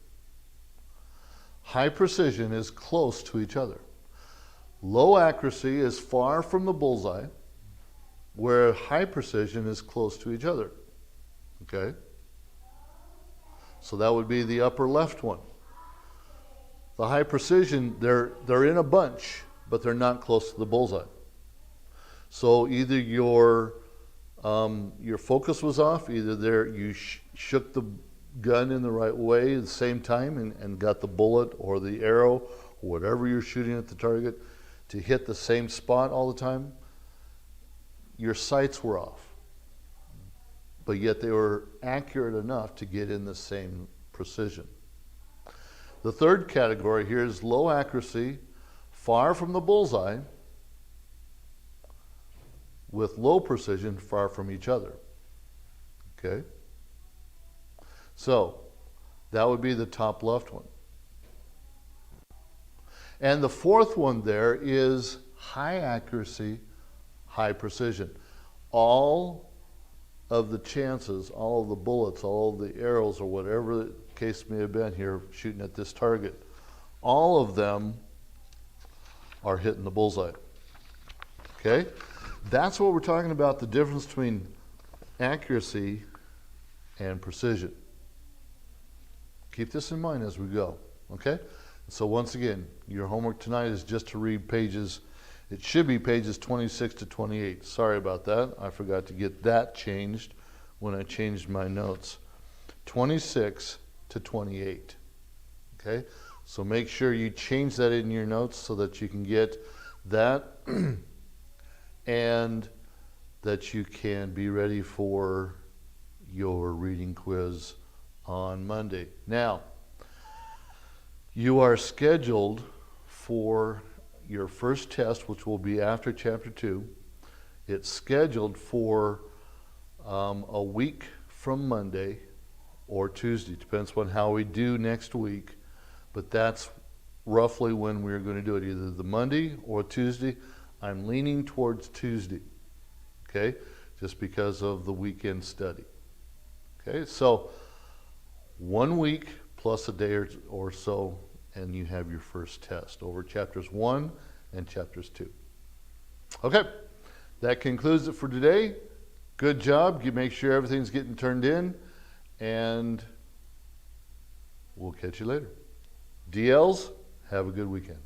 High precision is close to each other. Low accuracy is far from the bullseye, where high precision is close to each other. Okay? So that would be the upper left one. The high precision, they're in a bunch, but they're not close to the bullseye. So either your focus was off, either you shook the gun in the right way at the same time and got the bullet or the arrow, or whatever you're shooting at the target, to hit the same spot all the time. Your sights were off, but yet they were accurate enough to get in the same precision. The third category here is low accuracy, far from the bullseye, with low precision, far from each other. Okay? So, that would be the top left one. And the fourth one there is high accuracy, high precision. All of the chances, all of the bullets, all of the arrows, or whatever the case may have been here shooting at this target, all of them are hitting the bullseye. Okay? That's what we're talking about, the difference between accuracy and precision. Keep this in mind as we go. Okay? So once again, your homework tonight is just to read pages It should be pages 26 to 28. Sorry about that. I forgot to get that changed when I changed my notes. 26 to 28. Okay? So make sure you change that in your notes so that you can get that and that you can be ready for your reading quiz on Monday. Now, you are scheduled for your first test, which will be after chapter 2. It's scheduled for a week from Monday or Tuesday. Depends on how we do next week, but that's roughly when we're going to do it, either the Monday or Tuesday. I'm leaning towards Tuesday, okay, just because of the weekend study. Okay, so 1 week plus a day or so, and you have your first test over chapters 1 and chapters 2. Okay, that concludes it for today. Good job. You make sure everything's getting turned in, and we'll catch you later. DLs, have a good weekend.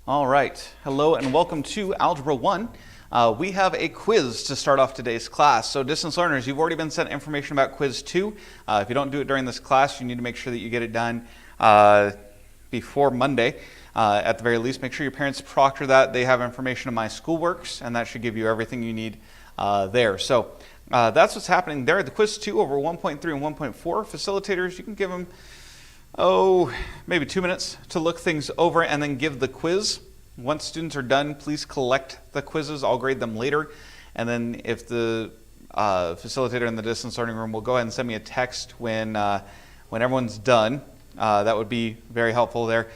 All right. Hello and welcome to Algebra 1. We have a quiz to start off today's class. So distance learners, you've already been sent information about quiz 2. If you don't do it during this class, you need to make sure that you get it done before Monday. At the very least, make sure your parents proctor that. They have information in My Schoolworks, and that should give you everything you need there. So that's what's happening there. The quiz 2 over 1.3 and 1.4. Facilitators, you can give them maybe 2 minutes to look things over and then give the quiz. Once students are done, please collect the quizzes. I'll grade them later. And then if the facilitator in the distance learning room will go ahead and send me a text when everyone's done, that would be very helpful there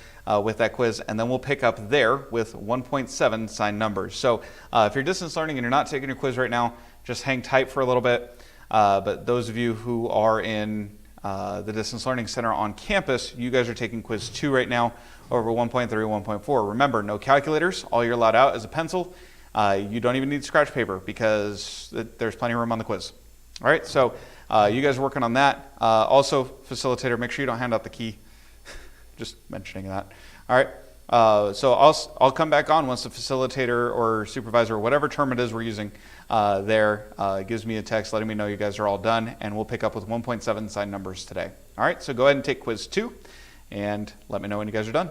with that quiz. And then we'll pick up there with 1.7 signed numbers. So if you're distance learning and you're not taking your quiz right now, just hang tight for a little bit. But those of you who are in the Distance Learning Center on campus, you guys are taking quiz 2 right now over 1.3 and 1.4. Remember, no calculators. All you're allowed out is a pencil. You don't even need scratch paper because there's plenty of room on the quiz. All right, so you guys are working on that. Also, facilitator, make sure you don't hand out the key. Just mentioning that. All right, so I'll come back on once the facilitator or supervisor or whatever term it is we're using gives me a text letting me know you guys are all done, and we'll pick up with 1.7 signed numbers today. All right, so go ahead and take quiz 2 and let me know when you guys are done.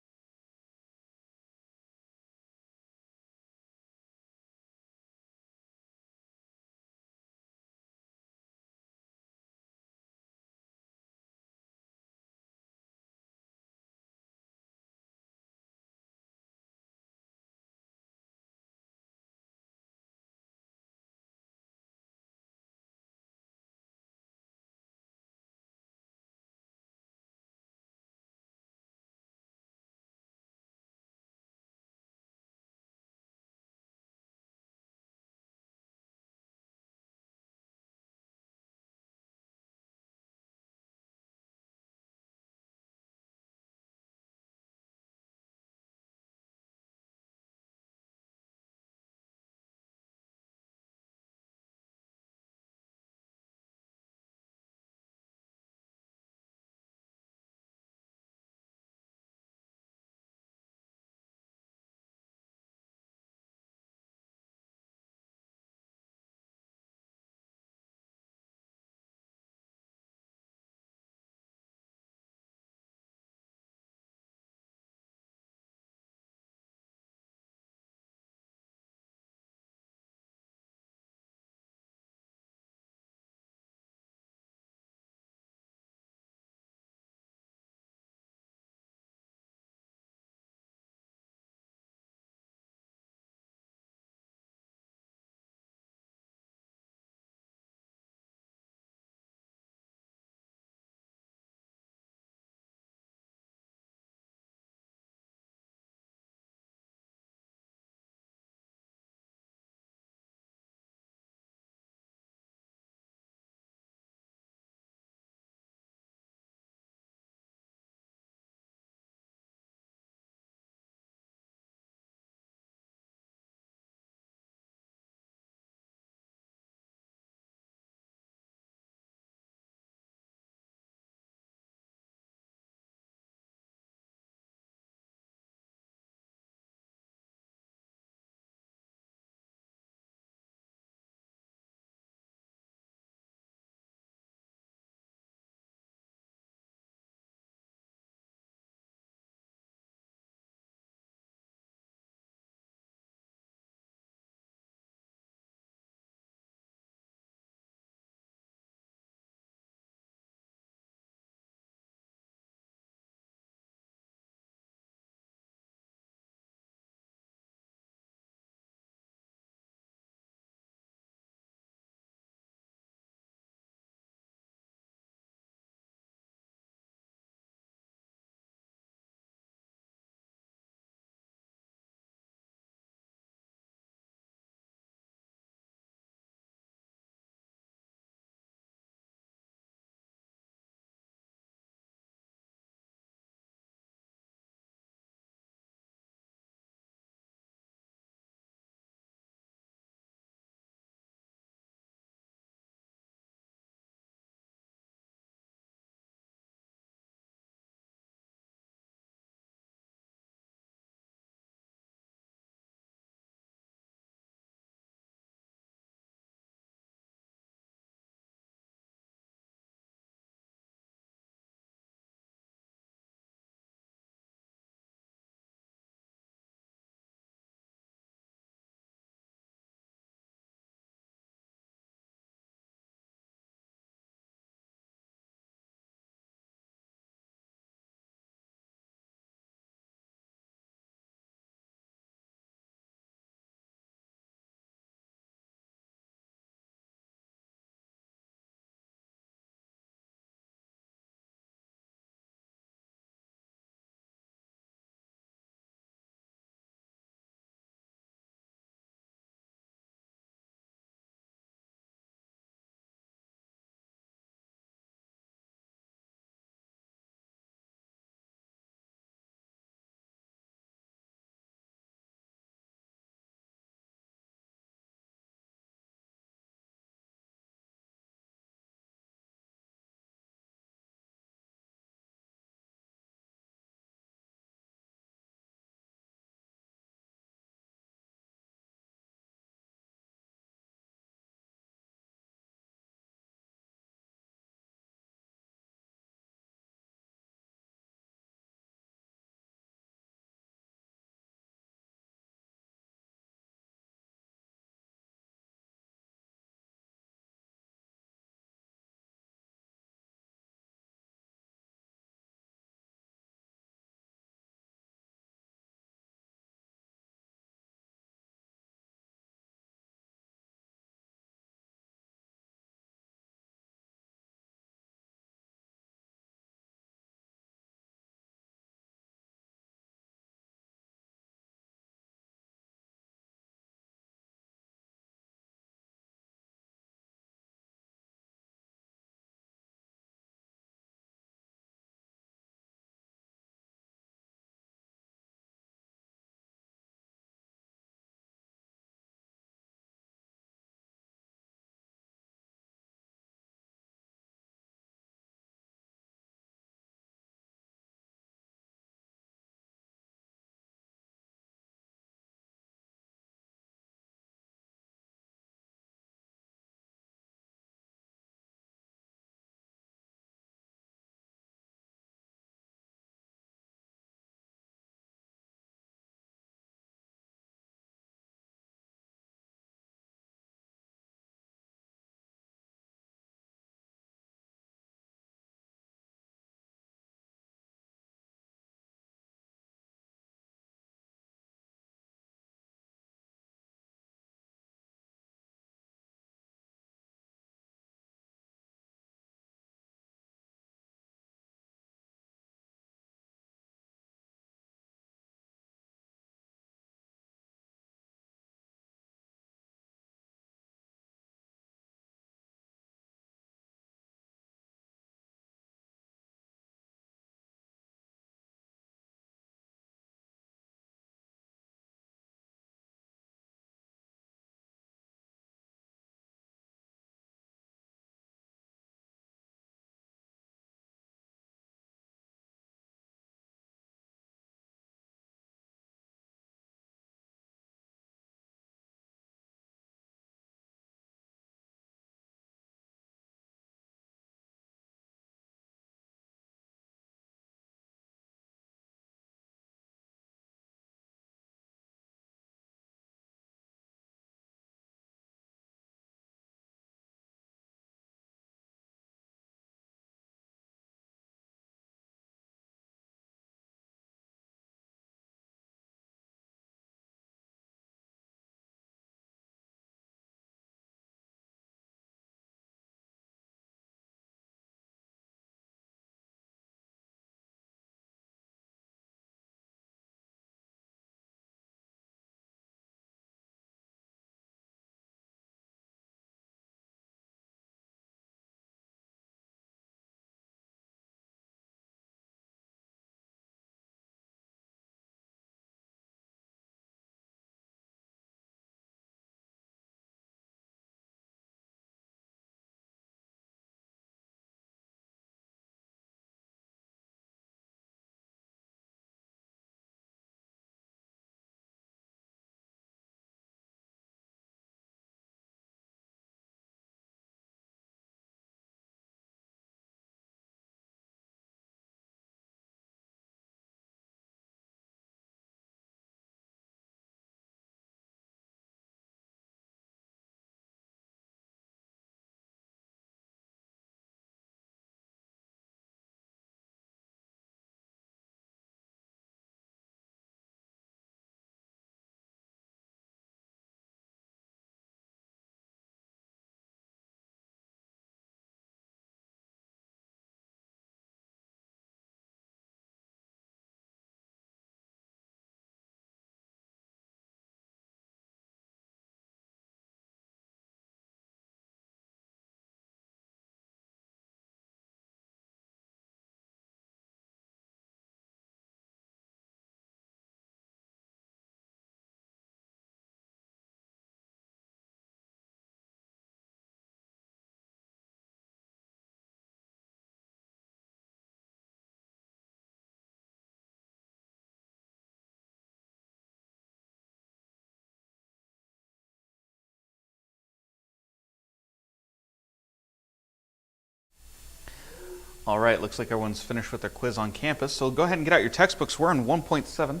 All right, looks like everyone's finished with their quiz on campus. So go ahead and get out your textbooks. We're in 1.7.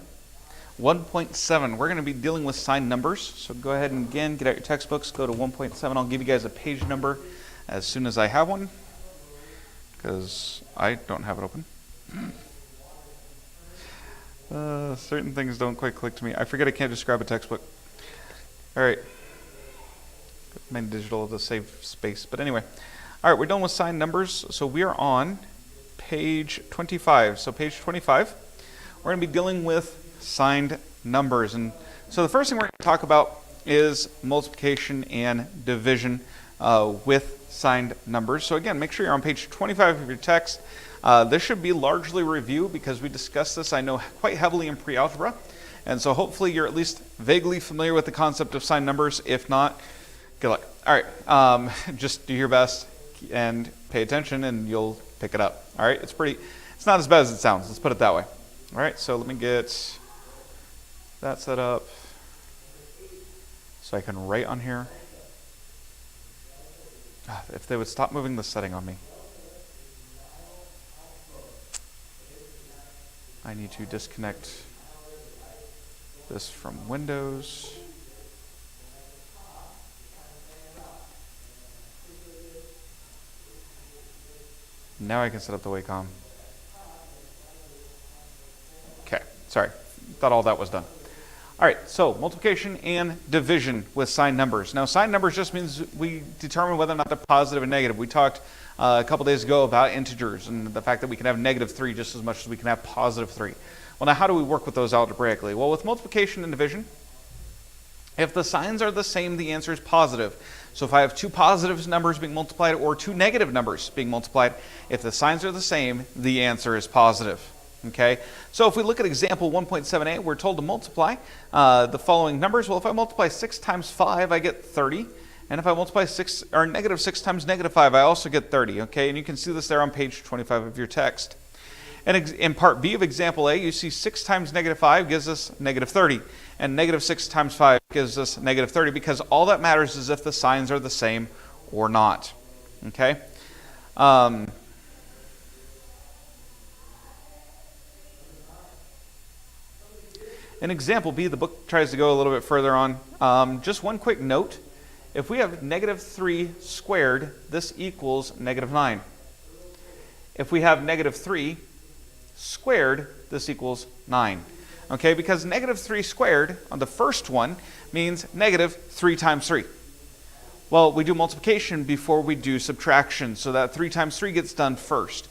1.7, we're going to be dealing with signed numbers. So go ahead and again, get out your textbooks, go to 1.7. I'll give you guys a page number as soon as I have one, because I don't have it open. Certain things don't quite click to me. I forget I can't just grab a textbook. All right. My digital to save space. But anyway. All right, we're done with signed numbers. So we are on page 25. So page 25, we're going to be dealing with signed numbers. And so the first thing we're going to talk about is multiplication and division with signed numbers. So again, make sure you're on page 25 of your text. This should be largely review because we discussed this, I know, quite heavily in pre-algebra. And so hopefully you're at least vaguely familiar with the concept of signed numbers. If not, good luck. All right, just do your best and pay attention and you'll pick it up. All right, it's not as bad as it sounds. Let's put it that way. All right, so let me get that set up so I can write on here. If they would stop moving the setting on me. I need to disconnect this from Windows. Now I can set up the Wacom. Okay, sorry. Thought all that was done. All right, so multiplication and division with signed numbers. Now, signed numbers just means we determine whether or not they're positive and negative. We talked a couple days ago about integers and the fact that we can have -3 just as much as we can have +3. Well, now how do we work with those algebraically? Well, with multiplication and division, if the signs are the same, the answer is positive. So if I have two positive numbers being multiplied or two negative numbers being multiplied, if the signs are the same, the answer is positive. Okay, so if we look at example 1.78, we're told to multiply the following numbers. Well, if I multiply 6 times 5, I get 30. And if I multiply -6 times -5, I also get 30. Okay, and you can see this there on page 25 of your text. And in part B of example A, you see 6 times -5 gives us -30. And -6 times 5 gives us -30, because all that matters is if the signs are the same or not. Okay? In example B, the book tries to go a little bit further on. Just one quick note. If we have -3 squared, this equals -9. If we have -3 squared, this equals 9. Okay, because -3 squared on the first one means -3 times 3. Well, we do multiplication before we do subtraction, so that 3 times 3 gets done first.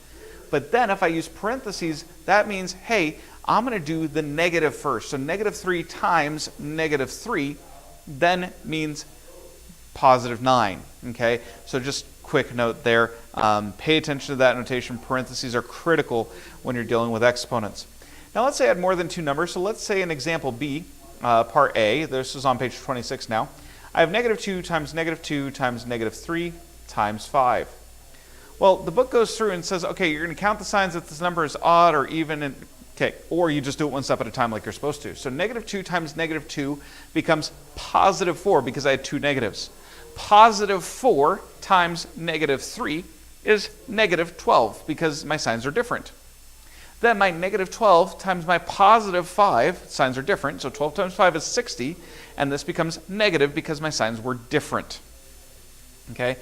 But then if I use parentheses, that means, hey, I'm going to do the negative first. So -3 times -3 then means +9. Okay, so just quick note there. Pay attention to that notation. Parentheses are critical when you're dealing with exponents. Now let's say I had more than two numbers. So let's say in example B, part A, this is on page 26 now. I have -2 times -2 times -3 times 5. Well, the book goes through and says, okay, you're going to count the signs if this number is odd or even. Okay, or you just do it one step at a time like you're supposed to. So -2 times -2 becomes +4 because I had two negatives. +4 times -3 is -12 because my signs are different. Then my -12 times my +5, signs are different, so 12 times 5 is 60, and this becomes negative because my signs were different. Okay,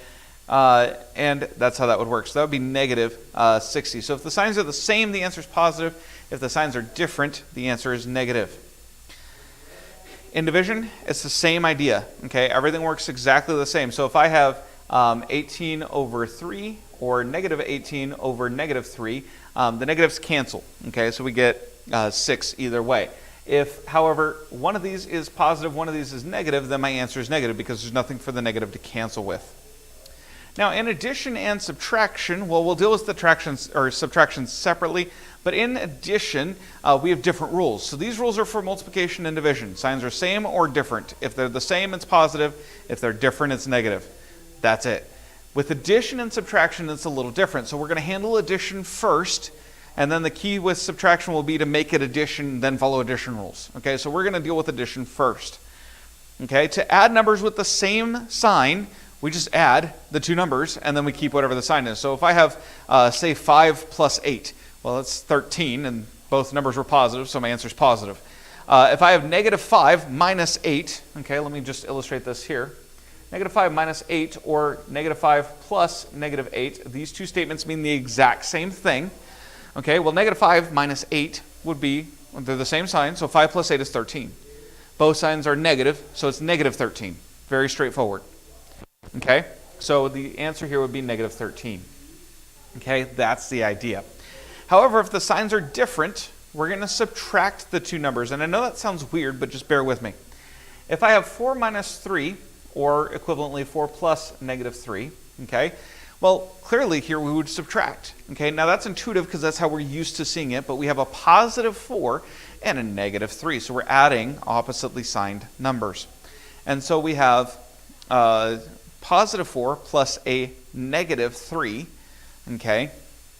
and that's how that would work. So that would be -60. So if the signs are the same, the answer is positive. If the signs are different, the answer is negative. In division, it's the same idea. Okay, everything works exactly the same. So if I have 18 over 3 or -18 over -3, the negatives cancel. Okay, so we get 6 either way. If, however, one of these is positive, one of these is negative, then my answer is negative because there's nothing for the negative to cancel with. Now, in addition and subtraction, well, we'll deal with subtraction separately, but in addition, we have different rules. So these rules are for multiplication and division. Signs are same or different. If they're the same, it's positive. If they're different, it's negative. That's it. With addition and subtraction, it's a little different. So we're going to handle addition first, and then the key with subtraction will be to make it addition, then follow addition rules. Okay, so we're going to deal with addition first. Okay, to add numbers with the same sign, we just add the two numbers and then we keep whatever the sign is. So if I have, say, 5 plus 8, well, that's 13, and both numbers were positive, so my answer is positive. If I have negative 5 minus 8, okay, let me just illustrate this here. Negative 5 minus 8 or negative 5 plus negative 8, these two statements mean the exact same thing. Okay, well, negative 5 minus 8 would be, they're the same sign, so 5 plus 8 is 13. Both signs are negative, so it's negative 13. Very straightforward. Okay, so the answer here would be negative 13. Okay, that's the idea. However, if the signs are different, we're going to subtract the two numbers. And I know that sounds weird, but just bear with me. If I have 4 minus 3, or equivalently 4 plus negative 3, okay, well, clearly here we would subtract. Okay, now that's intuitive because that's how we're used to seeing it, but we have a positive 4 and a negative 3, so we're adding oppositely signed numbers. And so we have positive 4 plus a negative 3, okay,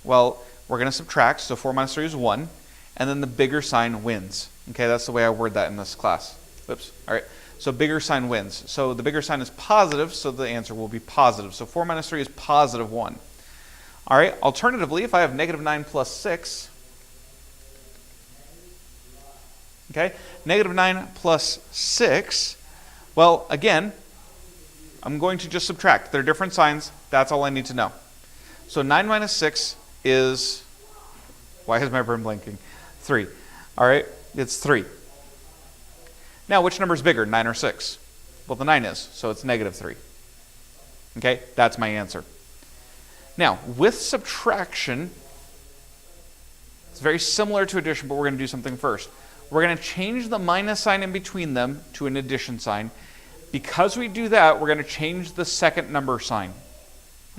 well, we're going to subtract, so 4 minus 3 is 1, and then the bigger sign wins. Okay, that's the way I word that in this class. Oops, all right, so bigger sign wins. So the bigger sign is positive, so the answer will be positive. So 4 minus 3 is positive 1. All right, alternatively, if I have negative 9 plus 6, okay, negative 9 plus 6, well, again, I'm going to just subtract. They're different signs. That's all I need to know. So 9 minus 6 is, why is my brain blinking? 3. All right, it's 3. Now, which number is bigger, 9 or 6? Well, the 9 is, so it's negative 3. Okay, that's my answer. Now, with subtraction, it's very similar to addition, but we're going to do something first. We're going to change the minus sign in between them to an addition sign. Because we do that, we're going to change the second number sign.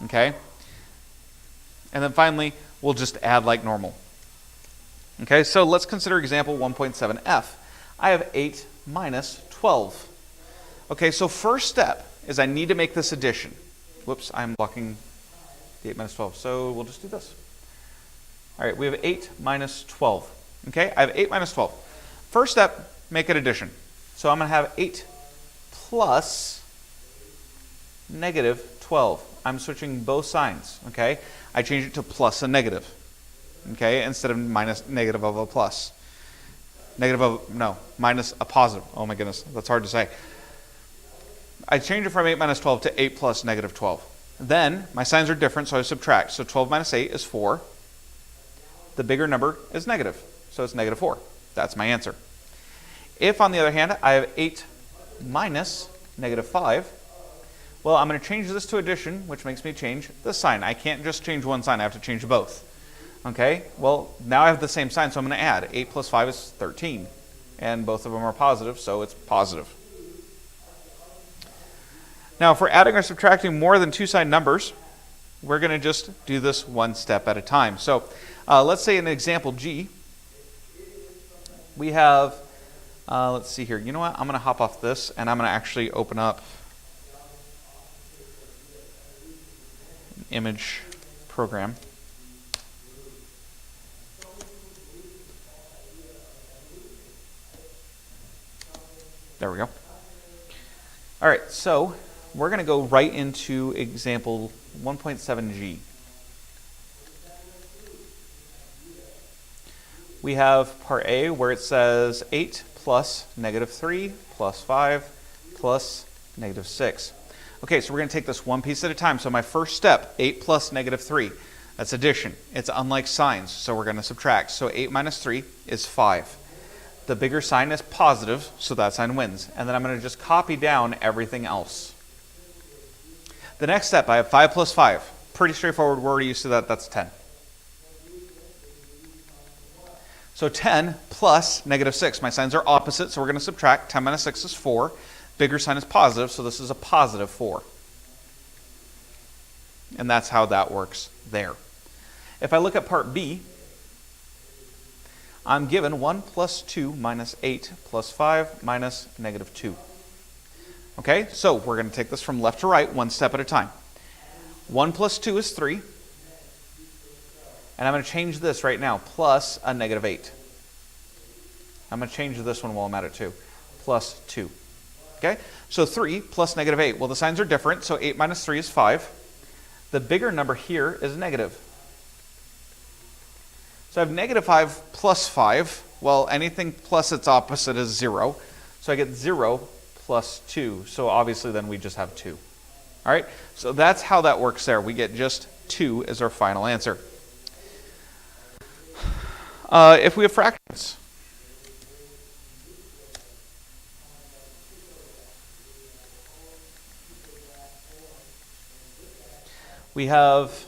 Okay? And then finally, we'll just add like normal. Okay, so let's consider example 1.7f. I have 8 minus 12. Okay, so first step is I need to make this addition. Whoops, I'm blocking the 8 minus 12, so we'll just do this. All right, we have 8 minus 12. Okay, I have 8 minus 12. First step, make an addition. So I'm going to have 8 plus negative 12. I'm switching both signs, okay? I change it to plus a negative, okay, instead of minus negative of a plus. Minus a positive. Oh my goodness, that's hard to say. I change it from 8 minus 12 to 8 plus negative 12. Then, my signs are different, so I subtract. So 12 minus 8 is 4. The bigger number is negative, so it's negative 4. That's my answer. If, on the other hand, I have 8 minus negative 5, well, I'm going to change this to addition, which makes me change the sign. I can't just change one sign, I have to change both. Okay, well, now I have the same sign, so I'm going to add. 8 plus 5 is 13, and both of them are positive, so it's positive. Now, if we're adding or subtracting more than two signed numbers, we're going to just do this one step at a time. So let's say in example G, we have, let's see here. You know what? I'm going to hop off this, and I'm going to actually open up an image program. There we go. All right, so we're going to go right into example 1.7G. We have part A where it says 8 plus negative 3 plus 5 plus negative 6. Okay, so we're going to take this one piece at a time. So my first step, 8 plus negative 3, that's addition. It's unlike signs, so we're going to subtract. So 8 minus 3 is 5. The bigger sign is positive, so that sign wins. And then I'm going to just copy down everything else. The next step, I have 5 plus 5. Pretty straightforward. We're already used to that. That's 10. So 10 plus negative 6. My signs are opposite, so we're going to subtract. 10 minus 6 is 4. Bigger sign is positive, so this is a positive 4. And that's how that works there. If I look at part B, I'm given 1 plus 2 minus 8 plus 5 minus negative 2. Okay, so we're going to take this from left to right, one step at a time. 1 plus 2 is 3. And I'm going to change this right now, plus a negative 8. I'm going to change this one while I'm at it too, plus 2. Okay, so 3 plus negative 8. Well, the signs are different, so 8 minus 3 is 5. The bigger number here is negative. So I have negative 5 plus 5. Well, anything plus its opposite is 0. So I get 0 plus 2. So obviously then we just have 2. All right, so that's how that works there. We get just 2 as our final answer. If we have fractions, we have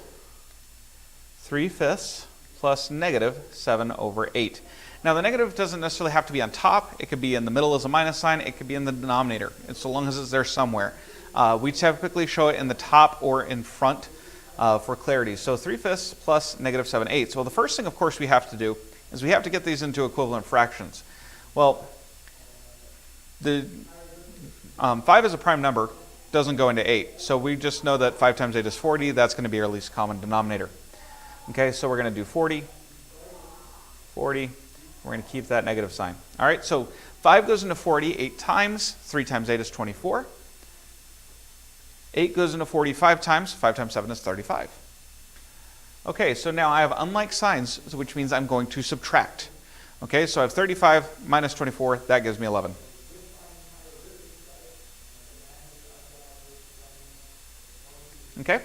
3/5 plus negative 7 over 8. Now the negative doesn't necessarily have to be on top. It could be in the middle as a minus sign. It could be in the denominator, and so long as it's there somewhere. We typically show it in the top or in front for clarity. So 3/5 plus negative 7/8. Well, the first thing, of course, we have to do is we have to get these into equivalent fractions. Well, the 5 as a prime number doesn't go into 8. So we just know that 5 times 8 is 40. That's going to be our least common denominator. Okay, so we're going to do 40, 40. We're going to keep that negative sign. All right, so 5 goes into 40 8 times. 3 times 8 is 24. 8 goes into 40 5 times. 5 times 7 is 35. Okay, so now I have unlike signs, which means I'm going to subtract. Okay, so I have 35 minus 24. That gives me 11. Okay,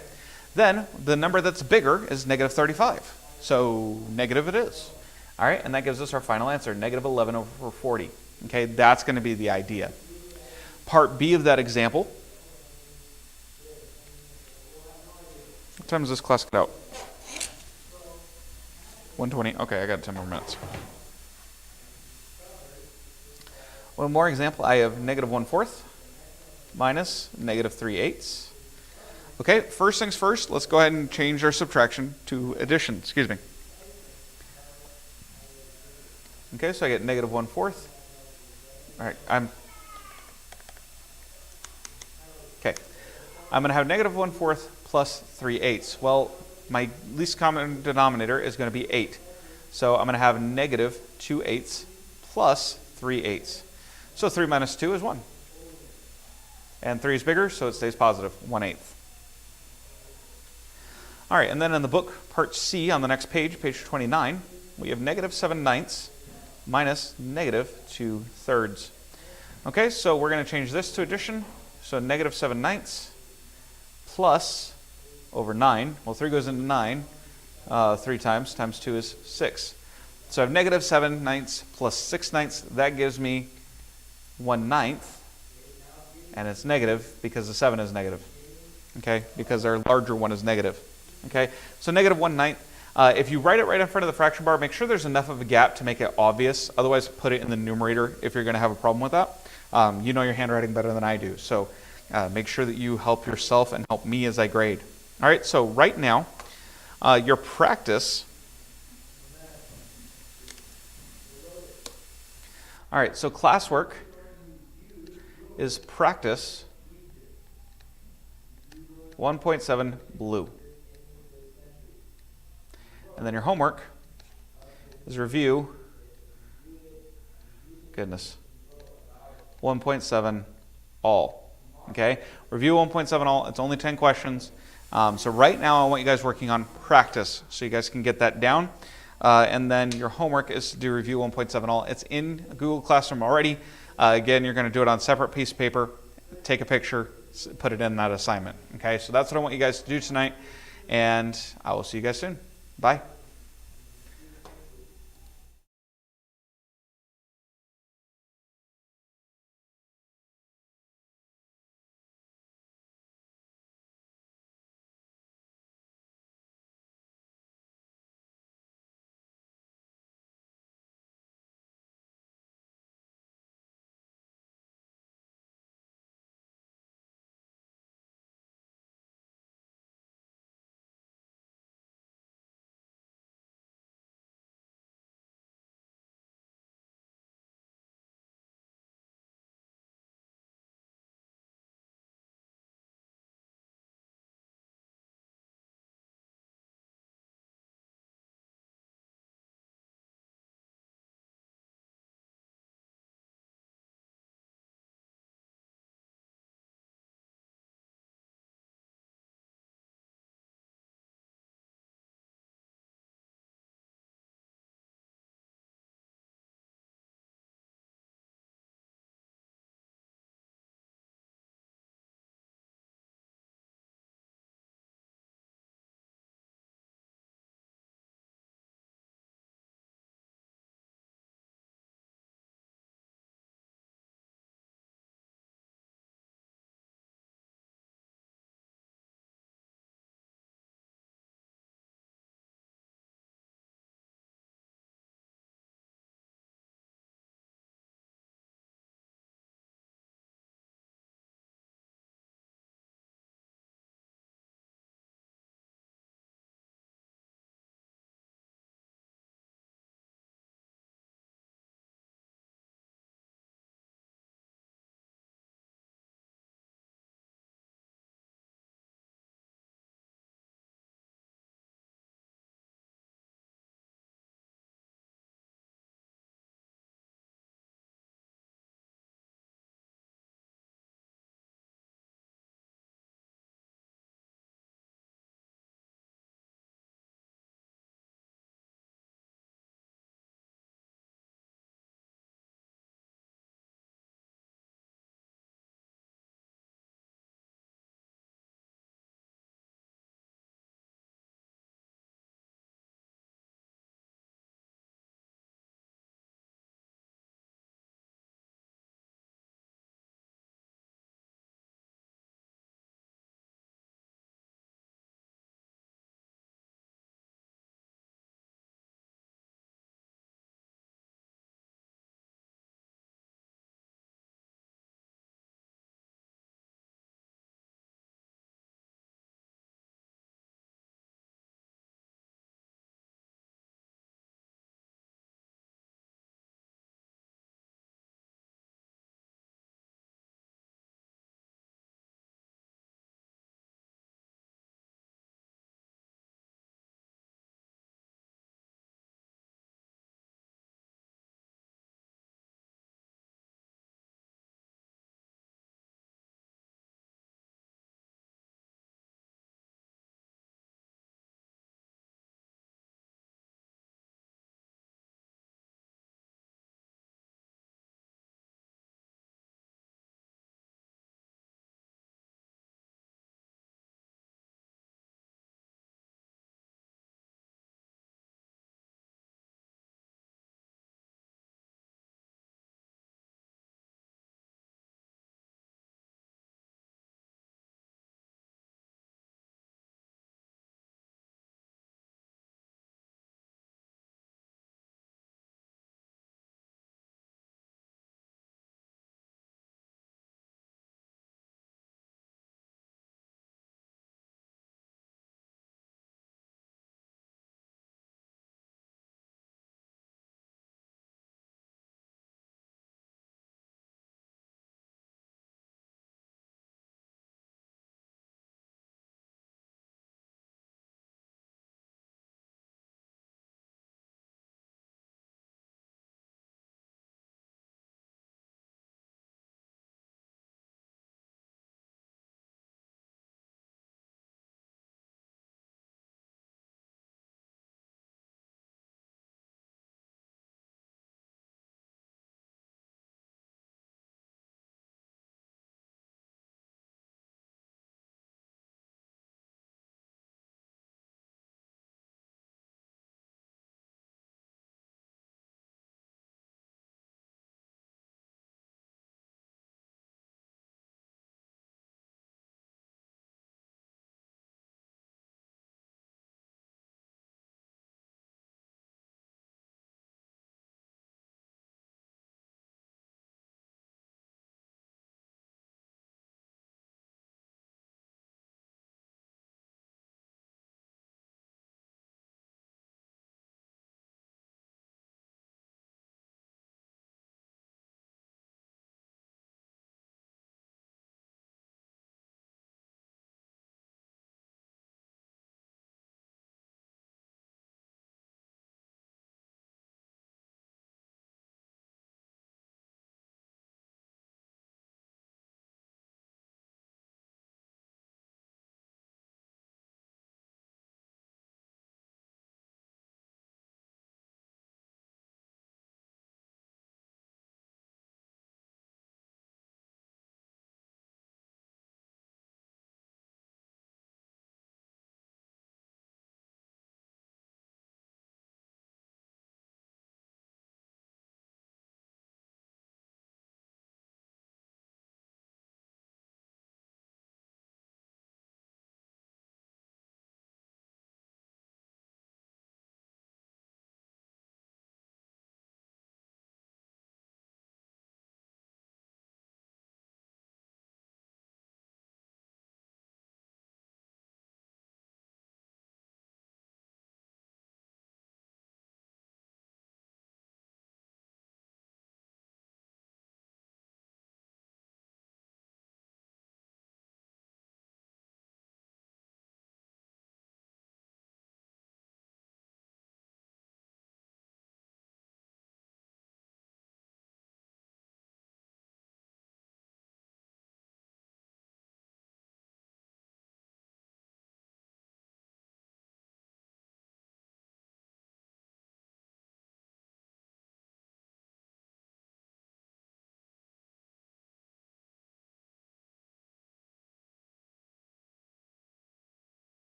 then the number that's bigger is negative 35. So negative it is. All right, and that gives us our final answer, negative 11 over 40. Okay, that's going to be the idea. Part B of that example. What time does this class get out? 1:20. Okay, I got 10 more minutes. One more example. I have negative 1/4 minus negative 3/8. Okay, first things first, let's go ahead and change our subtraction to addition. Excuse me. Okay, so I get negative 1/4. All right, I'm going to have negative 1/4 plus 3/8. Well, my least common denominator is going to be 8. So I'm going to have negative 2/8 plus 3/8. So 3 minus 2 is 1. And 3 is bigger, so it stays positive, 1/8. All right, and then in the book, part C on the next page, page 29, we have negative 7/9 minus negative 2/3. Okay, so we're going to change this to addition. So negative 7/9 plus over 9. Well, 3 goes into 9 3 times. Times 2 is 6. So I have negative 7/9 plus 6/9. That gives me 1/9. And it's negative because the 7 is negative. Okay, because our larger one is negative. Okay, so negative 1/9. If you write it right in front of the fraction bar, make sure there's enough of a gap to make it obvious. Otherwise, put it in the numerator if you're going to have a problem with that. You know your handwriting better than I do, so make sure that you help yourself and help me as I grade. All right, so right now, your practice. All right, so classwork is practice 1.7 blue. And then your homework is review, 1.7 all. Okay, review 1.7 all. It's only 10 questions. So right now I want you guys working on practice so you guys can get that down. And then your homework is to do review 1.7 all. It's in Google Classroom already. Again, you're going to do it on a separate piece of paper, take a picture, put it in that assignment. Okay, so that's what I want you guys to do tonight. And I will see you guys soon. Bye.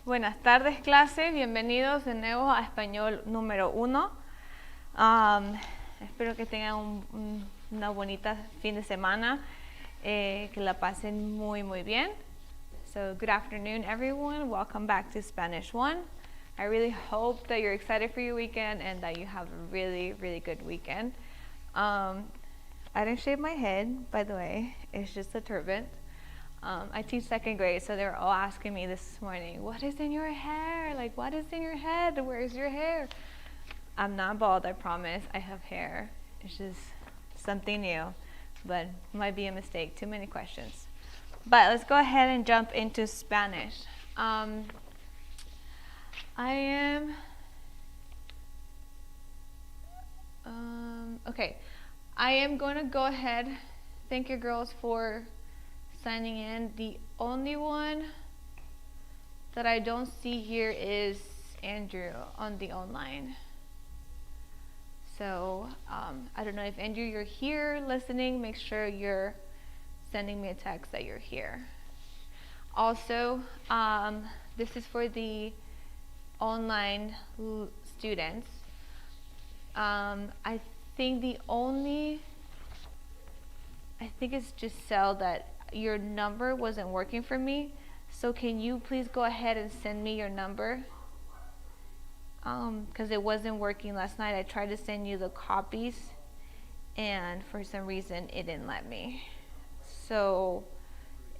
Buenas tardes, clase. Bienvenidos de nuevo a Español número 1. Espero que tengan una bonita fin de semana, que la pasen muy, muy bien. So, good afternoon, everyone. Welcome back to Spanish 1. I really hope that you're excited for your weekend and that you have a really, really good weekend. I didn't shave my head, by the way. It's just a turban. I teach second grade, so they're all asking me this morning, what is in your hair? Like, what is in your head? Where's your hair? I'm not bald, I promise. I have hair. It's just something new, but might be a mistake. Too many questions. But let's go ahead and jump into Spanish. Okay. I am going to go ahead. Thank you, girls, for signing in. The only one that I don't see here is Andrew on the online. So I don't know if Andrew, you're here listening. Make sure you're sending me a text that you're here. Also, this is for the online students. I think it's Giselle that your number wasn't working for me. So can you please go ahead and send me your number? Because it wasn't working last night. I tried to send you the copies, and for some reason it didn't let me. So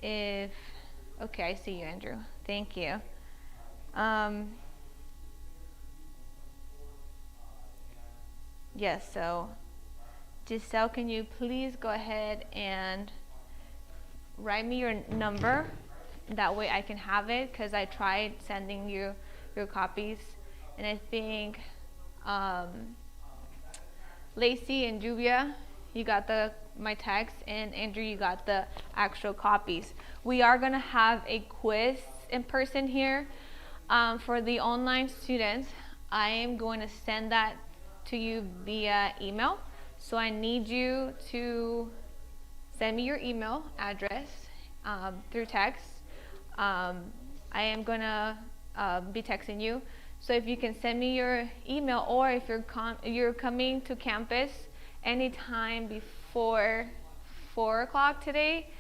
okay, I see you, Andrew. Thank you. Yes, so Giselle, can you please go ahead and write me your number? That way I can have it, because I tried sending you your copies, and I think Lacey and Juvia, you got my text, and Andrew, you got the actual copies. We are going to have a quiz in person here for the online students. I am going to send that to you via email. So I need you to send me your email address through text. I am going to be texting you. So if you can send me your email, or if you're coming to campus anytime before 4 o'clock today,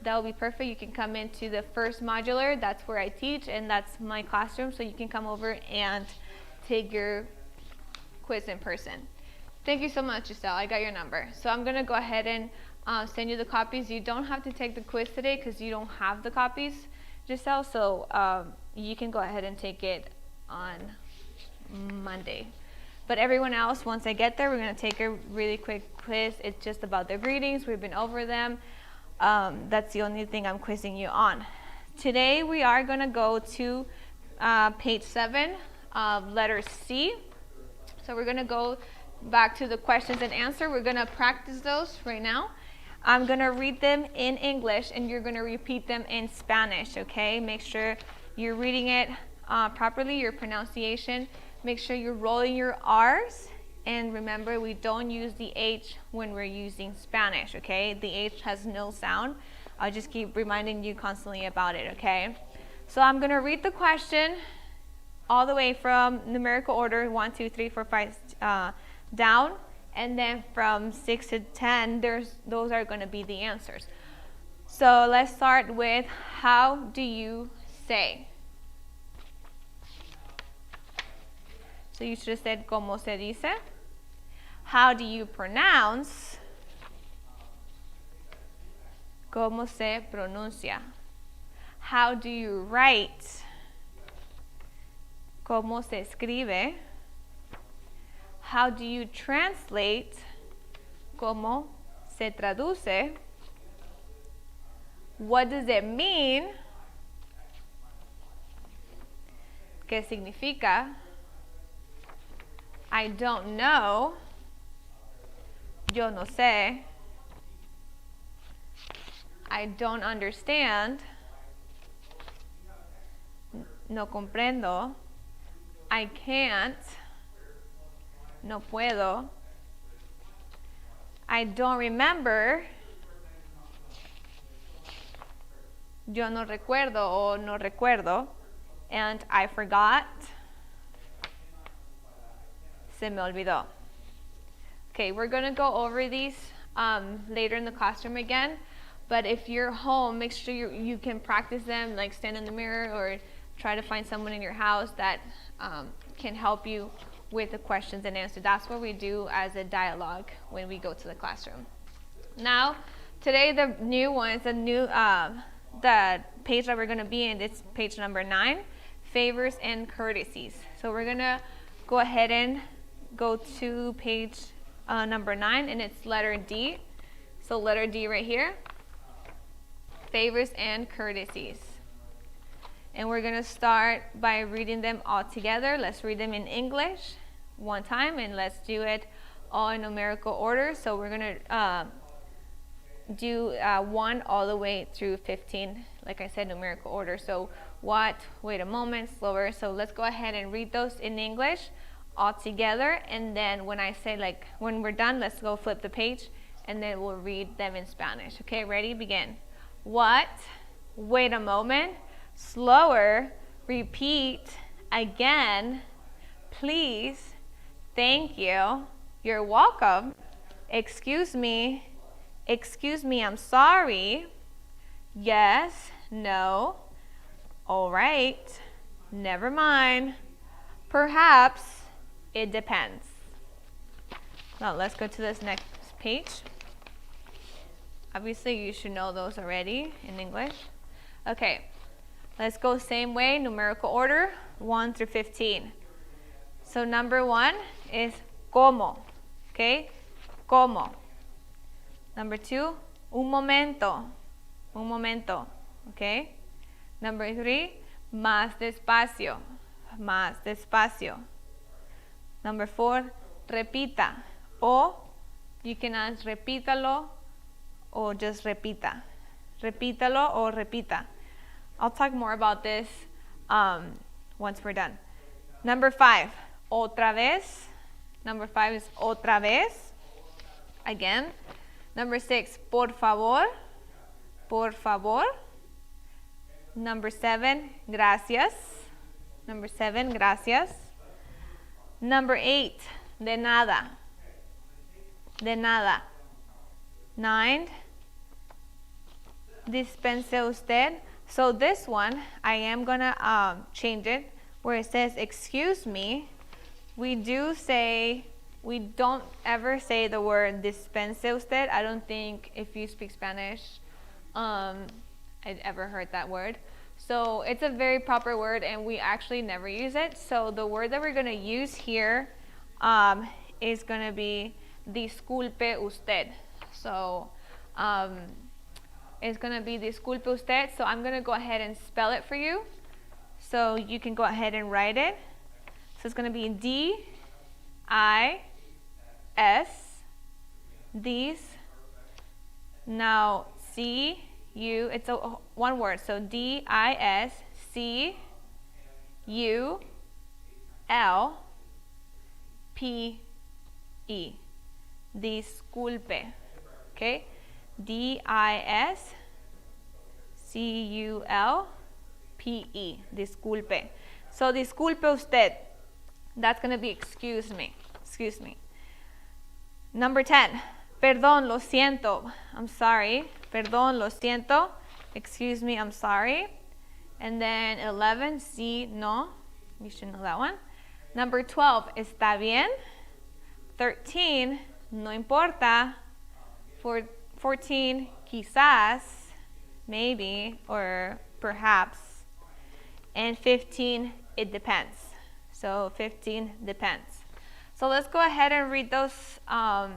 that will be perfect. You can come into the first modular. That's where I teach, and that's my classroom. So you can come over and take your quiz in person. Thank you so much, Giselle. I got your number. So I'm going to go ahead and send you the copies. You don't have to take the quiz today because you don't have the copies, Giselle. So you can go ahead and take it on Monday. But everyone else, once I get there, we're going to take a really quick quiz. It's just about the greetings. We've been over them. That's the only thing I'm quizzing you on. Today we are going to go to page 7, letter C. So we're going to go back to the questions and answer. We're going to practice those right now. I'm going to read them in English, and you're going to repeat them in Spanish, okay? Make sure you're reading it properly, your pronunciation. Make sure you're rolling your R's. And remember, we don't use the H when we're using Spanish, okay? The H has no sound. I'll just keep reminding you constantly about it, okay? So I'm going to read the question all the way from numerical order 1, 2, 3, 4, 5 down. And then from 6 to 10, those are going to be the answers. So let's start with, how do you say? So you should have said, ¿cómo se dice? How do you pronounce? ¿Cómo se pronuncia? How do you write? ¿Cómo se escribe? How do you translate? ¿Cómo se traduce? What does it mean? ¿Qué significa? I don't know. Yo no sé. I don't understand. No comprendo. I can't. No puedo. I don't remember. Yo no recuerdo o no recuerdo. and I forgot. Se me olvidó. Okay, we're gonna go over these later in the classroom again, but if you're home, make sure you can practice them, like stand in the mirror or try to find someone in your house that can help you with the questions and answers. That's what we do as a dialogue when we go to the classroom. Now, today the new ones, the page that we're gonna be in, it's page number 9, favors and courtesies. So we're gonna go ahead and go to page number 9, and it's letter D. So letter D right here, favors and courtesies. And we're gonna start by reading them all together. Let's read them in English one time, and let's do it all in numerical order. So we're gonna do 1 all the way through 15, like I said, numerical order. So what, wait a moment, slower. So let's go ahead and read those in English all together, and then when I say, like, when we're done, let's go flip the page, and then we'll read them in Spanish. Okay, ready? Begin. What, wait a moment, slower, repeat, again, please, thank you, you're welcome, excuse me, I'm sorry, yes, no, all right, never mind, perhaps, it depends. Now let's go to this next page. Obviously you should know those already in English. Okay, let's go same way, numerical order, 1 through 15. So number 1 is como, okay? Como. Number 2, un momento, okay? Number 3, más despacio, más despacio. Number 4, repita, o you can add repítalo or just repita. Repítalo or repita. I'll talk more about this once we're done. Number 5, otra vez. Number 5 is otra vez. Again. Number 6, por favor. Por favor. Number 7, gracias. Number 7, gracias. Number 8, de nada. De nada. 9, dispense usted. So this one, I am gonna change it where it says excuse me. We don't ever say the word dispense usted. I don't think if you speak Spanish, I'd ever heard that word. So it's a very proper word, and we actually never use it. So the word that we're gonna use here is gonna be disculpe usted. So it's gonna be disculpe usted. So I'm gonna go ahead and spell it for you, so you can go ahead and write it. So it's gonna be D-I-S, these. Now C-U, it's one word, so D-I-S-C-U-L-P-E, disculpe, okay? D-I-S-C-U-L-P-E, disculpe. So disculpe usted, that's gonna be excuse me. Number 10, perdón, lo siento, I'm sorry. Perdón, lo siento, excuse me, I'm sorry. And then 11, sí, no, you should know that one. Number 12, está bien. 13, no importa. 14, quizás, maybe, or perhaps. And 15, it depends. So 15 depends. So let's go ahead and read those a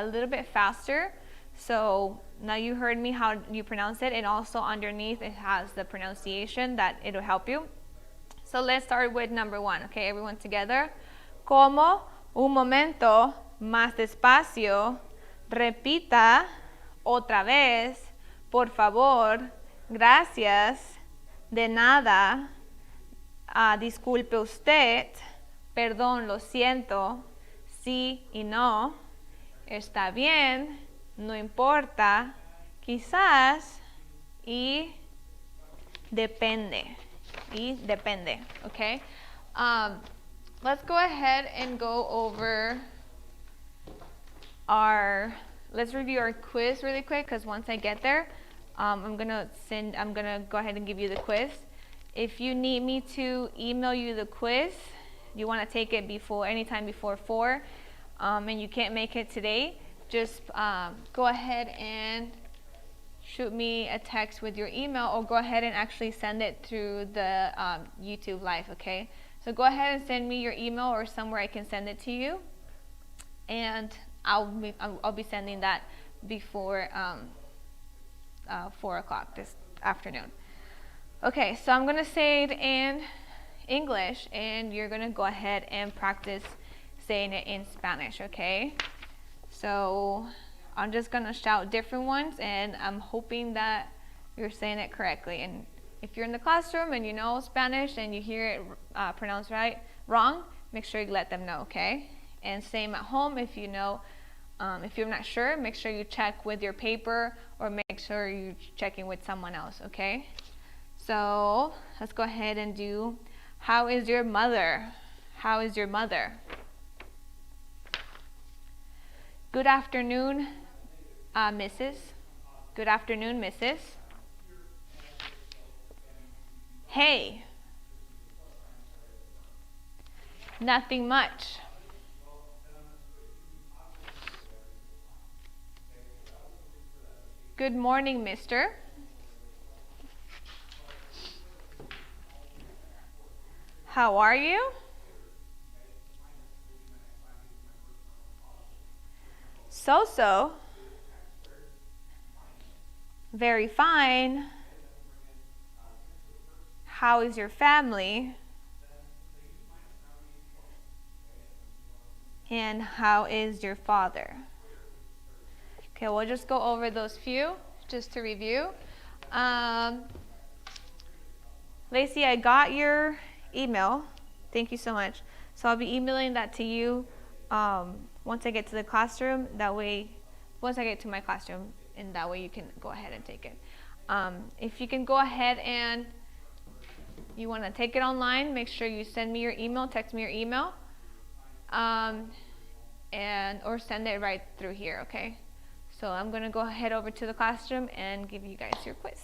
little bit faster. So now you heard me how you pronounce it, and also underneath it has the pronunciation that it'll help you. So let's start with number 1. Okay, everyone together. Como, un momento, más despacio, repita, otra vez, por favor, gracias, de nada, disculpe usted, perdón, lo siento, sí y no, está bien, no importa, quizás y depende. y depende, okay? Let's go ahead and go over let's review our quiz really quick, because once I get there, I'm gonna go ahead and give you the quiz. If you need me to email you the quiz, you want to take it anytime before 4, and you can't make it today, just go ahead and shoot me a text with your email, or go ahead and actually send it through the YouTube live, okay? So go ahead and send me your email or somewhere I can send it to you, and I'll be sending that before 4 o'clock this afternoon. Okay, so I'm gonna say it in English, and you're gonna go ahead and practice saying it in Spanish, okay? So I'm just gonna shout different ones, and I'm hoping that you're saying it correctly. And if you're in the classroom and you know Spanish and you hear it pronounced wrong, make sure you let them know, okay? And same at home, if you know, if you're not sure, make sure you check with your paper, or make sure you're checking with someone else, okay? So let's go ahead and do, how is your mother? How is your mother? Good afternoon, Mrs. Good afternoon, Mrs. Hey. Nothing much. Good morning, mister. How are you? So-so. Very fine. How is your family? And how is your father? Okay, we'll just go over those few just to review. Lacey, I got your email. Thank you so much. So I'll be emailing that to you once I get to the classroom. That way, once I get to my classroom, and that way you can go ahead and take it. If you can go ahead and you want to take it online, make sure you send me your email, text me your email, or send it right through here, okay? So I'm going to go head over to the classroom and give you guys your quiz.